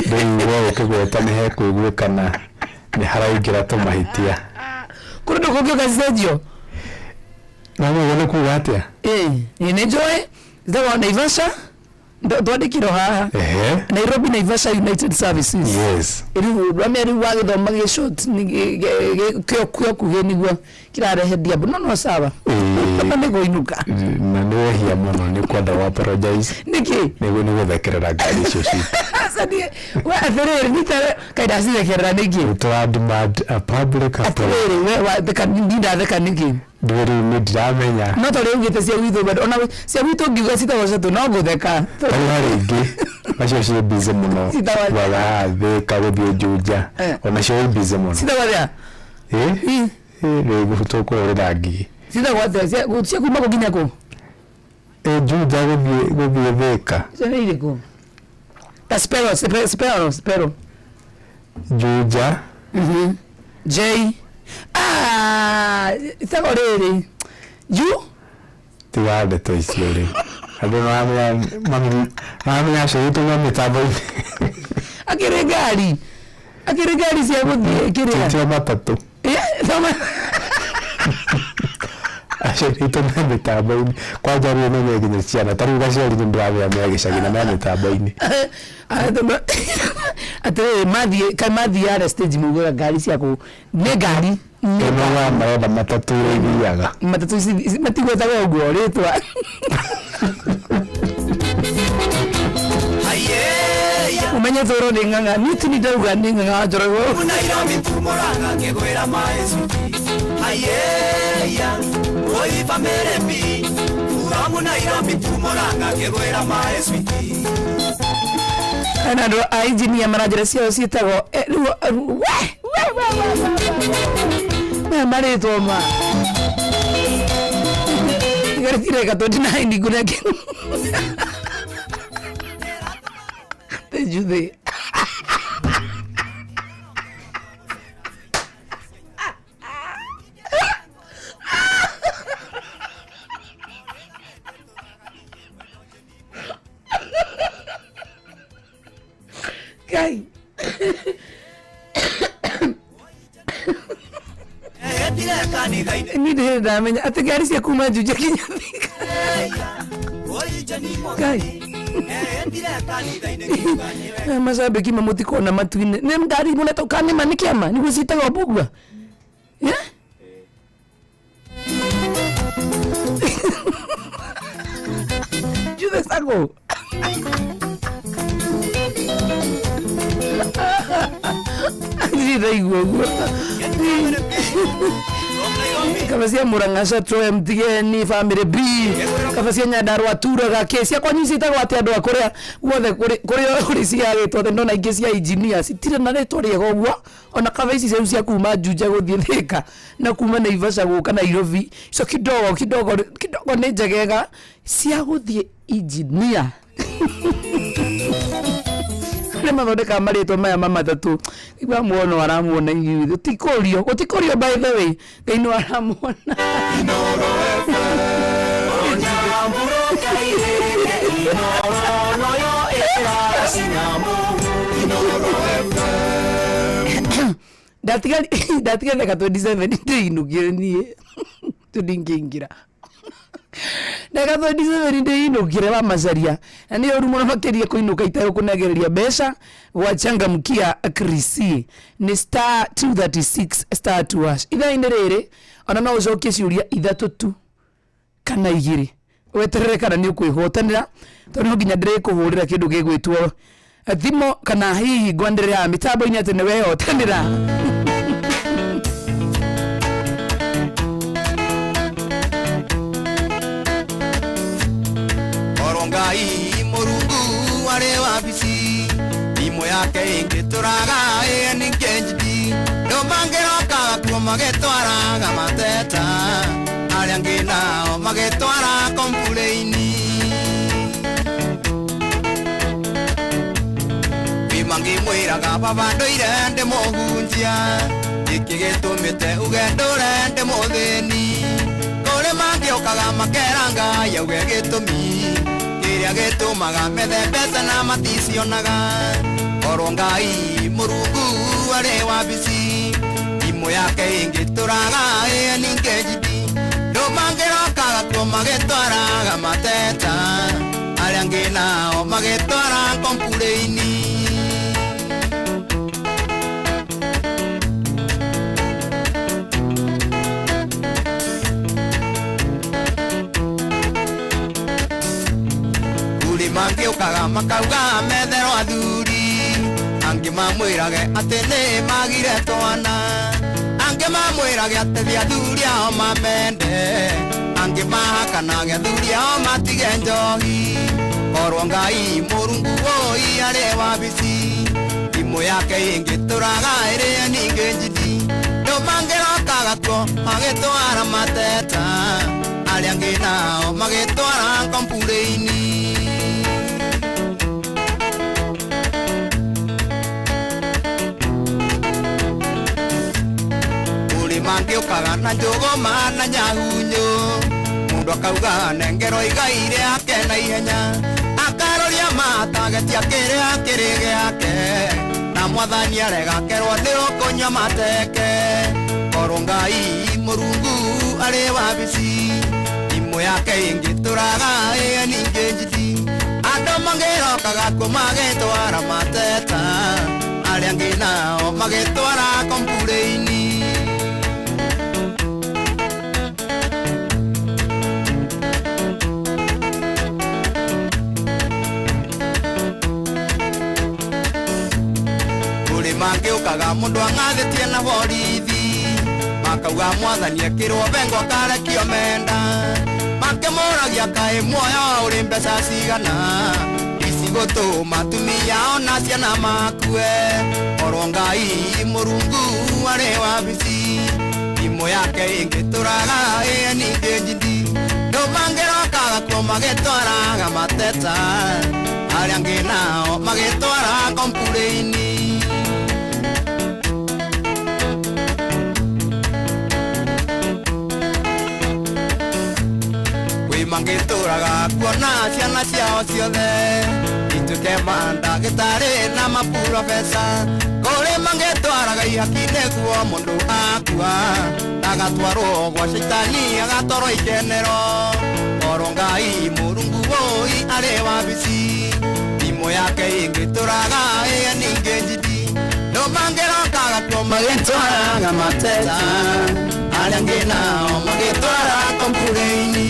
rĩu ũkĩgweta nĩ hekũiguĩkana nĩ haraingĩra tũmahĩtia kũrĩ ndũ kũngĩũka cicenjio na mũgũo nĩ kuuga atĩa nĩ njũĩ zitagwo Naivasha twandĩkirwo haha Nairobi Naivasha United Services rĩu wagĩthoma gĩ short kĩo kuge nĩguo kĩrarehe diabo no sawa nĩ gũinũka na nĩ wehia mũno nĩ kwenda wa apologize nĩkĩ nĩguo nĩ gũthekerera ngari icio ci we atĩrĩrĩ nĩta kaida cithekerera nĩkĩ demand a public apology we watheka ndatheka nĩkĩ ndĩrĩ ndiramenya no tondũ ugĩte cia gwitũ bado ona cia gwitũ ngiuga citagwo catu no gũtheka tarĩ ingĩ nacio ciĩ busy mũno waga thĩka gũthiĩ Juja onacio ciĩ busy mũno citagwo atia rĩu tũkũrorera ngigi citagwo atia cia kuma kũ nginya kũ Juja gũthiĩ thĩka ciana irĩkũ ta Spero Juja J itagwo rĩrĩ tiga ndeto icio rĩ andũ maramenya cigĩtũma mĩtambo-inĩ akĩrĩ ngari cia gũthiĩ kĩrĩa tio matatũ aciarĩtwo me mĩtambo-inĩ kwanja rĩu menye nginya ciana tarĩu gaciari nĩ ndĩramenya me gĩcagi na me mĩtambo-inĩ atĩrĩrĩ mathiĩ stage maugaga ngari ciakũ nĩ ngari ĩno marenda matatũ ĩthiaga matatũ matigwetagwo ũguo rĩtwa umenye tũrwo nĩ ng'ang'a nĩti nĩ ndauga nĩ ng'ang'a njoragwo Nairobi tumoranga ngĩgwĩra maesuti oiva meremi uramu Nairobi tumoranga ngĩgwĩra maesuti na andũ a engineer maranjĩra ciao ciĩtagwo marĩtwo ma igarĩtireka 29 ngũneke tejuthĩ Kai. Ni de damenya ate gari cia kuma Juja kinya Thika. Kai. Mashabiki mamutikona matuine. Ne ngari munatoka ni manikiama ni gusitaga bugwa. the sako kabasia Murang'a Troy MTN family B kabasia Nyandarua Tura gakesia kwa nyisi itagwa ati andu akuria guothe kuri cia gitwo the ndona ingi cia engineers itire na retwa riega uguo ona kabaisi cia cia kuma Juja guthie Thika na kuma Naivasha guka Nairobi so kidogo ni njegega cia guthie engineer ni mathondeka maritwa maya mamatatu igwa muono aramuona inyuĩ utikorio by the way gaino aramuona ndatiga ka 27 ndinugire nie tudingingira Daga 27 ndinugire wa mazaria na ni oru muno makeria kuinuka itaro kunagereria mbeca gwachangamkia Krisi ni star 236 star 2 ida inderere ona no ucokie ciuria ithatu tu kana igiri weterere kana ni ukwihotanira tondu no nginya ndikuhurira kindu gigwitwo thimo kana hihi ngwanderera mitambo ine ati ni wehotanira Ngai Murungu wale wabisi imo yake ingituraga ni kenjidi no mangeroka kwa magetwara mateta aliangina magetwara kompuleini bimangi mwiraga babando irende mohunjia ikigetumite ugendore nde muthini kore mangiokaga makeranga yauge gitumi kiria gitumaga methembete na maticionaga korwo Ngai Murungu arĩ wabici imo yake ingituraga ninge jidi ndũmangĩrokaga kuo magĩtwaraga mateta arĩa angĩ nao magĩtwara kompurĩini Mangiukaga makauga metherwo athuri angi mamwirage ati ni magire twana angi mamwirage ati thi athuri ao mamende angi mahakanage athuri ao matige njohi korwo Ngai Murungu woi arĩ wabici imo yake ingituraga ĩrĩa ninge njidi ndũmangĩrokaga kuo magĩtwara mateta arĩa angĩ nao magĩtwara kompurĩini mangiukaga na njuguma na nyahunyu mundu akauga nengero igaire ake na ihenya akaroria matageti akiria kirige yake na mwathani arega kerwo ni ukunywa mateke korwo Ngai Murungu arĩ wabici imo yake ingituraga ninge njidi andũ mangĩrokaga kuo magĩtwara mateta arĩa angĩ nao magĩtwara kompurĩini mangiukaga mundu angathetie na borithi makauga mwathani ekirwo bengo akarekio menda makimuragia kaĩ muoyo uri mbeca cigana ici gutuma atumia ona ciana makue korwo Ngai Murungu arĩ wabici imo yake ingituraga ninge njidi ndũmangĩrokaga kuo magĩtwaraga mateta arĩa angĩ nao magĩtwara kompurĩini mangituraga kuona ciana ciao ciothe ituke mandagĩtarĩ na maprofesa kũrĩ mangĩtwaraga ihaki-inĩ guo mũndũ akua agatwarwo gwa caitani agatwarwo ikenero korwo Ngai Murungu woi arĩ wabici imo yake ingĩtũraga ninge njidi ndũmangĩrokaga kuo magĩtwaraga mateta arĩa angĩ nao magĩtwara kompurĩini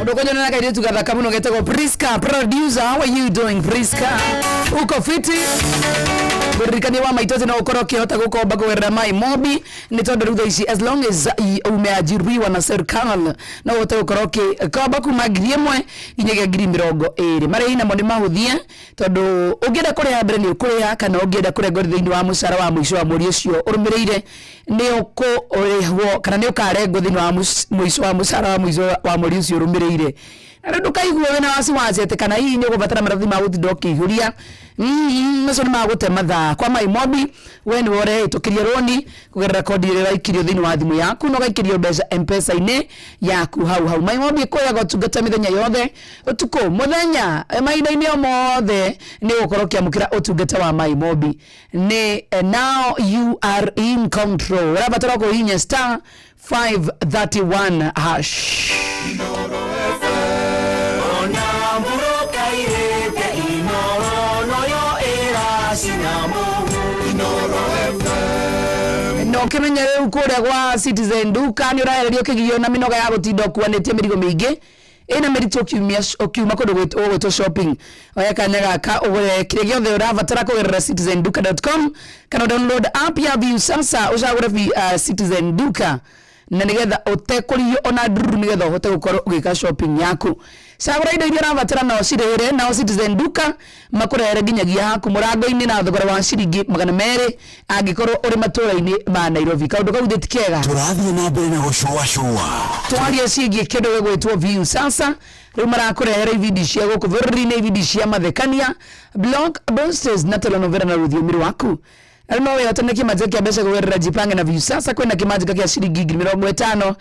Udokoja na kaidi tugathaka muno getego Priska producer. How are you doing Priska? Uko fiti? Burikani wa maitote na ukoroki hota gukomba kugerera mai mobi ni tondu rutha ici as long as umeajiriwa na serikali na wote ukoroki komba kuma ngiri imwe inyagia ngiri 20 mari ina mo ni mahuthie tondu ungienda kuria mbere ni ukuria kana ungienda kurengo thiini wa mucara wa mwisho wa mweri ucio urumireire ni uko urihwo kana ni ukarengo thiini wa mwisho wa mucara wa mwisho wa mweri ucio urumireire na ndukaigwe wena wasiwasi ati kana hii ni ugubatara marathi ma guthindo kihuria meso ni magute mathaa kwa mai mobi we ni wore itukiria roni kugerera kodi ira ikirio thini wa thimu yaku no gaikirio mbeca M-Pesa ine yaku hau mai mobi koya gotungata mithenya yothe utuko muthenya maina ine mothe ni gukorokia mukira utungata wa mai mobi ni now you are in control rabatara ko hinya *531 hash no kimenya reu kuria gwa Citizen duka ni urahererio kigio na minoga ya gutinda kuanetie mirigo mingi ina merito kiuma kundu gwitwo shopping oya kanyaga ka ugure kire giothe urabatara kugerera citizenduka.com kana download app ya View sasa ucagure Citizen duka na nigetha utekuriyo ona nduru nigetha uhote gukorwo ugika shopping yaku cagura indo iria urabatara no cirire na Citizen duka makurehere nginyagia haku murango-ini na thogora wa ciringi 200 angikorwo uri matura-ini ma Nairobi kaundu kau thitikega turathie na mbere na gucua twarie ciingi kindu gigwitwo View sasa riu marakurehere ibindi cia guku bũrũri-inĩ ibindi cia mathekania blockbusters na telenovela na rũthiomi rwaku no we otene kimaje kia mbeca kugerera Jipange na View sasa kwena kimaje kia ciringi 50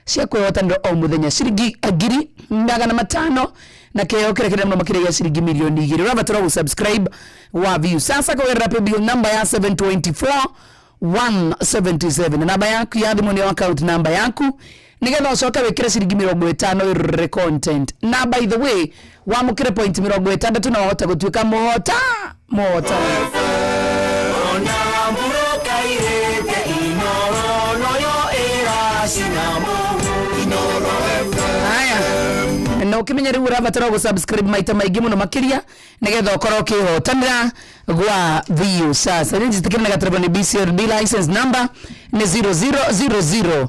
cia kwehotanira o muthenya ciringi 500 na keo kirekere no makire ya ciringi milioni 2 urabatara gusubscribe wa View sasa kugerera paybill number ya 724-177 namba yaku ya thimu ni account number yaku nigetha ucoka wikire ciringi 50 irore content na by the way wa mukire point 60 na wahota gutuika mota no kimenya riu urabatara gusubscribe maita maingi muno makiria nigetha ukorwo kihotanira gwa View sasa ni jitikira na gatrebo ni BCRD license number ni 0000276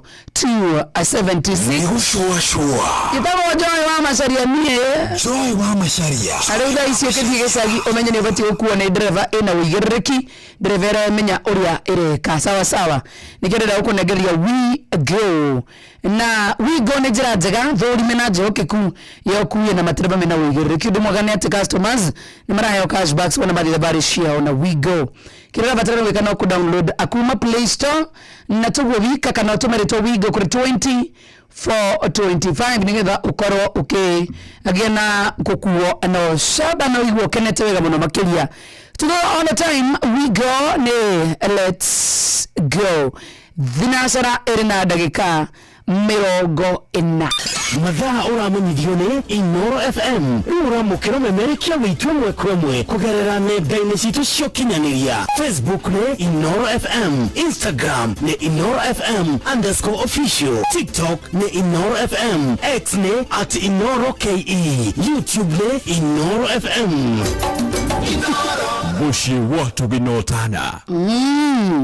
Kitabo Joy wa Macharia nie Joy wa Macharia arauga icio kithige cagi umenye ni ubati ukuwa ni driver ina uigiriki driver menya uria ireka sawa nikerera ukunengeria we go na we go ni njira njega thori mena njokeku yokuye na matireba mena uigiriki ndu mwagane ati customers ni maraheo cashbacks wana bathi bari share ona we go kirera batara weka no ku download akuma Play Store na tugo wika kana tumereto we go kuri 2425 nigetha ukorwo agena kukuo no shaba no igwo kenete wega muno makiria tugo all the time we go ne let's go thinasara erina dagika 40 mathaa uramenyithio ni Inoro FM uramukira memerekia witwe mwekwemwe kugerera nenda-ini citu cio kinyaniria Facebook ni Inoro FM, Instagram ni Inoro FM_official, TikTok ni Inoro FM, X ni @InoroKE, YouTube ni Inoro FM. Mushi watu binotana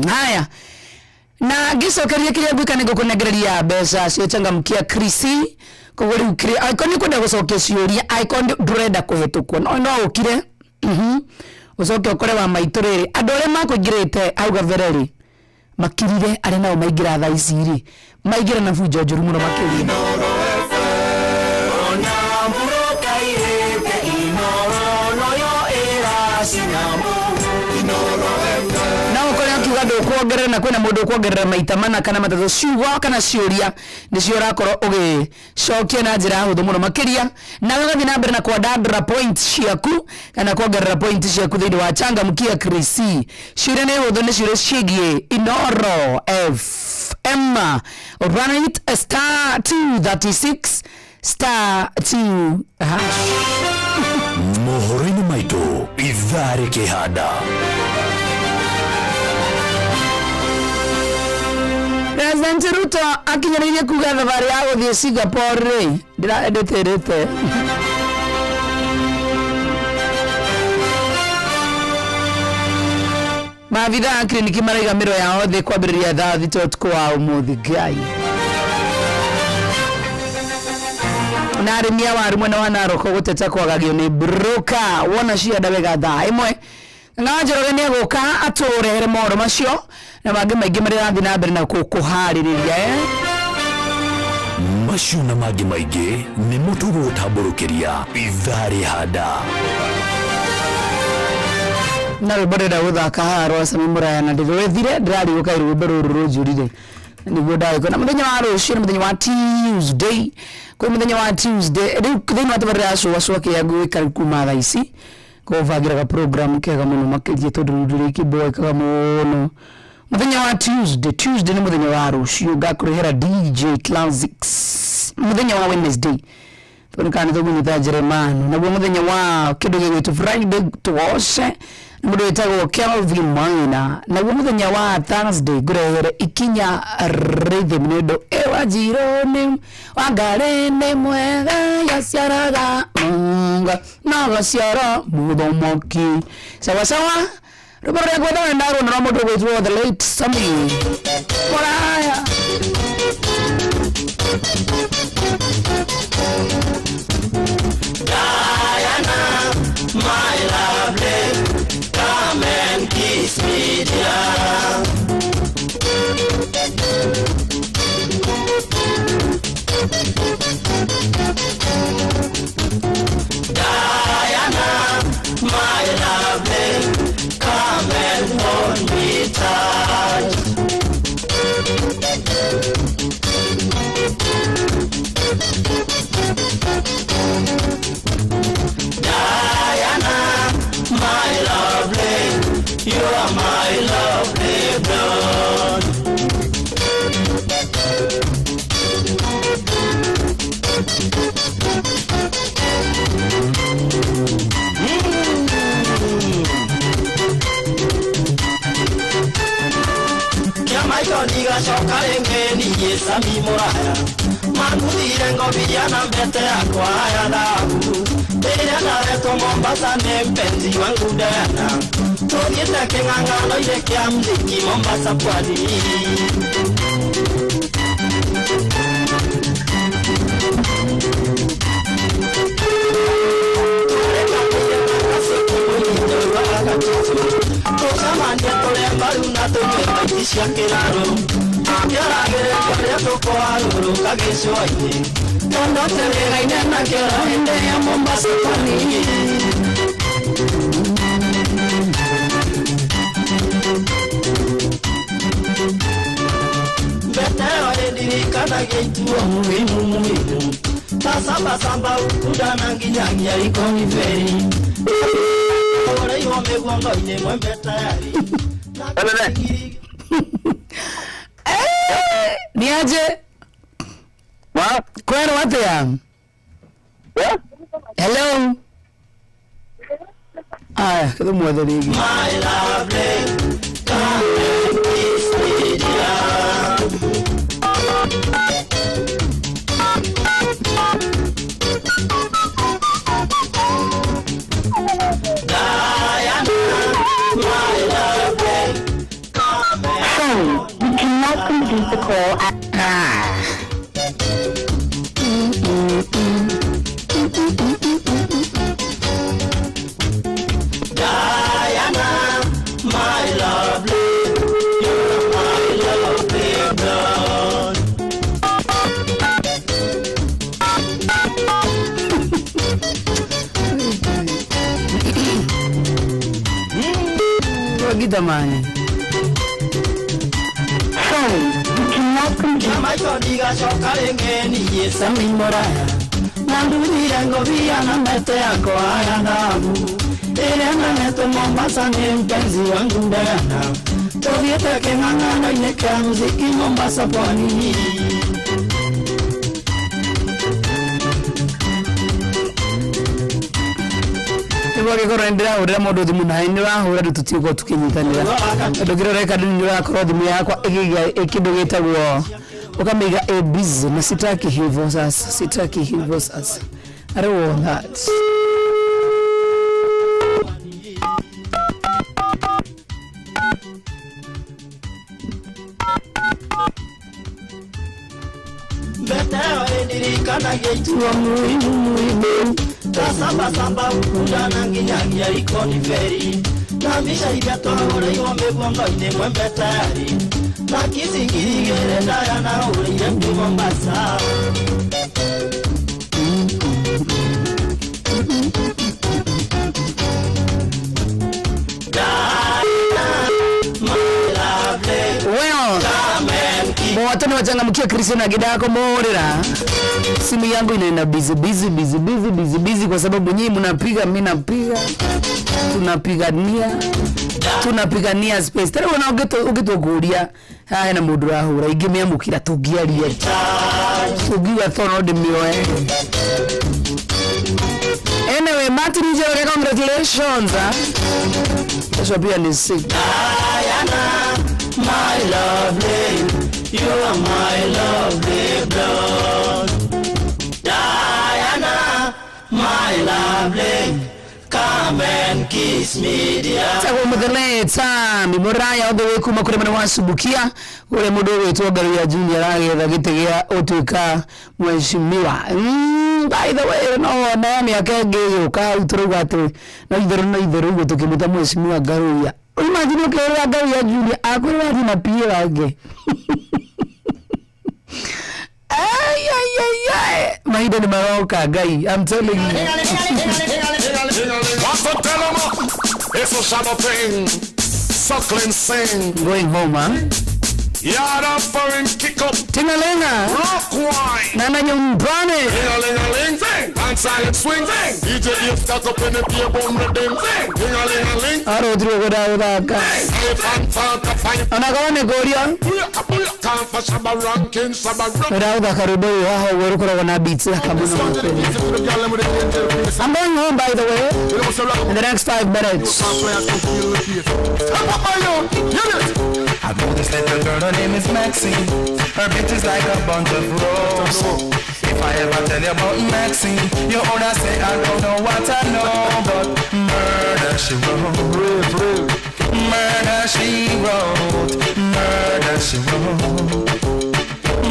haya na gicokeria kiria gwika ni gukunegereria mbeca cio changamkia Krisi kuguri ukire icon kwenda gucokia ciuria icon ndurenda kuhetukwo no ukire ucoke ukore wa maituriri andu aria makuingirite auga vereri makirire ari nao maingira thaa ici ri maingira na bunjo njuru muno makiria kuongerera na kwena mundu kuongerera maita mana kana matatu ciugo kana ciuria nicio rakorwo ugicokia na njira huthu muno makiria na gathi na mbere na kwadandra point ciaku kana kuongerera point ciaku thiini wa changamkia Krisi ciuria ni huthu ni ciuria cigie Inoro FM right *236 *2 mohoro-ini maitu ithari kihanda Reza President Ruto akinyariria kuga thabari ya guthie Singapore ri ndiraendeterete maabitha kliniki maraiga miro yao thi kwambiriria thaa thita utuku wa umuthi ngai na arĩmi a waru mwena wa Narok guteta kwagagio ni broker wona cianda wega thaa imwe na Njoroge ni aguka aturehere maũndũ macio na mangĩ maingĩ marĩa rathi na mbere na kuharĩrĩria macio na mangĩ maingĩ nĩ mũtugo gũtambũrũkĩria Ithari Hada na rũbodera gũthaka haro Sami Muraya na ndĩrwethire ndĩrarigũka irũmbe rũrũ rũnjũrire nĩguo ndagĩkwo na mũthenya wa rũciũ na mũthenya wa Tuesday kwa mũthenya wa Tuesday rĩu thĩinĩ wa tabarĩra ya cũa kĩangu gĩikari kuma thaa ici kũbangĩraga program kega mũno makĩria tondũ rũndũ rĩkĩboekaga mũno mũthenya wa Tuesday nĩ mũthenya wa rũciũ ngakũrehera DJ Classics mũthenya wa Wednesday tũnĩkana tũgũnyita Jeremano naguo mũthenya wa kĩndũ gĩgwĩtwo Friday tũgoce na mũndũ wĩtagwo Kelvin Maina naguo mũthenya wa Thursday ngũrehere ikinya rhythm nĩ ũndũ ewa njirũ wa Ngarĩ nĩ mwega yaciaraga munga na gaciara mũthomoki sawa sawa rũbaro rĩa gwetha wendagwo na mũndũ gwĩtwo the late Sami Muraya Diana, my lovely, come and kiss me, dear. Diana, my lovely, come and hold me tight. Diana, my lovely, you are my lovely blood. Kiamaitoniga coka rĩngĩ niĩ Sami Muraya makuthire ngobia na mbete yakwa ya dhahabu ĩrĩa naretwo Mombasa nĩ mpenzi wangu Diana tũthiĩte kĩng'ang'ano-inĩ kĩa mziki Mombasa pwani tũcemanie tũrĩa mbaru na tũnyue maiti cia kĩraro tũkĩaragĩrĩria ũrĩa tũkũharũrũka gĩcũa-inĩ tondũ tũrĩgaine na kĩoro hĩndĩ ya Mombasa pwani mbete ĩyo ĩndirikanagia ituo muhimu ta sambasamba ukuda na nginyagia Likoni Ferry ũrĩiwo mĩguongo-inĩ mwe mbete yarĩ ni aje kwero atia hello aya kitu mwede ligi my lovely come and kiss me dear Diana my lovely come and you cannot complete the call at Diana, my lovely, you're my lovely blood. Gita mani Kiamaitoniga coka rĩngĩ niĩ Sami Muraya nanduthire ngobia na mbete yakwa ya dhahabu ĩrĩa nanetwo Mombasa nĩ mpenzi wangu Diana tũthiĩte kĩng'ang'ano-inĩ kĩa muziki Mombasa pwani gwake korwo ndira urira mundu thimu na ndira hura tutiko tukinyitanira ndogiro reka ndira korwo thimu yakwa ikindu gitagwo ukamiga a busy na sitaki hivyo sasa I don't want that. Samba kundana nginyangia ikoni feri na misha igatwa ore yombe bongo ine mwembetari na kisingirigere ndaya na ore yembe Mombasa Mwatani wachangamkia Christian Gidako morera. Simu yangu inaenda busy kwa sababu nyinyi mnapiga, mimi napiga. Tunapigania space. Tare wana ugitoguria haya na mundu rahura ingimia mukira tugiaria. Tugiwa thono de mioe. Anyway, Martin Njoroge, congratulations. Eso pia ni sick. My lovely, you are my lovely blood. Diana, my lovely, come and kiss me dear. Tawo mutheleta mimoraya othe wikuma kuri mwana wasubukia ule mudo wetu garu ya junior agetha gitegea otuika mheshimiwa. By the way, no nani akenge ka uturuga ati no itheru gutukimuta mheshimiwa garu ya. Imagine ukera garu ya junior akuri wati na pia wage. Ay. Maida ni maroka gai. I'm telling you. What's the dilemma? It's a shallow thing. Suckling sing. Going home, huh? Yada foreign kick up. Tingalinga. Rock wine. Nana nyumbani. Tingalingaling. And silent swing. DJ you stuck up in the beer bomb the dim. Tingalingaling. Aro udrio goda udaka. Anagawane goria. Goda udaka rubo waho werukura wana beats la kabuna mapeni. I'm going home by the way. In the next 5 minutes. I know this little girl, her name is Maxine. Her bitch is like a bunch of roses. If I ever tell you about Maxine, you oughta say I don't know what I know, but murder she wrote. Murder she wrote. Murder she wrote.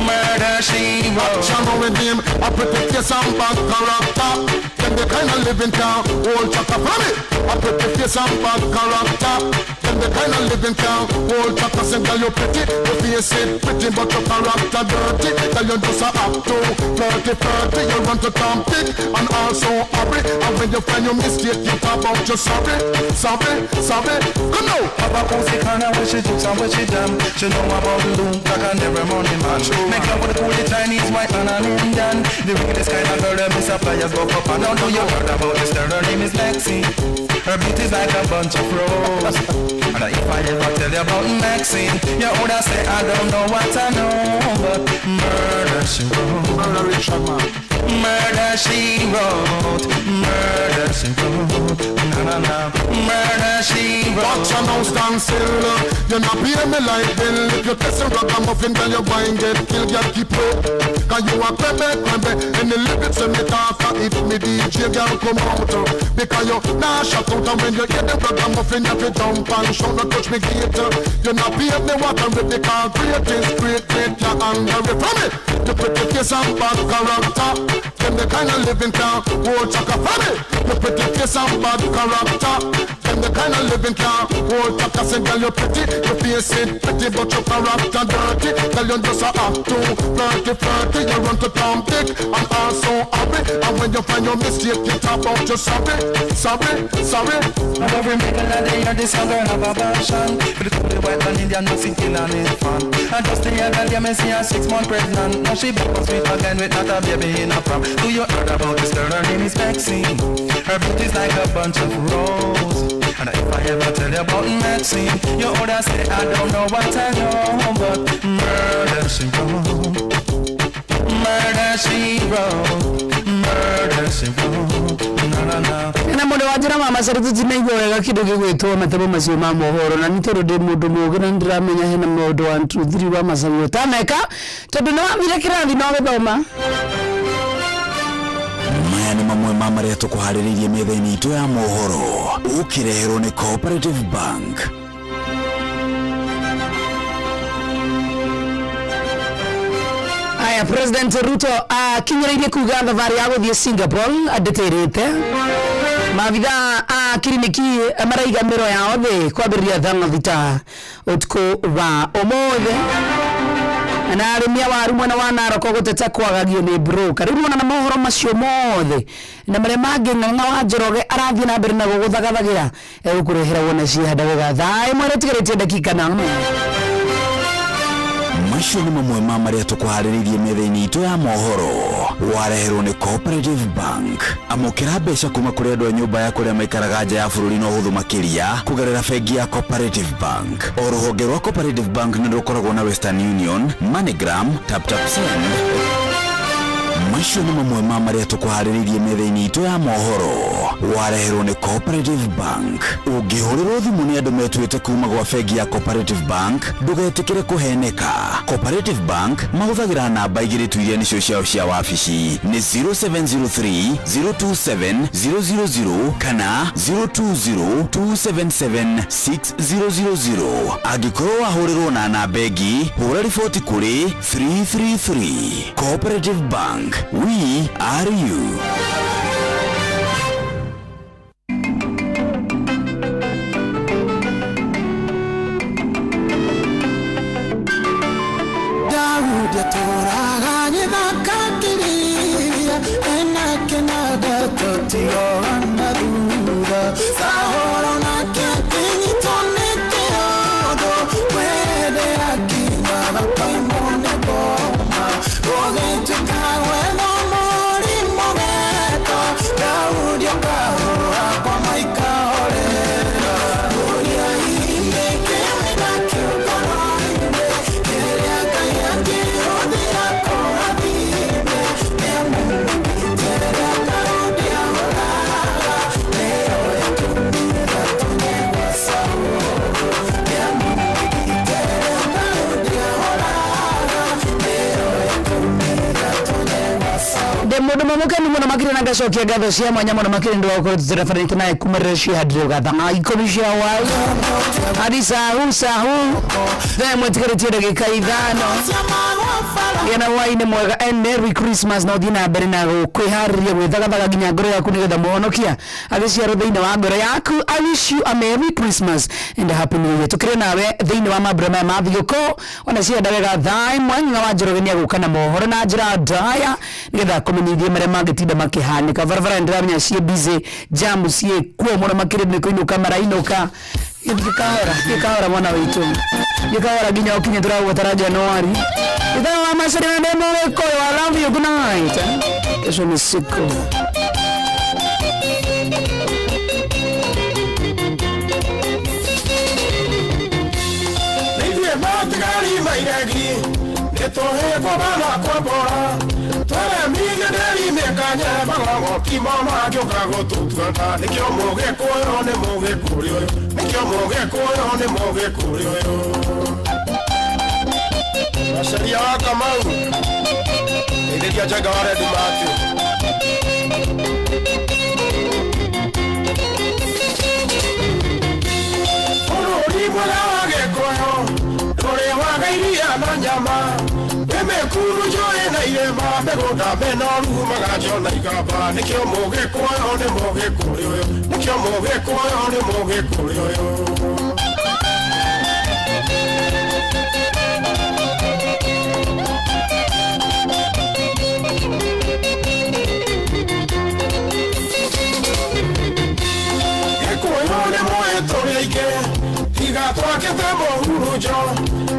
Murder she wrote. Channel with him, I protect your some bad character. Then the kind of living town, old chaka from it. I protect your some bad character. Then the kind of living town, old chaka say girl you pretty. Your face is pretty but your character dirty. Girl you just a up to 30, you run to Tom Dick and also hurry. And when you find your mistake, you talk about your sorry. Come now. Papa pussy kinda when she jukes and when she jam. She know about the loom like a never money man. Make love with the coolie Chinese, white and an Indian. The wickedest kind of girl them is a flyers go up and down. Do you heard about this girl? Her name is Lexi. Her beauty's like a bunch of roses. And if I ever tell you about Maxine, you oughta say I don't know what I know, but murder she wrote. Murder she wrote. Murder she wrote. Na. Murder she wrote. Watch and now stand still. You not pay me like bill. If you test a ragamuffin, then you wine get killed. You keep up. Cause you a crebe. And the lyrics when me talk, if me DJ girl come out. Because you nah shut out. And when you hear the ragamuffin, you have to jump and shout. Not touch me gate. You not pay me what I'm with. Because great is great. You under it from it. You pretty face and bad character. Them the kind of living town. Old chaka from it. You pretty face and bad character. Them the kind of living town. Old chaka say girl you pretty. Your face is pretty but your character dirty. Girl you just a act to 30. You run to Tom Dick and also hurry. And when you find your mistake you talk about your sorry. And every middle of the year this young girl have a passion. For the coolie white and Indian mixing kill and it's fun. And just the other day me see her 6 months pregnant. Now she back on sweet again with not a baby in a prom. Do you heard about this girl? Her name is Maxine. Her beauty's like a bunch of roses. And if I ever tell you about Maxine, you oughta say I don't know what I know, but murder she wrote. Murder she wrote. Murder she wrote. Na. na mundu wa njira mama cari tutinaigua wega kindu gigwitwo matemo macio ma mohoro na nitondu ndi mundu mugi na ndiramenya hena mundu 1 2 3 wa macari utaneka tondu ni wamire kirathi no githoma. Maya ni mamwe ma maria tukuhaririirie metha-ini itu ya mohoro ukireherwo ni Cooperative Bank. Aya, President Ruto akinyiriire kuga thavari ya guthie Singapore adeterete mavitha kiriniki maraiga miro yao thi kwambiriria thanga thita utuku wa omothe na arimia waru mwena wa Narok guteta kwagagio ni broker riu na mohoro macio mothe na maria mangi ng'ang'a wa Njoroge arathie na mbere na guguthagathagira gukurehera wona cianda wega thai mwere tigiritie dakika na macio ni mamwe ma maria tukuhaririirie metha-ini itu ya mohoro wareherwo ni Cooperative Bank. Amukira mbeca kuma kuri andu a nyumba ya kuria maikaraga nja ya bururi no huthu makiria kugerera bengi ya Cooperative Bank. O ruhonge rwa Cooperative Bank ni rukoragwo na Western Union, MoneyGram, TapTapSend. Macio ni mamwe ma maria tukuhaririirie metha-ini itu ya mohoro wareherwo ni Cooperative Bank. Ungihurirwo thimu ni andu metuite kuma gwa bengi ya Cooperative Bank ndugetikire kuheneka. Cooperative Bank mahuthagira namba igiri tu iria nicio ciao cia wabici ni 0703 027 000 kana 020 277 6000. Angikorwo wahurirwo na namba ingi hura riboti kuri 333. Cooperative Bank, we are you. mundu mamukeni muno makire na gacokia ngatho cia mwanya muno makire ndu wakorwo tutirafanite naye kumarira cihandire gathanga ikumi cia wai hadi sahu mwetigarĩtie ndagĩka 5 yana wai nĩ mwega and Merry Christmas na ũthiĩ na mbere na kwĩharĩria gwĩthagathaga nginya ngoro yaku nĩgetha mũhonokia agĩciarwo thĩinĩ wa ngoro yaku. I wish you a Merry Christmas and a Happy New Year. Tukĩrĩ nawe thĩinĩ wa mambura maya ma thigũkũ ona cienda wega thai mwanya wa Njoroge nĩ agũka na mohoro na njĩra ndaya nĩgetha kũmenyithia marĩa mangĩtinda makĩhanĩka barabara ndĩramenya ciĩ busy jam ciĩ kuo mũno makĩria nĩ kũinũka marainũka gĩkahora mwana witũ gĩkahora nginya ũkinye tũragũtara Januari ithaa wa macari na ndemo wĩkoyo I love you, good night. Kesho ni siku matigari mairegi nitohe baba kwa bora tore minga deri mekanya bago kimo magyoka gotutwana nikyo moge koyo ne moge kuryo nikyo moge koyo ne moge kuryo Asharia Kamau Ndio jaga wale dumatu Mwana wage koyo Tore waga iria na nyama Eme kuru joe na irema Megoda benoru magajo na ikaba Nikyo moge koyo ne moge kuryo Nikyo moge koyo ne moge kuryo Twake temo hurujo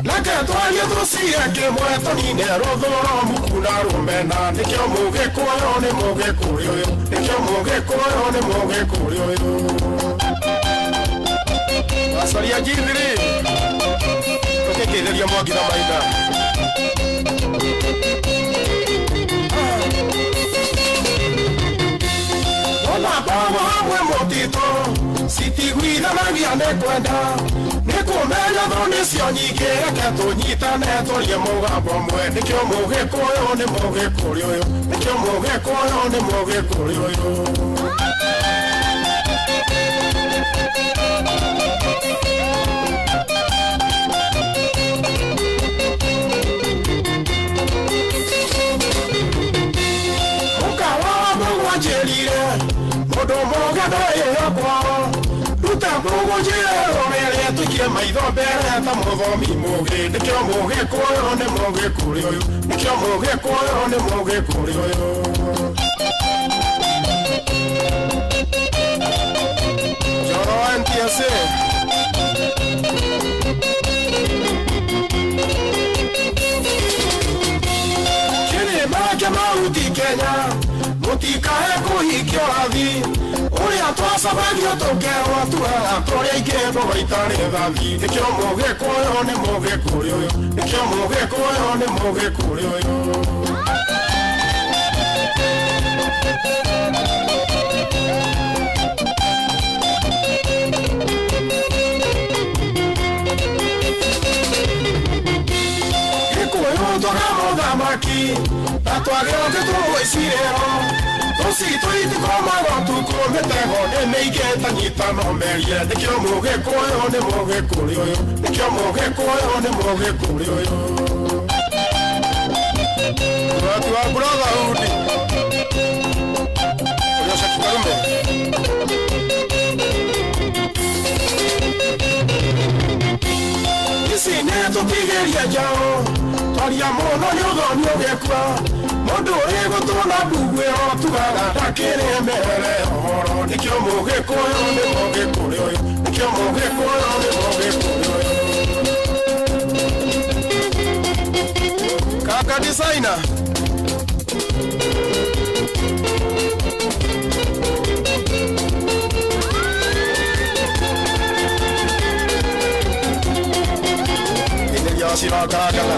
Lake twaye tusiye kimweto Nine rodhoro mukuna rumena Nikyo muge koyo ne muge kuryoyo Nikyo muge koyo ne muge kuryoyo Asaria jindiri Toke kederia mwagi na maida Ona bomo hamwe motito sitigwitha magia nekwenda nikumenya thoni cio nyingĩ reke tũnyitane tũrie mũgambo ũmwe nĩkĩo mũgĩkũyũ nĩ mũgĩkũrĩ ũyũ nĩkĩo mũgĩkũyũ nĩ mũgĩkũrĩ ũyũ Jerire, modo moga doye kwao. Luta bogo jero mere tukie maido bere ta modo mi moge. Nikyo moge koyo ne moge kuryo. Nikyo moge koyo ne moge kuryo. Joro antiase. Kini maja mauti Kenya. Mutikae kuhikio rathi uria twacabagio tukerwo tuhaga turia ingĩ tũgaitarĩ thathi nĩkĩo mũgĩkũyũ nĩ mũgĩkũrĩ ũyũ nĩkĩo mũgĩkũyũ nĩ mũgĩkũrĩ ũyũ Gĩkũyũ tũgamũthamaki na twagĩrĩire tũmũicirĩro Tũitikomaga tukũmĩtego nĩ mĩingĩ tanyitano merie nĩkĩo mũgĩkũyũ nĩ mũgĩkũrĩ ũyũ nĩkĩo mũgĩkũyũ nĩ mũgĩkũrĩ ũyũ Watu wa brotherhood Uliosha Karume Ici nĩ tũtigĩria njaũ Twaria mũno nĩ ũthoni ũgĩkua Mundu egutuna bugwe otugaga ndakire mere ohoro nikyo mũgĩkũyũ nĩ mũgĩkũrĩ ũyũ nikyo mũgĩkũyũ nĩ mũgĩkũrĩ ũyũ Kaka designer India sirakagala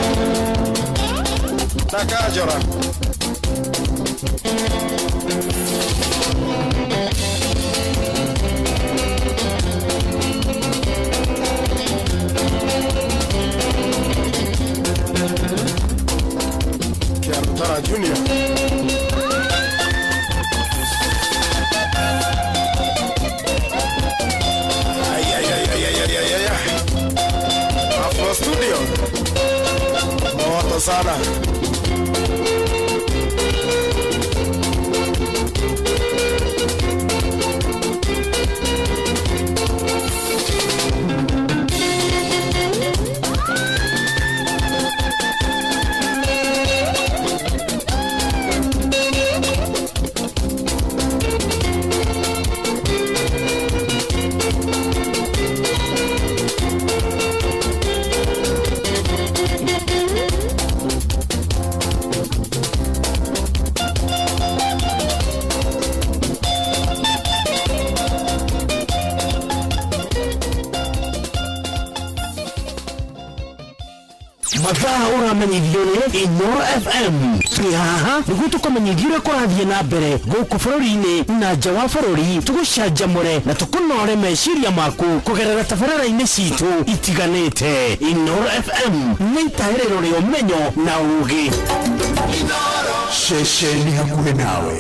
Nakajora Kiarutara Junior Afro Studio Moto sana mathaa uramenyithio nĩ Inooro FM tũrĩ haha nĩguo tũkamenyithia ũrĩa kũrathiĩ na mbere gũkũ bũrũri-inĩ na nja wa bũrũri tũgũcanjamũre na tũkũnore meciria maku kũgerera tabarĩra-inĩ citũ itiganĩte Inooro FM nĩ itaĩrĩro rĩa ũmenyo na ũũgĩ Ceceni hakuhĩ nawe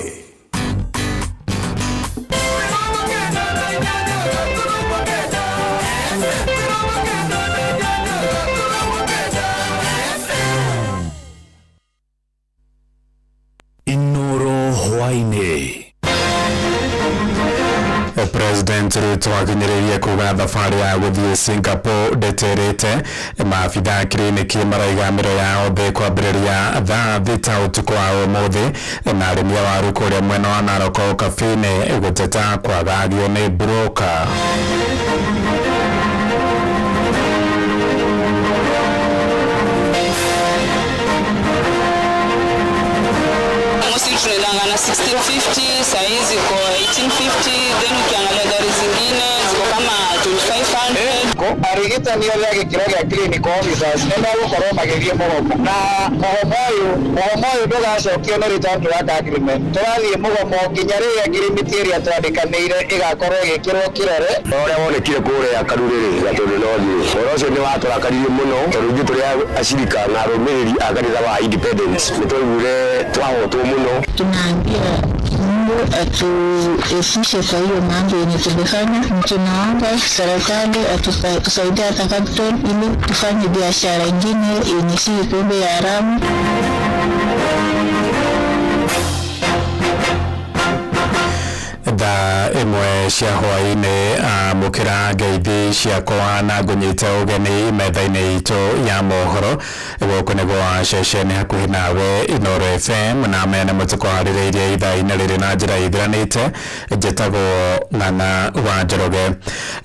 President Ruto akinyĩrĩirie kuga thabarĩ ya gũthiĩ Singapore ndeterete maabitha kiriniki maraigamĩro yao thĩ kwambĩrĩria thaa thita ũtukũ wa ũmũthĩ na arĩmi a waru kũrĩa mwena wa Narok Kabine gũteta kwagagio nĩ broker tunaendanga na 1650 saizi ziko 1850 then ukiangalia gari zingine ziko kama 2500 arigitani othe a gikiro gia clinical officers nĩ megũkorwo magĩthiĩ mũgomo na mũgomo ũyũ ndũgacokio nĩ return to work agreement tũrathiĩ mũgomo nginya rĩrĩa ngirimiti ĩrĩa twandĩkanĩire ĩgakorwo ĩgĩkĩrwo kĩrore ũrĩa wonekire kũrĩa Karurĩrĩ Gatũndũ North ũhoro ũcio nĩ watũrakaririe mũno tondũ ithuĩ tũrĩ acirika na arũmĩrĩri a kanitha wa Independence nĩ twaiguire twahotwo mũno. Tunaambia Mungu atuepushe kwa hiyo mambo yenye tumefanya. Tunaomba serikali atusaidie hata capital ili tufanye biashara ingine yenye si pombe ya haramu. Tha imwe cia hwainĩ mukĩra ngeithi ciakwa na ngũnyite ũgeni metha-inĩ itũ ya mohoro gũkũ nĩguo ceceni hakuhĩ nawe Inooro FM na mene mũtuko harĩrĩirie ithaa-inĩ rĩrĩ na njĩra ithiranĩte njĩtagwo Ng'ana wa Njoroge.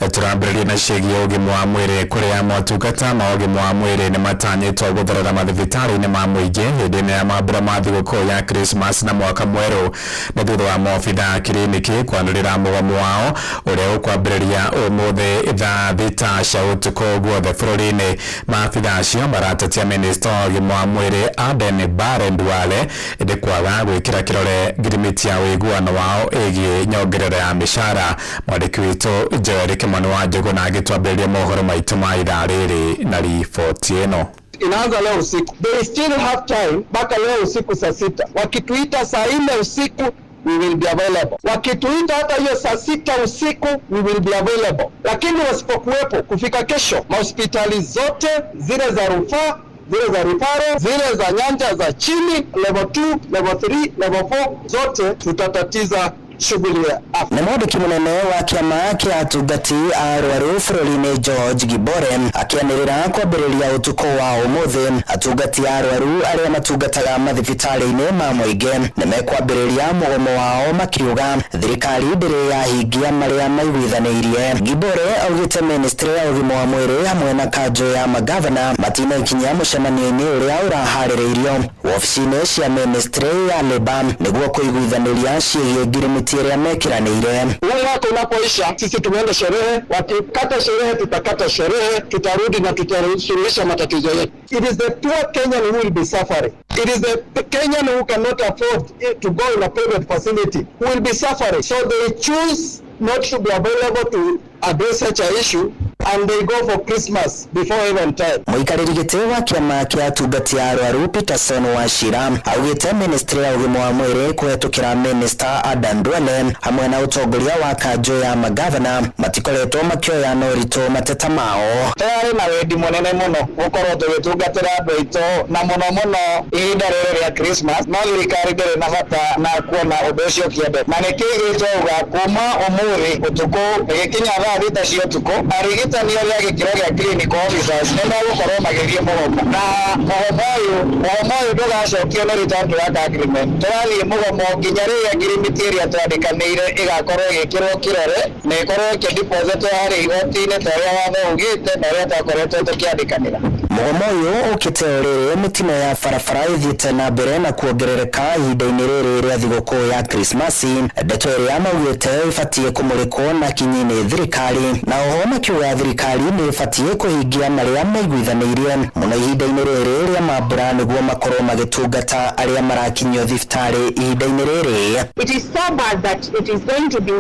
Tũrambĩrĩria na ciĩgiĩ ũgima wa mwĩrĩ kũrĩa motungata ma ũgima wa mwĩrĩ nĩ matanyĩtwo gũtherera mathibitarĩ-inĩ ma mũingĩ hĩndĩ-inĩ ya mambura ma thigũkũ ya Christmas na mwaka mwerũ nĩ thutha wa maobitha kiriniki kwanĩrĩra mũgomo wao ũrĩa ũkwambĩrĩria ũmũthĩ thaa thita cia ũtukũ guothe bũrũri-inĩ. Maabitha acio maratetia minista wa ũgima wa mwĩrĩ Aden Bare Duale ĩndĩ kwaga gwĩkĩra kĩrore ngirimiti ya ũiguano wao ĩgiĩ nyongerera ya mĩcara. Mwandĩki witũ Joel Kimani wa Njũgũ na agĩtwambĩrĩria mohoro maitũ ma ithaa rĩrĩ na riboti ĩno. Inaanza leo usiku. They still have time mpaka leo usiku saa 6. Wakituita saa 4 usiku we will be available. Wakituita hata hiyo saa 6 usiku we will be available. Lakini wasipokuwepo kufika kesho, hospitali zote zile za rufaa, zile za referral, zile za nyanja za chini level 2, level 3, level 4 zote tutatatiza shughuli ya afya. Nĩ mwandĩki mũnene wa kĩama kĩa atungati a arwaru bũrũri-inĩ George Gibore akĩanĩrĩra kwambĩrĩria ũtukũ wa ũmũthĩ. Atungati a arwaru arĩa matungataga mathibitarĩ-inĩ ma mũingĩ nĩ mekwambĩrĩria mũgomo wao makiuga thirikari ndĩrĩ yahingia marĩa maiguithanĩirie. Gibore augĩte ministry ya ũgima wa mwĩrĩ hamwe na kanjũ ya magavana matinakinyia mũcemanio-inĩ ũrĩa ũraharĩrĩirio wabici-inĩ cia ministry ya Labour nĩguo kũiguithanĩria ciĩgiĩ ngirimiti ĩrĩa mekiranĩire. Mwaka unapoisha sisi tumeenda sherehe, wakikata sherehe tutakata sherehe, tutarudi na tutasuluhisha matatizo yetu. It is the poor Kenyan who will be suffering. It is the Kenyan who cannot afford to go in a private facility who will be suffering. So they choose not to be available to address such an issue and they go for Christmas before even time. Mũikarĩri gĩtĩ wa kĩama kĩa atungati a arwaru Peterson Wachira augĩte ministry ya ũgima wa mwĩrĩ kũhetũkĩra minister Aden Duale hamwe na ũtongoria wa kanjũ ya magavana matikoretwo makĩoya na ũritũ mateta mao. Tayari na wendi mũnene mũno gũkorwo tũgĩtungatĩra andũ aitũ na mũno ihinda rĩrĩ rĩa Christmas, no thirikari ndĩrĩ na bata na kuona ũndũ ũcio kĩende. Na nĩkĩĩ gĩtũga kuma ũmũthĩ ũtukũ ĩgĩkinya thaa 6 cia ũtukũ arigitani othe a gĩkĩro gĩa clinical officers nĩ megũkorwo magĩthiĩ mũgomo na mũgomo ũyũ ndũgacokio nĩ return to work agreement. Tũrathiĩ mũgomo nginya rĩrĩa ngirimiti ĩrĩa twandĩkanĩire ĩgakorwo ĩgĩkĩrwo kĩrore na ĩkorwo ĩkĩdipozitwo harĩ igoti-inĩ ta ũrĩa watho ugĩte na ũrĩa twakoretwo tũkĩandĩkanĩra. Mũgomo ũyũ ũkĩte ũrĩrĩ mĩtino ya barabara ĩthiĩte na mbere na kuongerereka ihinda-inĩ rĩrĩ rĩa thigũkũ ya Krismasi. Ndeto ĩrĩa maugĩte ĩbatiĩ kũmũrĩkwo na kinyi-inĩ thirikari na oho makiuga thirikari nĩ ĩbatiĩ kũhingia marĩa maiguithanĩirie mũno ihinda-inĩ rĩrĩ rĩa mambura nĩguo makorwo magĩtungata arĩa marakinyio thibitarĩ ihinda-inĩ rĩrĩ. It is so bad that it is going to be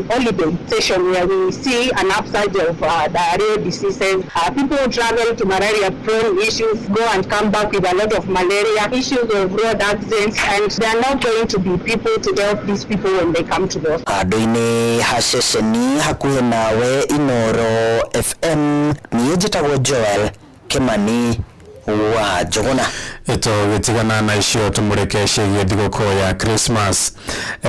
holiday session where we see an upsurge of diarrhea diseases. People who travel to malaria-prone issues go and come back with a lot of malaria, issues of road accidents, and they are not going to be people to help these people when they come to the hospital. Handũ-inĩ ha ceceni hakuhĩ nawe Inooro FM niĩ njĩtagwo Joel Kimani wa Njũgũna. Tũgĩtigana na icio tũmũrĩke ciĩgiĩ thigũkũ ya Christmas.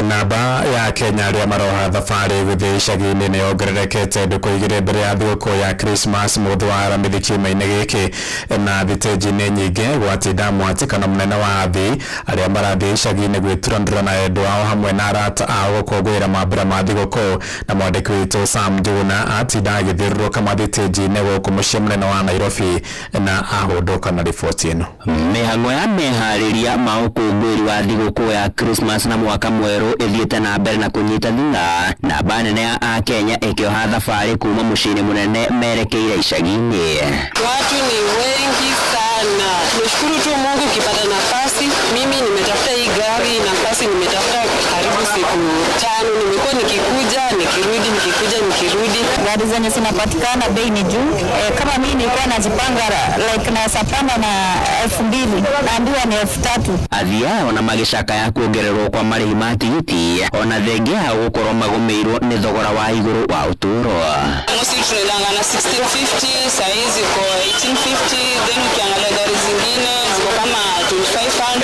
Namba ya Kenya arĩa maroha thabarĩ gũthiĩ icagi-inĩ nĩ yongererekete ndukũ igĩrĩ mbere ya thigũkũ ya Christmas mũthĩ wa aramithi kiumia-inĩ gĩkĩ na thitĩnji-inĩ nyingĩ gwatinda mwatĩkano mũnene wa athii arĩa marathiĩ icagi-inĩ gwĩturanĩra na endwa ao hamwe na arata ao gũkũngũĩra mambura ma thigũkũ. Na mwandĩki witũ Sam Njũgũna atinda agĩthiũrũrũka mathitĩnji-inĩ gũkũ mũciĩ mũnene wa Nairobi na ahũndũka na riboti ĩno. mihango ya mehariria maukungwiri wa thigũkũ ya Christmas na mwaka mwerũ ithiĩte na mbere na kunyita thing'a na banene ya Kenya ikioha thabarĩ kuma mũciĩ mũnene merekeire icagi-inĩ. Watu ni wengi sana. Nashukuru tu Mungu ukipata nafasi. Mimi nimetafuta hii gari nafasi, nimetafuta karibu siku 5, nimekuwa nikikuja nikirudi. Gari zenye zinapatikana bei ni juu. Kama mimi nilikuwa najipanga like na sapana na 2,000 naambiwa ni 3,000. Athia ona magicaka ya kuongererwo kwa marĩhi ma tigiti ona thengia ha gũkorwo magũmĩirwo nĩ thogora wa igũrũ wa ũtũũro. Mosi tunaendanga na 1650, saa hizi iko 1850, then ukiangalia gari zingine ziko kama 2500,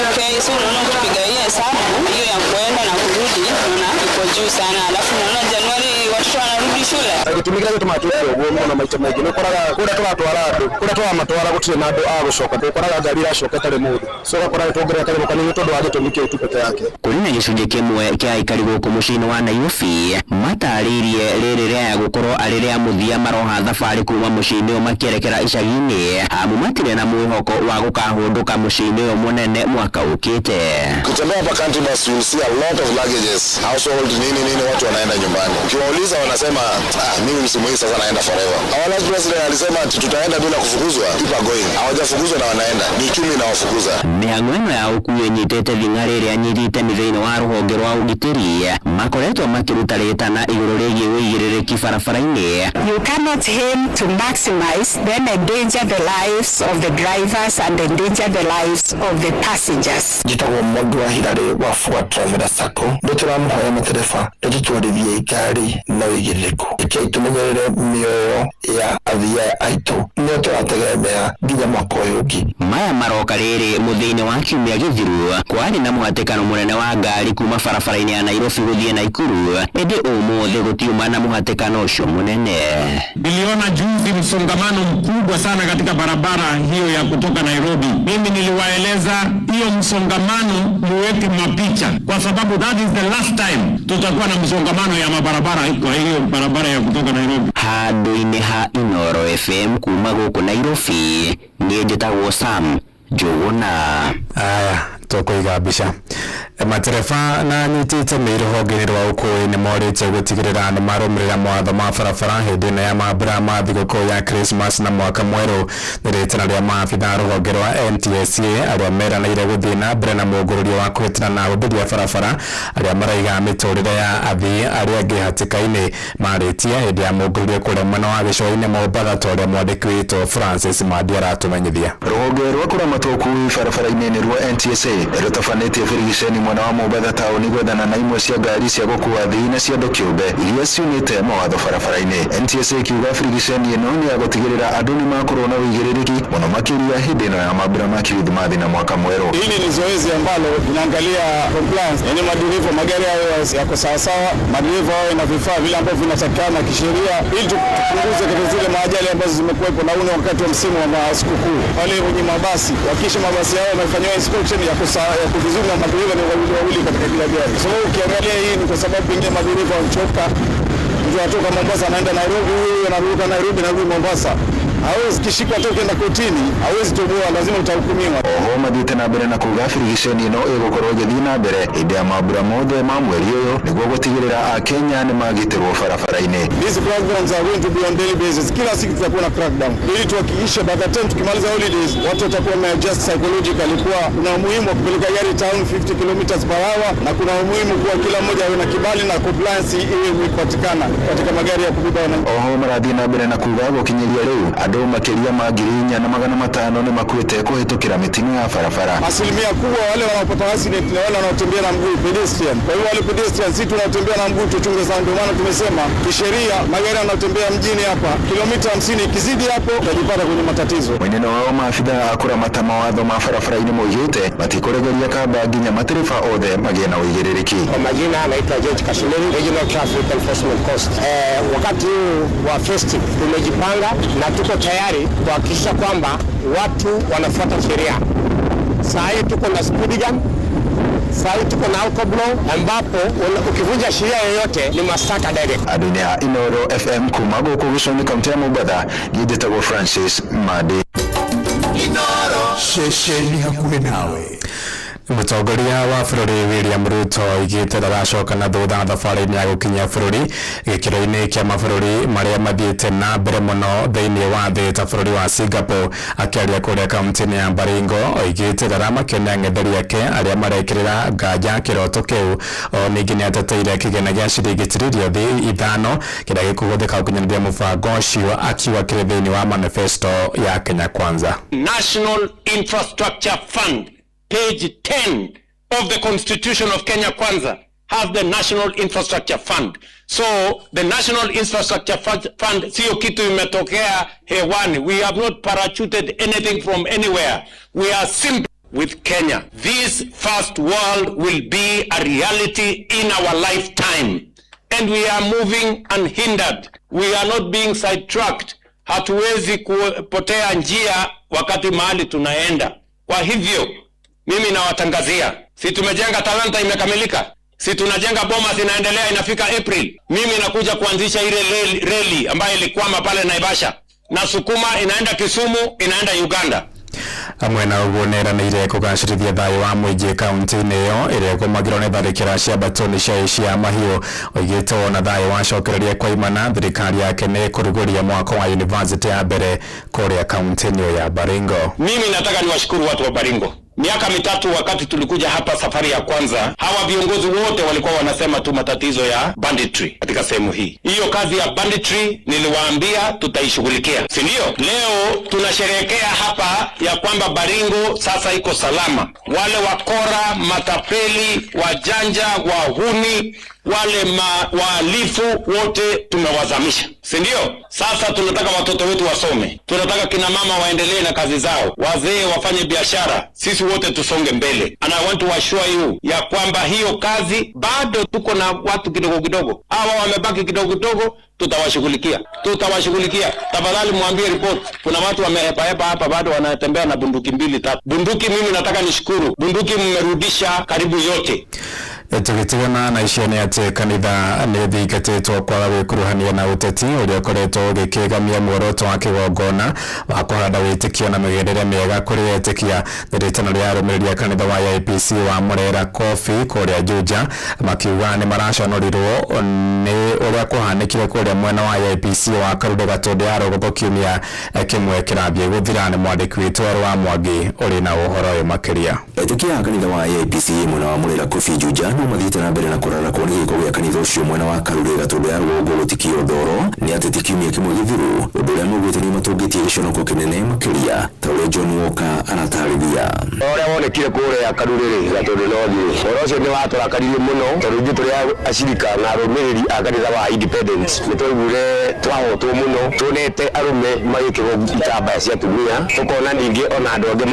2k. So unaona ukipiga hiyo hesabu hiyo ya kuenda na kurudi unaona iko juu sana. Alafu unaona Januari watoto wanarudi shule. Tumigira gituma tuyo gwo na maita mengi no koraga kura twatwara andu kura twamatwara gutire na andu a gucoka tukoraga ngari iracoka tare mundu so gakora itongere kare kanini tondu wa gitumike tu peke yake. Kuri na gicunjĩ kĩmwe kĩa aikari gũkũ mũciĩ-inĩ wa Nairobi matarĩirie rĩrĩ rĩa gũkorwo arĩ rĩa mũthia maroha thabarĩ kuma mũciĩ-inĩ ũyũ makĩerekera icagi-inĩ amu matirĩ na mwĩhoko wa gũkahũndũka mũciĩ-inĩ ũyũ mũnene mwaka ũkĩte. Kutembea hapa country bus you see a lot of luggages, household nini watu wanaenda nyumbani. Ukiwauliza wanasema mimi msimu hii sasa naenda forever. Our last president alisema tutaenda bila kufukuzwa, people are going. Hawajafukuzwa na wanaenda. Ni uchumi inawafukuza. Mĩhang'o ĩno ya ũkuui ĩnyitĩte thing'a rĩrĩa anyitĩte thĩinĩ wa rũhonge rwa ũgitĩri makoretwo makĩruta rĩtana igũrũ rĩgiĩ wĩigĩrĩrĩki barabara-inĩ. You cannot aim to maximize then endanger the lives of the drivers and endanger the lives of the passengers. Jitagwo Mwangi wa Hilary wa Ford Traveler Sacco ndĩtũramũhoya matereba ndĩtũtwarithie ngari na wĩigĩrĩrĩku ĩkĩi tũmenyerere mĩoyo ya athia aitũ nĩo tũrategemea nginya mwaka ũyũ ũngĩ. Maya maroka rĩrĩ mũthia-inĩ wa kiumia gĩthiru kwarĩ na mũhatĩkano mũnene wa ngari kuma barabara-inĩ ya Nairobi gũthiĩ Naikuru ĩndĩ ũmũthĩ gũtiuma na mũhatĩkano ũcio mũnene. Niliona juzi msongamano mkubwa sana katika barabara hiyo ya kutoka Nairobi. Mimi niliwaeleza hiyo msongamano muweke mapicha kwa sababu that is the last time tutakuwa na msongamano ya mabarabara kwa hiyo barabara ya kutoka Nairobi. Handũ-inĩ ha Inooro FM kuma gũkũ Nairobi niĩ njĩtagwo Sam Njũgũna. Aya tũkũiga mbica. Matereba na nyitĩte rũhonge-inĩ rwa ũkũĩ nĩ morĩte gũtigĩrĩra nĩ marũmĩrĩra mawatho ma barabara hĩndĩ ĩno ya mambura ma thigũkũ ya Christmas na mwaka mwerũ. Nĩ rĩtana rĩa maabitha rũhonge rwa NTSA arĩa meranĩire gũthiĩ na mbere na mũngũrũrio wa kũhĩtana na ũhũthĩria barabara arĩa maraiga mĩtũrĩre ya athii arĩa angĩ hatĩka-inĩ marĩtie hĩndĩ ya mũngũrũrio kũrĩa mwena wa gĩcũa-inĩ Mombatha ta ũrĩa mwandĩki witũ Francis Madi aratũmenyithia. Rũhonge rwa kũramata ũkui barabara-inĩ rwa NTSA rũtabanĩtie birigiceni mwena wa Mombatha taũni gwethana na imwe cia ngari cia gũkua athii na cia andũ kĩũmbe iria ciumĩte mawatho barabara-inĩ. NTSA ikiuga birigiceni ĩno nĩ ya gũtigĩrĩra andũ nĩ makorwo na ũigĩrĩrĩki mũno makĩria hĩndĩ ĩno ya mambura ma kirithimathi na mwaka mwerũ. Hili ni zoezi ambalo linaangalia compliance, yaani madereva magari yao yako sawasawa, madereva wao na vifaa vile ambavyo vinatakikana kisheria ili tupunguze katika zile maajali ambazo zimekuwepo na ule wakati wa msimu wa sikukuu. Wale wenye mabasi wakisha mabasi yao wamefanywa inspection ya kuvizuri na madereva ni wawili katika kila gari. So ukiangalia hii ni kwa sababu pengine madereva wanachoka, mtu anatoka Mombasa anaenda Nairobi, huyu anaruka Nairobi na rudi Mombasa. Hawezi kishikwa toke na kotini, hawezi toboa, lazima utahukumiwa. Oho mathiĩte na mbere na kuuga birigiceni ĩno ĩgũkorwo ĩgĩthiĩ na mbere hĩndĩ ya mambura mothe ma mweri ũyũ nĩguo gũtigĩrĩra Akenya nĩ magitĩrwo barabara-inĩ. These programs are going to be on daily basis. Kila siku tutakuwa na crackdown ili tuhakikishe by the time tukimaliza holidays watu watakuwa wameadjust psychologically kuwa kuna umuhimu wa kupeleka gari town 50 kilometers per hour na kuna umuhimu kuwa kila mmoja awe na kibali na compliance iwe imepatikana katika magari ya kubeba wananchi. Oho marathiĩ na mbere na kuuga gũkinyĩria rĩu andũ makĩria ma 4,500 nĩ makuĩte kũhĩtũkĩra mĩtino ya barabara. Asilimia kubwa wale wanaopata accident na wale wanaotembea na mguu pedestrian. Kwa hiyo wale pedestrian si tunatembea na mguu tuchunge sana, ndio maana tumesema kisheria magari yanayotembea mjini hapa kilomita 50 ikizidi hapo utajipata kwenye matatizo. Mwenendo wao maabitha a kũramata mawatho ma barabara-inĩ moigĩte matikũregeria kamba nginya matereba othe magĩe na ũigĩrĩrĩki. Kwa majina anaitwa George Kashimiri, Regional Traffic Enforcement Coast. Wakati huu wa festive tumejipanga na tuko tayari kuhakikisha kwamba watu wanafuata sheria. Saa hii tuko na speed gun, saa hii tuko na alcohol blow ambapo ukivunja sheria yoyote ni mashtaka direct. Andũ-inĩ a Inooro FM kuma gũkũ gĩcũa-inĩ kaunti ya Mombatha, njĩtagwo Francis Madi. Inooro ceceni hakuhĩ nawe. Mũtongoria wa bũrũri William Ruto igĩte ndaracoka na thutha thabarĩ-inĩ ya gũkinyia bũrũri gĩkĩro-inĩ kĩa mabũrũri marĩa mathiĩte na mbere mũno thĩinĩ wa thĩ ta bũrũri wa Singapore. Akĩaria kũrĩa kaunti-inĩ ya Baringo oigĩte ndaramakenia ng'etheri ake arĩa marekĩrĩra nganja kĩroto kĩu. O ningĩ nĩateteire kĩgĩna gĩa ciringi tiririoni ithano kĩrĩa gĩkũhũthĩka gũkinyanĩria mũbango ũcio akiuga kĩrĩ thĩinĩ wa manifesto ya Kenya Kwanza. National Infrastructure Fund, page 10 of the Constitution of Kenya Kwanza has the National Infrastructure Fund. So the National Infrastructure Fund sio kitu imetokea hewani. We have not parachuted anything from anywhere. We are simple with Kenya. This first world will be a reality in our lifetime. And we are moving unhindered. We are not being sidetracked. Hatuwezi kupotea njia wakati mahali tunaenda. Kwa hivyo mimi nawatangazia, si tumejenga Talanta imekamilika, si tunajenga Bomas inaendelea inafika April. Mimi nakuja kuanzisha ile reli ambayo ilikwama pale Naivasha, na sukuma inaenda Kisumu, inaenda Uganda. Amwe na ũguo nĩeranĩire kũgacĩrithia thayũ wa mũingĩ kaunti-inĩ ĩyo ĩrĩa ĩgũmagĩrwo nĩ tharĩkĩra cia mbatoni cia mahiũ. Oigĩte wona thayũ wacokereria kwa imana, thirikari yake nĩ kũrugũria mwako wa university ya mbere kũrĩa kaunti-inĩ ĩyo ya Baringo. Mimi nataka niwashukuru watu wa Baringo. Miaka mitatu wakati tulikuja hapa safari ya kwanza, hawa viongozi wote walikuwa wanasema tu matatizo ya banditry katika sehemu hii. Hiyo kazi ya banditry niliwaambia tutaishughulikia, si ndio? Leo tunasherehekea hapa ya kwamba Baringo sasa iko salama. Wale wakora, matapeli, wajanja, wahuni, wale wahalifu wote tumewazamisha, si ndio? Sasa tunataka watoto wetu wasome, tunataka kina mama waendelee na kazi zao, wazee wafanye biashara, sisi wote tusonge mbele. And I want to assure you ya kwamba hiyo kazi bado tuko na watu kidogo kidogo, hawa wamebaki kidogo kidogo, tutawashughulikia. Tafadhali mwambie report, kuna watu wamehepa hapa bado wanatembea na bunduki 2-3. Bunduki mimi nataka nishukuru, bunduki mmerudisha karibu yote. Tũgĩtigana na icio nĩ atĩ kanitha nĩ thingatĩtwo kwaga gwĩkuruhania na ũteti ũrĩa ũkoretwo ũgĩkĩgamia muoroto wa kĩgongona wa kũhanda wĩtĩkio na mĩgendere mĩega kũrĩ etĩkia. Rĩtana rĩa arũmĩrĩri a kanitha wa IPC wa Murera Kofi kũrĩa Juja makiuga nĩ maraconorirwo nĩ ũrĩa kũhanĩkire kũrĩa mwena wa IPC wa Karude Gatũndũ ya Rũgũthũ kiumia kĩmwe kĩrambia gũthira. Nĩ mwandĩki witũ wa Mwangi ũrĩ na ũhoro ũyũ makĩria. Etĩkia a kanitha wa IPC mwena wa Murera Kofi Juja no mathiĩte na mbere na kũrara kwa gĩko gĩa kanitha ũcio mwena wa Karude Gatũndũ ya Rũgũthũ gũtikio ndoro nĩ atĩ kiumia kĩmwe gĩthiru, ũndũ ũrĩa maugĩte nĩ matũngĩtie gĩconoko kĩnene makĩria, ta ũrĩa John Walker aratarĩria. Ũrĩa wonekire kũrĩa Karude Gatũndũ North, ũhoro ũcio nĩ watũrakaririe mũno, tondũ ithuĩ tũrĩ acirika na arũmĩrĩri a kanitha wa Independent nĩtwaiguire twahotwo mũno, tuonete arũme magĩkĩrwo itambaya cia atumia, tũkona ningĩ ona andũ angĩ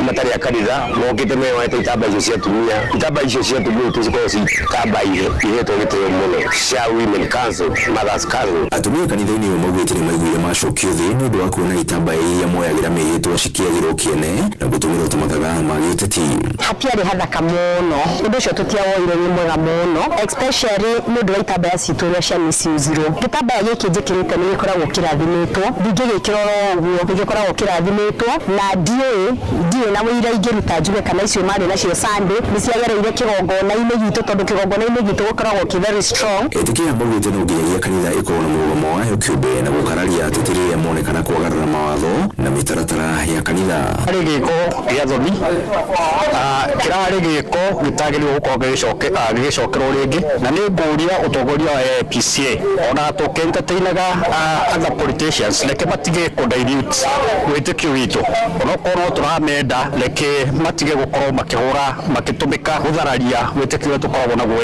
matarĩ a kanitha mokĩte meyoete itambaya icio cia atumia. Itambaya icio cia atumia tũcikorwo citambaya ihetwo gĩtĩo mũno cia Women Council, Mothers Council. Atumia kanitha-inĩ ũyũ maugĩte nĩ maiguire macokio thĩ nĩ ũndũ wa kuona itambaya iria moyagĩra mĩhĩtwa cikĩagĩrwo kĩene na gũtũmĩrwo tũmathaga ma gĩũteti. Hatiarĩ hathaka mũno, ũndũ ũcio tũtiawoire nĩ mwega mũno, especially nĩ ũndũ wa itambaya citũ ũrĩa cia miciuzirwo. Gĩtambaya gĩkĩ njĩkĩrĩte nĩ gĩkoragwo kĩrathimĩtwo, ndingĩgĩkĩrora ũguo, gĩkoragwo kĩrathimĩtwo, na ndiĩ na wĩira ingĩruta njuge kana icio marĩ nacio Sunday nĩ ciagereire kĩgongona-inĩ gitũ, tondũ kĩgongona-inĩ gitũ gũkoragwo kĩ very strong. Etĩkia maugĩte no nginyagia kanitha ĩkorwo na mũgomo wayo kĩũmbe na gũkararia ateti rĩrĩa monekana kwagarara mawatho na mĩtaratara ya kanitha. Harĩ gĩko gĩa thoni, kĩrarĩ gĩko gĩtagĩrĩirwo gũkorwo gĩgĩcokerwo rĩngĩ, na nĩ ngũria ũtongoria wa APCA ona tũkĩentertainaga other politicians reke matige kũdilute wĩtĩkio witũ, onokorwo tũramenda reke matige gũkorwo makĩhũra makĩtũmĩka gũthararia wĩtĩkio ũrĩa tũkoragwo naguo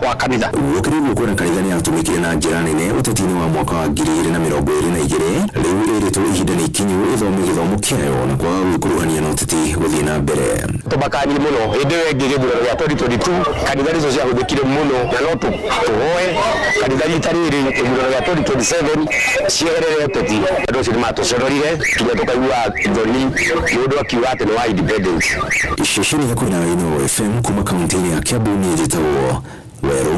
wa kanitha. Gũkĩrĩirwo kuona kanitha nĩ yatũmĩkire na njĩra nene ũteti-inĩ wa mwaka wa 2022, rĩu ĩrĩtwo ihinda nĩ ikinyu ĩthome gĩthomo kĩayo na kwaga gwĩkuruhania na ũteti gũthiĩ na mbere. Tũmakanie mũno hĩndĩ ĩyo ĩngĩ gĩthurano gĩa 2022 kanitha nĩcio ciahũthĩkire mũno, na no tũhoe kanitha rita rĩrĩ gĩthurano gĩa 2027 cieherere ũteti. Andũ acio nĩ matũconorire nginya tũkaigua thoni mũndũ akiuga atĩ nĩ wa Independent. Ceceni ya Kwĩna Ino FM kuma kaunti-inĩ ya Kiambu nĩ njĩtagwo Werũ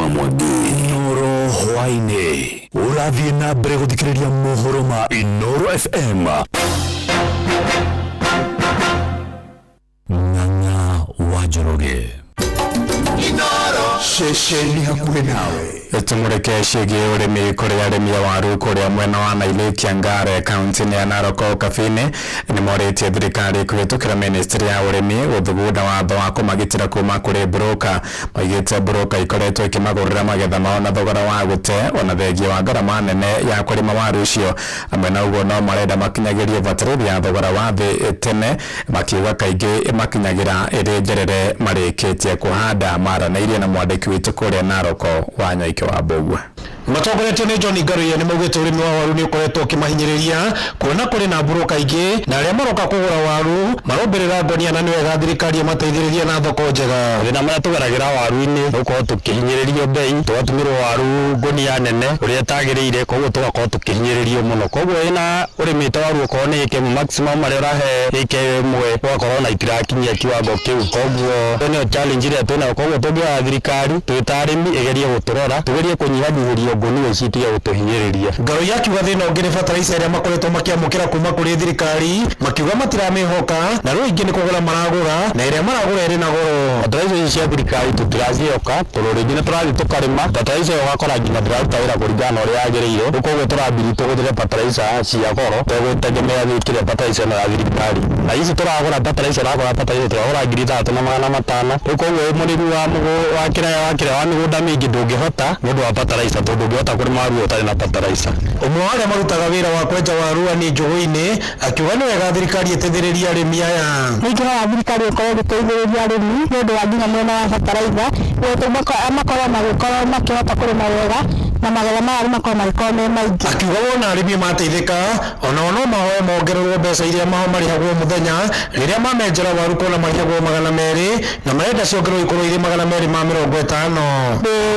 wa Mwangi. Inoro hwainĩ ũrathiĩ na mbere gũthikĩrĩria mohoro ma Inoro FM. stesheni hakuhe nawe. Tumureke ciĩgiĩ ũrĩmi kũrĩ arĩmi a waru kũrĩa mwena wa Nailĩ Kiangare kaunti-inĩ ya Narok Kabine nĩ morĩtie thirikari kũhĩtũkĩra ministry ya ũrĩmi gũthugunda watho wa kũmagitĩra kuma kũrĩ broker. Maigĩte broker ikoretwo ikĩmagũrĩra magetha mao na thogora wa gũte ona thengia wa ngarama nene ya kũrĩma waru ũcio. Amwe na ũguo no marenda makinyagĩrie bataraitha ya thogora wa thĩ tene, makiuga kaingĩ makinyagĩra ĩrĩ njerere marĩkĩtie kũhanda. Maranĩirie na mwandĩki witũ kũrĩa Narok wa Nyaike wa Mbũgua. Matongoretio nĩ John Ngaruya nĩ maugĩte ũrĩmi wa waru nĩ ũkoretwo ũkĩmahinyĩrĩria kuona kũrĩ na broker aingĩ na arĩa maroka kũgũra waru marombĩrĩra ngonia na nĩ wega thirikari mateithĩrĩrie na thoko njega. Thĩna marĩa tũgeragĩra waru-inĩ gũkorwo tũkĩhinyĩrĩrio bei, tũgatũmĩrwo waru ngonia nene ũrĩa ĩtagĩrĩire, koguo tũgakorwo tũkĩhinyĩrĩrio mũno. Koguo wĩna ũrĩmĩte waru ũkorwo nĩ ĩke maximum marĩa ũrahe ĩke ĩmwe ũgakorwo na itirakinyia kiwango kĩu. Koguo nĩyo challenge ĩrĩa twĩnayo. Koguo tũngĩoya thirikari twĩ ta arĩmi ĩgerie gũtũrora, tũgerie kũnyihanyihĩria ngonia ici tiga gũtũhinyĩrĩria. Ngaruya akiuga thĩna ũngĩ nĩ fertilizer ĩrĩa makoretwo makĩamũkĩra kuma kũrĩ thirikari, makiuga matiramĩhoka na rĩu ingĩ nĩ kũgũra maragũra na ĩrĩa maragũra ĩrĩ na goro. Fertilizer ici cia thirikari tũtirazioka tondũ rĩngĩ nĩ tũrathiĩ tũkarĩma fertilizer ĩyo ũgakora nginya ndĩraruta wĩra kũringana na ũrĩa yagĩrĩire. Koguo tũrambiri tũgũthĩre fertilizer cia goro tũgũtegemea gĩkĩre fertilizer ya thirikari. Na ici tũragũra fertilizer tũragũra ngiri 3,500. Koguo mũrĩmi wa kĩrĩa wa mĩgũnda mĩingĩ ndũngĩhota nĩ ũndũ wa fertilizer tondũ ndũngĩhota kũrĩma waru ũtarĩ na fertilizer. Ũmwe wa arĩa marutaga wĩra wa kwenja waru nĩ Njũgũ-inĩ akiuga nĩ wega thirikari ĩteithĩrĩrie arĩmi aya. Nĩngĩhoya thirikari ĩkorwo ĩgĩteithĩrĩria arĩmi nĩ ũndũ wa nginya mwena wa fertilizer makorwo magĩkorwo makĩhota kũrĩma wega na magetha maya makorwo magĩkorwo me maingĩ. Akiuga wona arĩmi mateithĩka onao no mahoe mongererwo mbeca iria mao marĩhagwo mũthenya rĩrĩa mamenjera waru kuona marĩhagwo 200 na marenda ciongererwo ikorwo irĩ 250.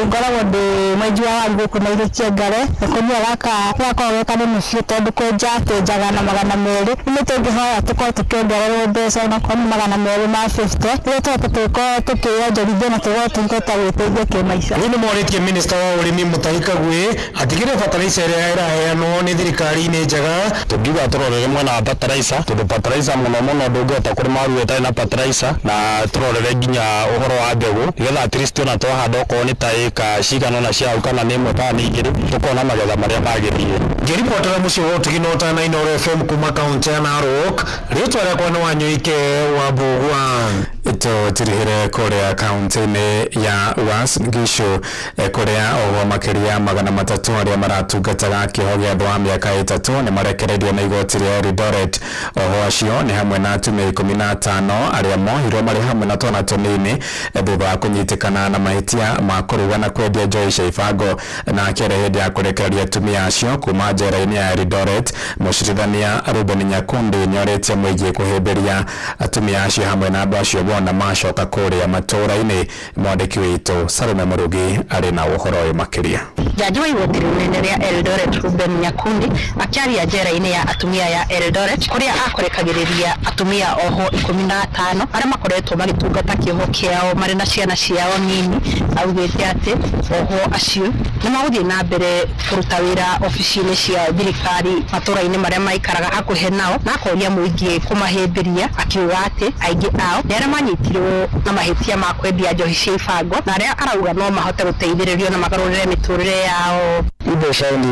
Ngoragwo ndĩ mwenji wa waru gũkũ Nailĩ Kiangare gũkonia gaka gakorwo kana mũciĩ tondũ kwenjaga na 200. Nĩ tũngĩhoya tũkorwo tũkĩongererwo mbeca na kwa 250 rĩrĩa tũkorwo tũkĩonjorithia na tũkorwo tũkĩhota gwĩteithia kĩmaica. Rĩu nĩ morĩtie minista wa ũrĩmi Mutahi Kagwe atigĩrĩre fertilizer ĩrĩa ĩraheanwo nĩ thirikari nĩ njega. Tũngiuga tũrorere mwena wa fertilizer tondũ fertilizer mũno ndũngĩhota kũrĩma waru ĩtarĩ na fertilizer, na tũrorere nginya ũhoro wa mbegũ nĩgetha at least ona twahanda okorwo nĩ ta ĩka cigana na cia kana nĩ ĩmwe kana nĩ igĩrĩ tũkona magetha marĩa magĩrĩire. Ngĩribotera mũciĩ wa ũtigino ta 9 FM kuma kaunti ya Narok, rĩtwa rĩakwa nĩ Wanyoike wa Mbũgua. Tũtirihĩre kũrĩa kaunti-inĩ ya Uasin Gishu kũrĩa oho makĩria 300 arĩa maratungataga kĩoho gĩa thĩ wa mĩaka 3 nĩ marekereirio na igoti rĩa Eldoret. Oho acio nĩ hamwe na atumia 15 arĩa mohirwo marĩ hamwe na twana tũnini thutha wa kũnyitĩkana na mahĩtia ma kũruga na kwendia njohi cia ibango, na akĩrĩ hĩndĩ ya kũrekereria atumia acio kuma njera-inĩ ya Eldoret. Mũcirithania Reuben Nyakundi nĩorĩtie mũingĩ kũhĩmbĩria atumia acio hamwe na andũ acio bona macoka kũrĩa matũũra-inĩ. Mwandĩki witũ Salome Mũrugi arĩ na ũhoro ũyũ makĩria. Jaji wa igoti rĩnene rĩa Eldoret Reuben Nyakundi akĩaria njera-inĩ ya atumia ya Eldoret kũrĩa akũrekagĩrĩria atumia oho 15 arĩa makoretwo magĩtungata kĩoho kĩao marĩ na ciana ciao nini. Augĩte atĩ oho acio nĩ magũthiĩ na mbere kũruta wĩra ofici-inĩ cia thirikari matũũra-inĩ marĩa maikaraga hakuhĩ nao, na akoria mũingĩ kũmahĩmbĩria, akiuga atĩ aingĩ ao nĩ arĩa manyitirwo na mahĩtia ma kwendia njohi cia ibango na arĩa arauga no mahote gũteithĩrĩrio na magarũrĩre mĩtũrĩre yao. I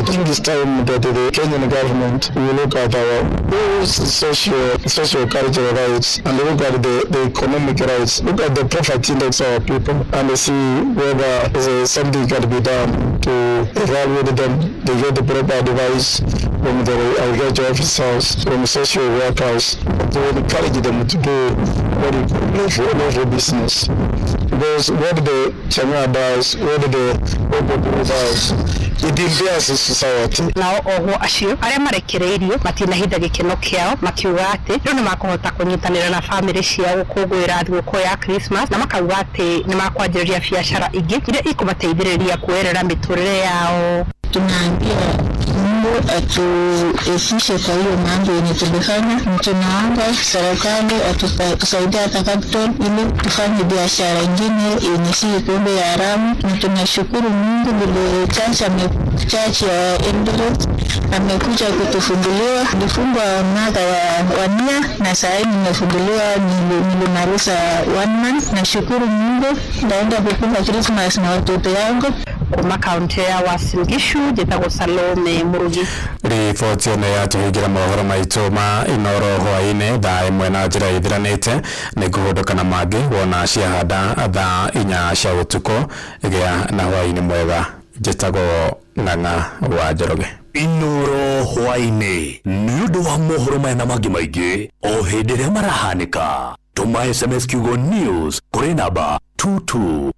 think it's time that the Kenyan government will look at our socio-cultural rights and look at the economic rights, look at the profit index of our people and see whether something can be done to evaluate them. They get the proper advice from the agriculture officers, from social workers, to encourage them to do lawful business. Because what the China does, what the Obodo does, it impairs society. Nao oho acio arĩa marekereirio matinahinda gĩkeno kĩao, makiuga atĩ rĩu nĩ makũhota kũnyitanĩra na bamĩrĩ ciao gũkũngũĩra thigũkũ ya Christmas, na makauga atĩ nĩ makwanjĩrĩria biacara ingĩ iria ikũmateithĩrĩria kuoerera mĩtũrĩre yao. Tunaambia Mungu atuepushe kwa hiyo mambo yenye tumefanya. Tunaomba serikali atusaidie hata capital ili tufanye biashara ingine yenye si pombe ya haramu. Na tunashukuru Mungu vile chachi ya Eldoret amekuja kutufunguliwa. Nilifungwa mwaka wa nia na sasa nimefunguliwa, nilimaliza 1 month. Nashukuru Mungu, naenda kufunga Christmas na watoto yangu. Kuma kaunti ya Uasin Gishu, Jetago Salome Murugi. Riboti ĩno yatũhingĩra mohoro maitũ ma inoro hwaĩ-inĩ thaa 1 na njĩra ĩthiranĩte nĩ kũhũndũka na mangĩ wona ciahanda thaa 4 cia ũtukũ gĩa na hwaĩ-inĩ mwega. Njĩtagwo Ng'ang'a wa Njoroge. Inoro hwaĩ-inĩ nĩ ũndũ wa mohoro maya na mangĩ maingĩ o hĩndĩ ĩrĩa marahanĩka. Tũma SMS kiugo news kũrĩ namba 22200.